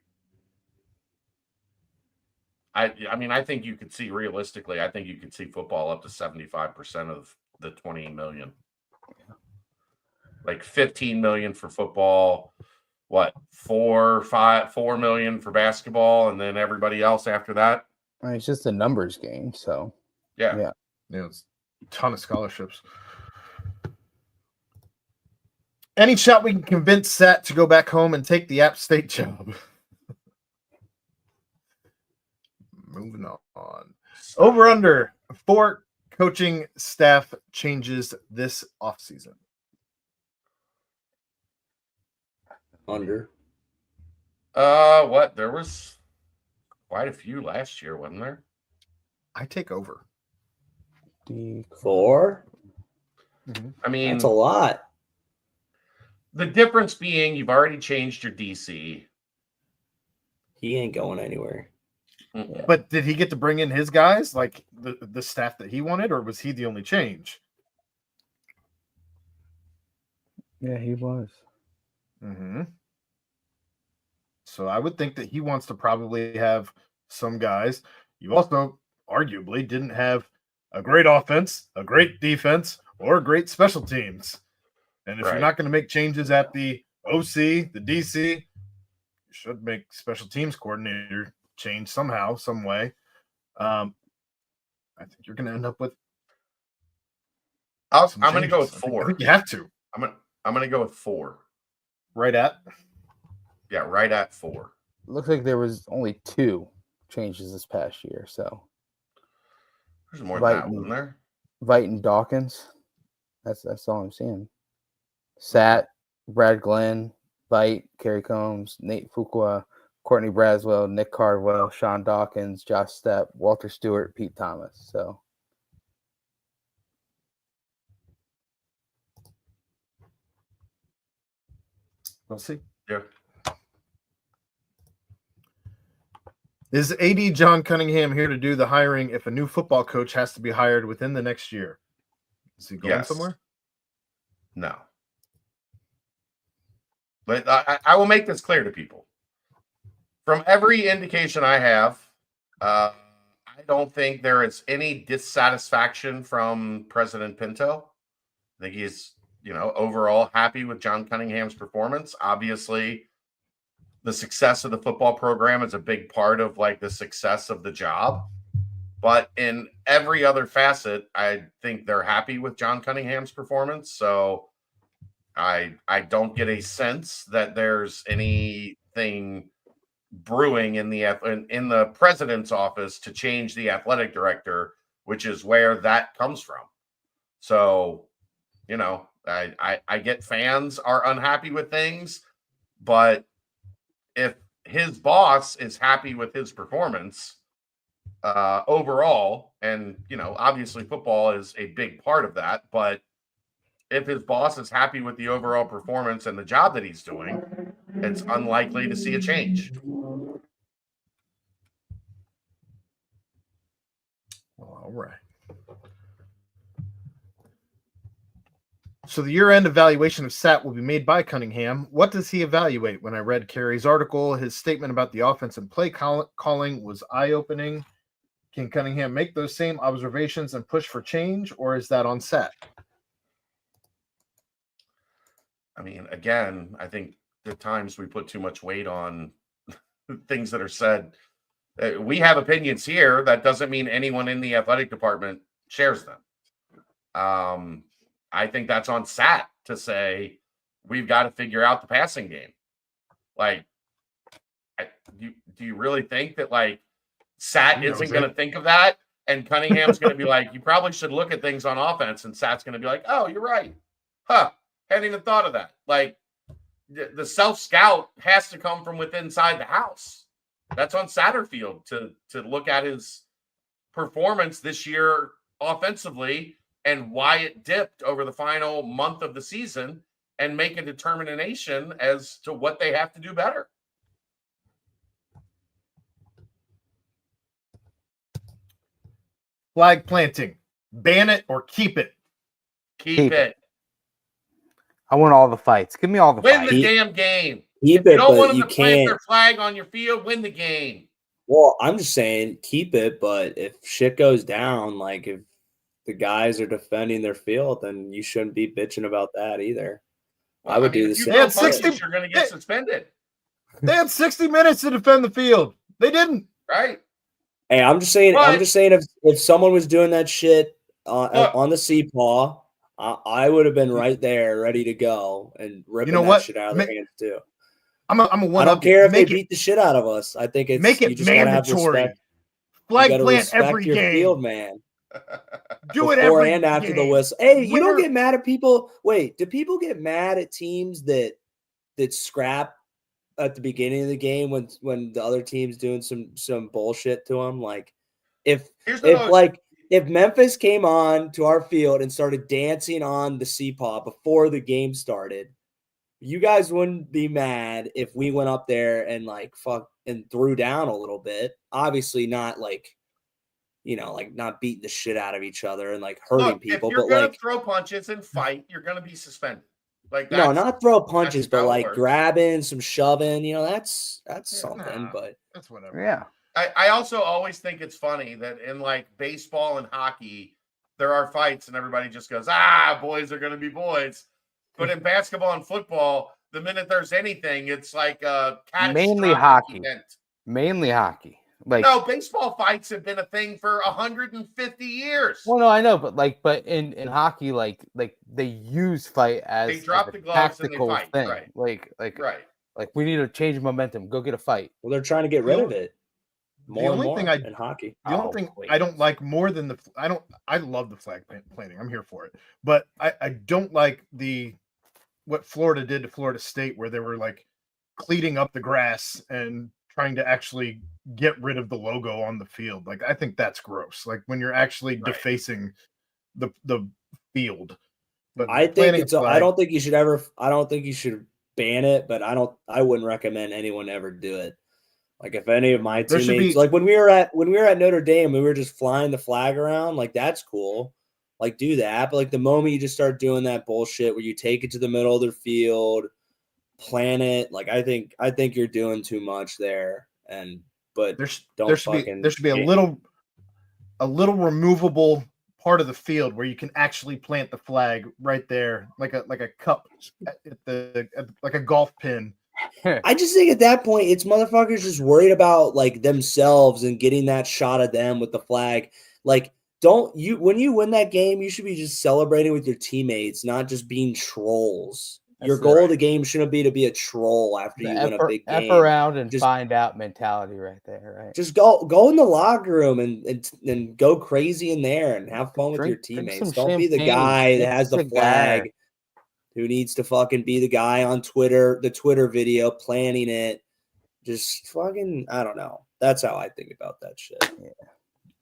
I mean, I think you could see realistically, I think you could see football up to 75% of the 20 million. Like 15 million for football, what, 4 million for basketball, and then everybody else after that. I mean, it's just a numbers game, so yeah, it's a ton of scholarships. Any shot we can convince Sat to go back home and take the App State job. Moving on. Over under 4 coaching staff changes this offseason. Under. What? There was quite a few last year, wasn't there? I take over. 4? Mm-hmm. I mean, that's a lot. The difference being you've already changed your DC. He ain't going anywhere. But did he get to bring in his guys, like the staff that he wanted, or was he the only change? Yeah, he was. Mm-hmm. So I would think that he wants to probably have some guys. You also arguably didn't have a great offense, a great defense, or great special teams. And if you're not going to make changes at the OC, the DC, you should make special teams coordinator change somehow, some way. I think you're going to end up with. I'm going to go with 4. I think you have to. I'm going to go with 4. Right at? Yeah, right at 4. Looks like there was only 2 changes this past year. So there's more than that, wasn't there? Vite and Dawkins. That's all I'm seeing. Sat, Brad Glenn, Vite, Kerry Combs, Nate Fuqua, Courtney Braswell, Nick Cardwell, Sean Dawkins, Josh Stepp, Walter Stewart, Pete Thomas. So we'll see. Yeah. Is AD John Cunningham here to do the hiring if a new football coach has to be hired within the next year? Is he going somewhere? No. But I will make this clear to people. From every indication I have, I don't think there is any dissatisfaction from President Pinto. I think he's, overall happy with John Cunningham's performance. Obviously, the success of the football program is a big part of the success of the job. But in every other facet, I think they're happy with John Cunningham's performance. So I don't get a sense that there's anything brewing in the president's office to change the athletic director, which is where that comes from. So, I get fans are unhappy with things, but if his boss is happy with his performance overall, and obviously football is a big part of that, but if his boss is happy with the overall performance and the job that he's doing, it's unlikely to see a change. All right. So the year-end evaluation of SAT will be made by Cunningham. What does he evaluate? When I read Kerry's article, his statement about the offense and play calling was eye-opening. Can Cunningham make those same observations and push for change, or is that on SAT? I mean, again, I think at times we put too much weight on things that are said. We have opinions here. That doesn't mean anyone in the athletic department shares them. I think that's on SAT to say, we've got to figure out the passing game. Do you really think that SAT isn't going to think of that? And Cunningham's going to be like, you probably should look at things on offense. And SAT's going to be like, oh, you're right. Huh. Hadn't even thought of that. The self-scout has to come from within inside the house. That's on Satterfield to look at his performance this year offensively and why it dipped over the final month of the season and make a determination as to what they have to do better. Flag planting. Ban it or keep it. Keep it. I want all the fights. Give me all the Win fights. the damn game. Keep If you it, don't want but them you to plant can't. their flag on your field, win the game. Well, I'm just saying, keep it. But if shit goes down, like if the guys are defending their field, then you shouldn't be bitching about that either. Well, I would do if the you same. throw had 60 punches, you're going to get suspended, They had 60 minutes to defend the field. They didn't. right? Hey, I'm just saying. But- If someone was doing that shit Look. on the CPAW, I would have been right there, ready to go and ripping know that what? shit out of their hands too. I'm a I one don't up. care if they Make it, beat the shit out of us. I think it's make you it just gotta have mandatory. respect. You Flag gotta plant respect every your game. field, man. Do it Before every and after the game. whistle. Hey, you don't Winner- get mad at people. Wait, do people get mad at teams that scrap at the beginning of the game when the other team's doing some bullshit to them? Like if Memphis came on to our field and started dancing on the CPAW before the game started, you guys wouldn't be mad if we went up there and like fuck and threw down a little bit. Obviously not like, like not beating the shit out of each other and like hurting Look, people, if you're but going like to throw punches and fight, you're going to be suspended. Like no, not throw punches, how but it like works. grabbing, some shoving, that's something. Nah. But That's whatever. Yeah. I also always think it's funny that in like baseball and hockey, there are fights and everybody just goes, boys are going to be boys. But in basketball and football, the minute there's anything, it's like a Mainly catastrophic hockey. event. Mainly hockey. Like No, baseball fights have been a thing for 150 years. well, no, I know, but in hockey, like they use fight as They drop as a the gloves and they tactical fight, thing. right. Like Right. we need to change momentum. Go get a fight. well, they're trying to get rid of it more and only more thing in hockey. The only thing I don't like more than I love the flag planting. I'm here for it. But I don't like what Florida did to Florida State, where they were like cleating up the grass and trying to actually get rid of the logo on the field. Like, I think that's gross. Like when you're actually defacing the field. But I think planting it's a flag- I don't think you should ban it, but I wouldn't recommend anyone ever do it. Like if any of my There should teammates, be- like when we were at Notre Dame, we were just flying the flag around, like that's cool. Like do that. But like the moment you just start doing that bullshit where you take it to the middle of their field, plan it, like I think you're doing too much there. But there don't should be a little removable part of the field where you can actually plant the flag right there, like a cup like a golf pin. I just think at that point, it's motherfuckers just worried about like themselves and getting that shot at them with the flag. Like, when you win that game, you should be just celebrating with your teammates, not just being trolls. Your goal of the game shouldn't be to be a troll after you win a big game. F around and just find out mentality right there, right? Just go in the locker room and go crazy in there and have fun with your teammates. Don't be the guy that has the flag who needs to fucking be the guy on Twitter, the Twitter video planning it. Just fucking, I don't know. That's how I think about that shit. Yeah.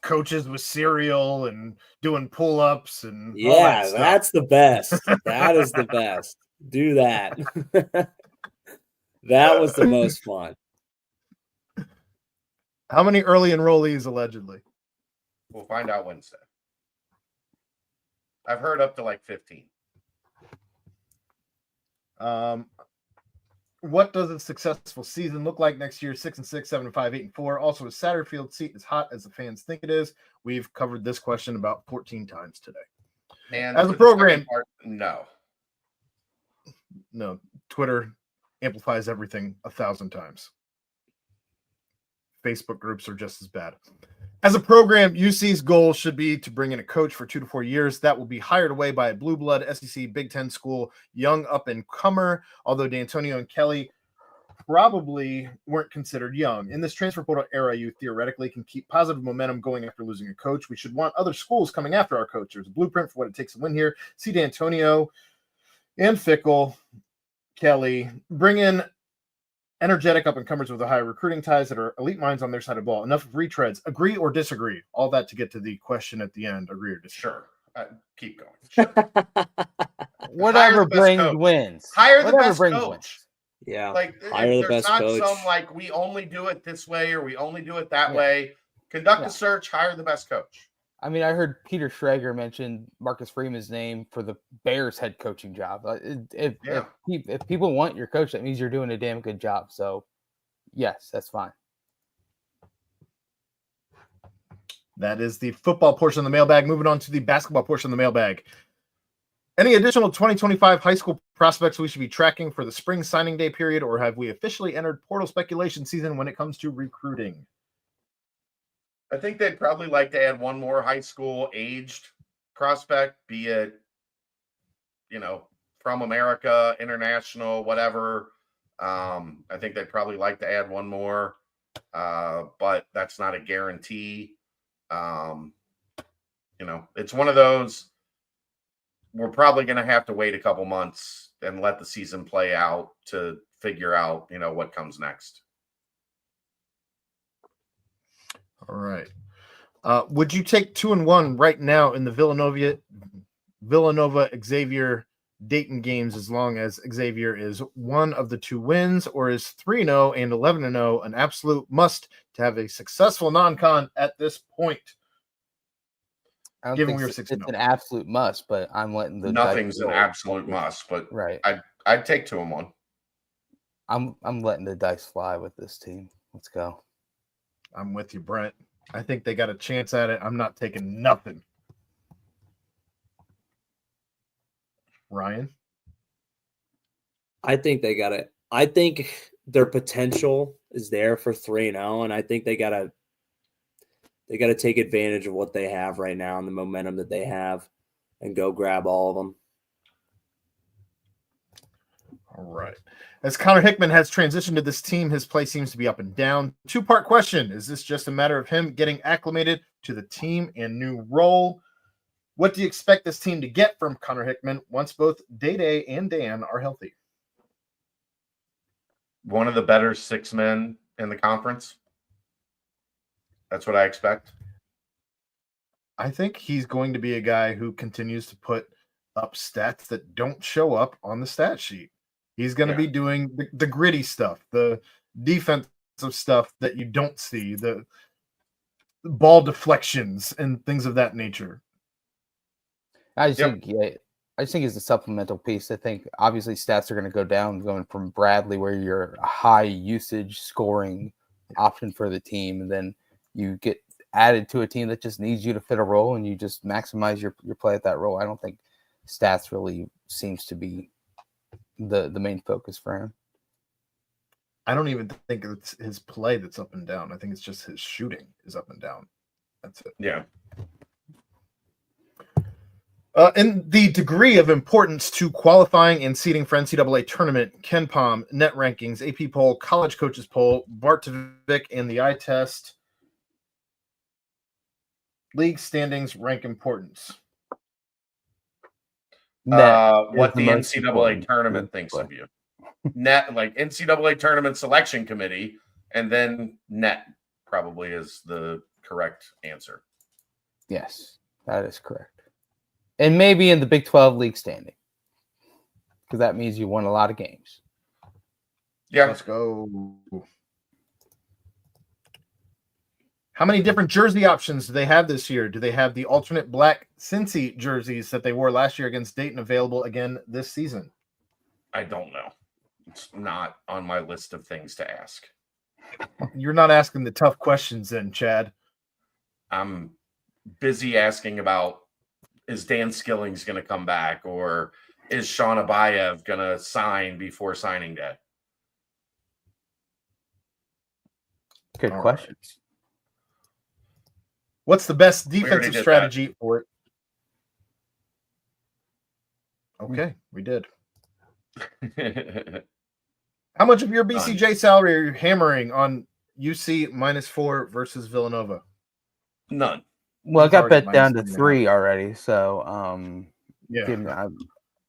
Coaches with cereal and doing pull-ups and all Yeah, that stuff. that's the best. That is the best. Do that. That was the most fun. How many early enrollees allegedly? We'll find out Wednesday. I've heard up to like 15. What does a successful season look like next year? 6-6, 7-5, 8-4. Also, is Satterfield seat as hot as the fans think it is? We've covered this question about 14 times today. And as a program, no. Twitter amplifies everything 1,000 times. Facebook groups are just as bad. As a program, UC's goal should be to bring in a coach for 2 to 4 years that will be hired away by a blue blood SEC Big Ten school, young up and comer, although D'Antonio and Kelly probably weren't considered young. In this transfer portal era, you theoretically can keep positive momentum going after losing a coach. We should want other schools coming after our coach. There's a blueprint for what it takes to win here. See D'Antonio and Fickle, Kelly, bring in energetic up-and-comers with the high recruiting ties that are elite minds on their side of the ball. Enough of retreads. Agree or disagree? All that to get to the question at the end. Agree or disagree? Sure. Keep going. Shut Whatever the best brings coach. wins. Hire the Whatever best brings coach. wins. Yeah. Like Hire the there's best not coach. some like we only do it this way or we only do it that Yeah. way. Conduct Yeah. a search, hire the best coach. I mean, I heard Peter Schrager mention Marcus Freeman's name for the Bears head coaching job. If people want your coach, that means you're doing a damn good job. So, yes, that's fine. That is the football portion of the mailbag. Moving on to the basketball portion of the mailbag. Any additional 2025 high school prospects we should be tracking for the spring signing day period, or have we officially entered portal speculation season when it comes to recruiting? I think they'd probably like to add one more high school aged prospect, be it, from America, international, whatever. I think they'd probably like to add one more, but that's not a guarantee. It's one of those. We're probably going to have to wait a couple months and let the season play out to figure out, what comes next. All right. Would you take 2-1 right now in the Villanova Xavier Dayton games as long as Xavier is one of the two wins, or is 3-0 and 11-0 an absolute must to have a successful non-con at this point? I don't Given think we were it's 6-0. an absolute must, but I'm letting the Nothing's dice an roll. absolute must, but Right. I'd take 2-1. I'm letting the dice fly with this team. Let's go. I'm with you, Brent. I think they got a chance at it. I'm not taking nothing. Ryan? I think they got it. I think their potential is there for 3-0, and I think they got to take advantage of what they have right now and the momentum that they have and go grab all of them. All right. As Connor Hickman has transitioned to this team, his play seems to be up and down. Two-part question. Is this just a matter of him getting acclimated to the team and new role? What do you expect this team to get from Connor Hickman once both Day and Dan are healthy? One of the better 6 men in the conference. That's what I expect. I think he's going to be a guy who continues to put up stats that don't show up on the stat sheet. He's going to be doing the gritty stuff, the defensive stuff that you don't see, the ball deflections and things of that nature. I just think it's a supplemental piece. I think obviously stats are going to go down going from Bradley, where you're a high usage scoring option for the team, and then you get added to a team that just needs you to fit a role, and you just maximize your play at that role. I don't think stats really seems to be the main focus for him. I don't even think it's his play that's up and down. I think it's just his shooting is up and down. That's it. Yeah. In the degree of importance to qualifying and seeding for NCAA tournament, Ken Palm, net rankings, AP poll, college coaches poll, Bartovic, and the eye test, league standings rank importance. What the NCAA tournament thinks of you. Net, like NCAA tournament selection committee, and then net probably is the correct answer. Yes, that is correct. And maybe in the Big 12 league standing, because that means you won a lot of games. Yeah. Let's go. How many different jersey options do they have this year? Do they have the alternate black Cincy jerseys that they wore last year against Dayton available again this season? I don't know. It's not on my list of things to ask. You're not asking the tough questions then, Chad. I'm busy asking about, is Dan Skillings going to come back, or is Sean Abayev going to sign before signing day? Good questions. Right. What's the best defensive strategy for it? Okay, we did. How much of your BCJ salary are you hammering on UC -4 versus Villanova? None. Well, I got bet down to 3 already, so yeah,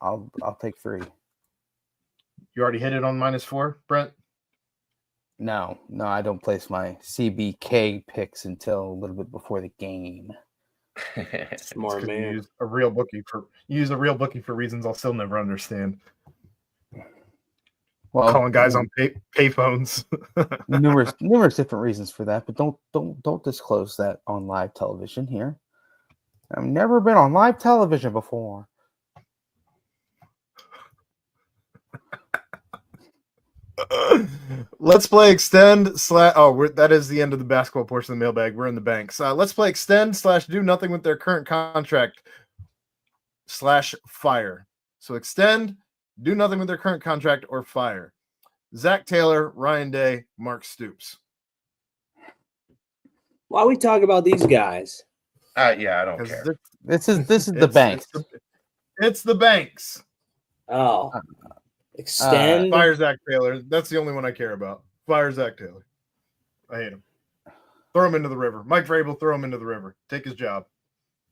I'll take 3. You already hit it on -4, Brent? No, I don't place my CBK picks until a little bit before the game. Smart man. Use a real bookie for reasons I'll still never understand. Well, Calling guys on pay phones. numerous different reasons for that, but don't disclose that on live television here. I've never been on live television before. Let's play extend / that is the end of the basketball portion of the mailbag. We're in the banks. Let's play extend / do nothing with their current contract / fire. So extend, do nothing with their current contract, or fire. Zach Taylor, Ryan Day, Mark Stoops. Why we talk about these guys? Yeah, I don't care. This is the bank. It's the banks. Oh, extend. Fire Zach Taylor. That's the only one I care about. Fire Zach Taylor. I hate him. Throw him into the river. Mike Vrabel, throw him into the river. Take his job.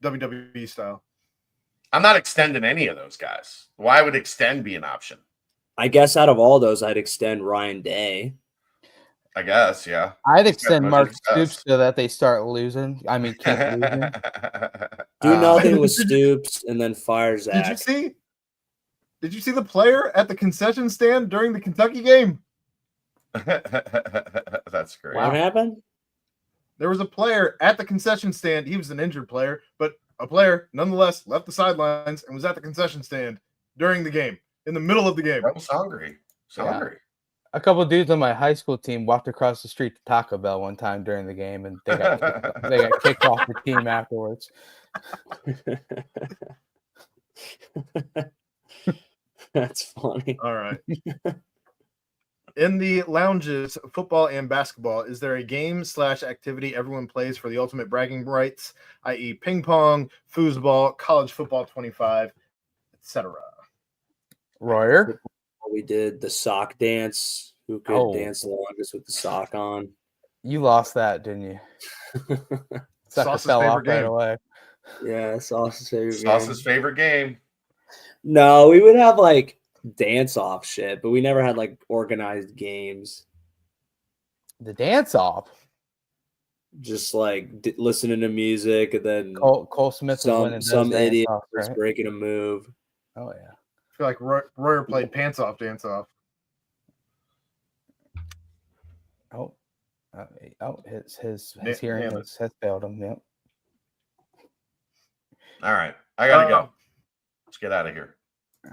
WWE style. I'm not extending any of those guys. Why would extend be an option? I guess out of all those, I'd extend Ryan Day. I guess, yeah. I'd extend Mark Stoops so that they start losing. I mean, keep losing. Do nothing with Stoops and then fire Zach. Did you see the player at the concession stand during the Kentucky game? That's great. What happened? There was a player at the concession stand. He was an injured player, but a player nonetheless left the sidelines and was at the concession stand during the game, in the middle of the game. I was hungry. Hungry. A couple of dudes on my high school team walked across the street to Taco Bell one time during the game, and they got kicked off the team afterwards. That's funny. All right. In the lounges, football and basketball, is there a game / activity everyone plays for the ultimate bragging rights, i.e. ping pong, foosball, college football 25, etc.? Royer? We did the sock dance. Who could dance the longest with the sock on? You lost that, didn't you? Sauce's fell off favorite game. right away. Yeah, Sauce's favorite game. Sauce's favorite game. No, we would have like dance off shit, but we never had like organized games. The dance off? Just like listening to music and then Cole Smith some idiot was breaking a move. Oh, yeah. I feel like Royer played pants off, dance off. His hearing has failed him. Yep. All right. I got to go. Let's get out of here.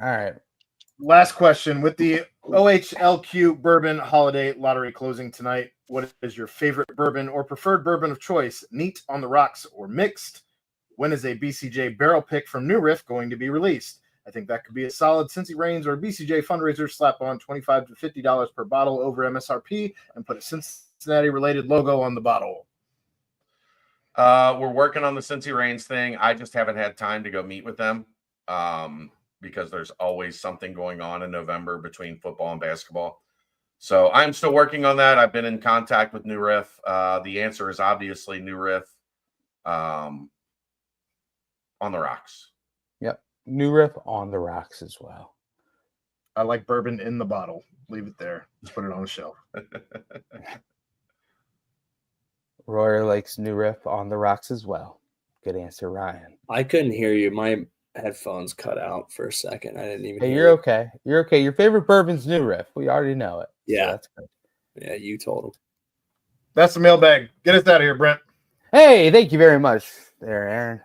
All right. Last question. With the OHLQ Bourbon Holiday Lottery closing tonight, what is your favorite bourbon or preferred bourbon of choice? Neat, on the rocks, or mixed? When is a BCJ barrel pick from New Riff going to be released? I think that could be a solid Cincy Reigns or BCJ fundraiser. Slap on $25 to $50 per bottle over MSRP and put a Cincinnati-related logo on the bottle. We're working on the Cincy Reigns thing. I just haven't had time to go meet with them because there's always something going on in November between football and basketball. So I'm still working on that. I've been in contact with New Riff. The answer is obviously New Riff on the rocks. Yep. New Riff on the rocks as well. I like bourbon in the bottle. Leave it there. Just put it on the shelf. Royer likes New Riff on the rocks as well. Good answer, Ryan. I couldn't hear you. My headphones cut out for a second. I didn't even Hey, hear you're you. okay. You're okay. Your favorite bourbon's New Riff. We already know it. Yeah. So that's good. Yeah, you told him. That's the mailbag. Get us out of here, Brent. Hey, thank you very much there, Aaron.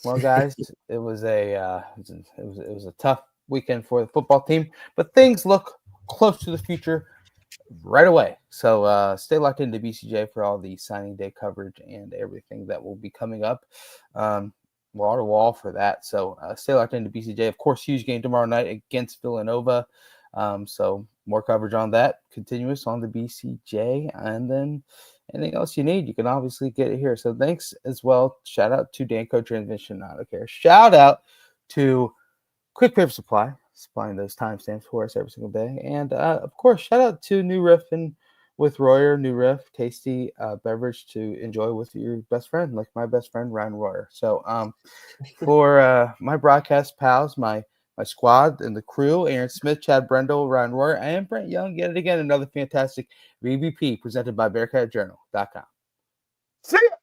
Well, guys, it was a tough weekend for the football team, but things look close to the future right away. So stay locked into BCJ for all the signing day coverage and everything that will be coming up. Wall to wall for that. So stay locked into BCJ. Of course, huge game tomorrow night against Villanova. So more coverage on that, continuous on the BCJ, and then anything else you need, you can obviously get it here. So thanks as well. Shout out to Danco Transmission Auto Care. Shout out to Quick Paper Supply, supplying those timestamps for us every single day. And of course, shout out to New Riff and with Royer, New Riff, tasty beverage to enjoy with your best friend, like my best friend, Ryan Royer. So for my broadcast pals, my squad and the crew, Aaron Smith, Chad Brendel, Ryan Royer, and Brent Young, yet again, another fantastic VBP presented by BearcatJournal.com. See ya.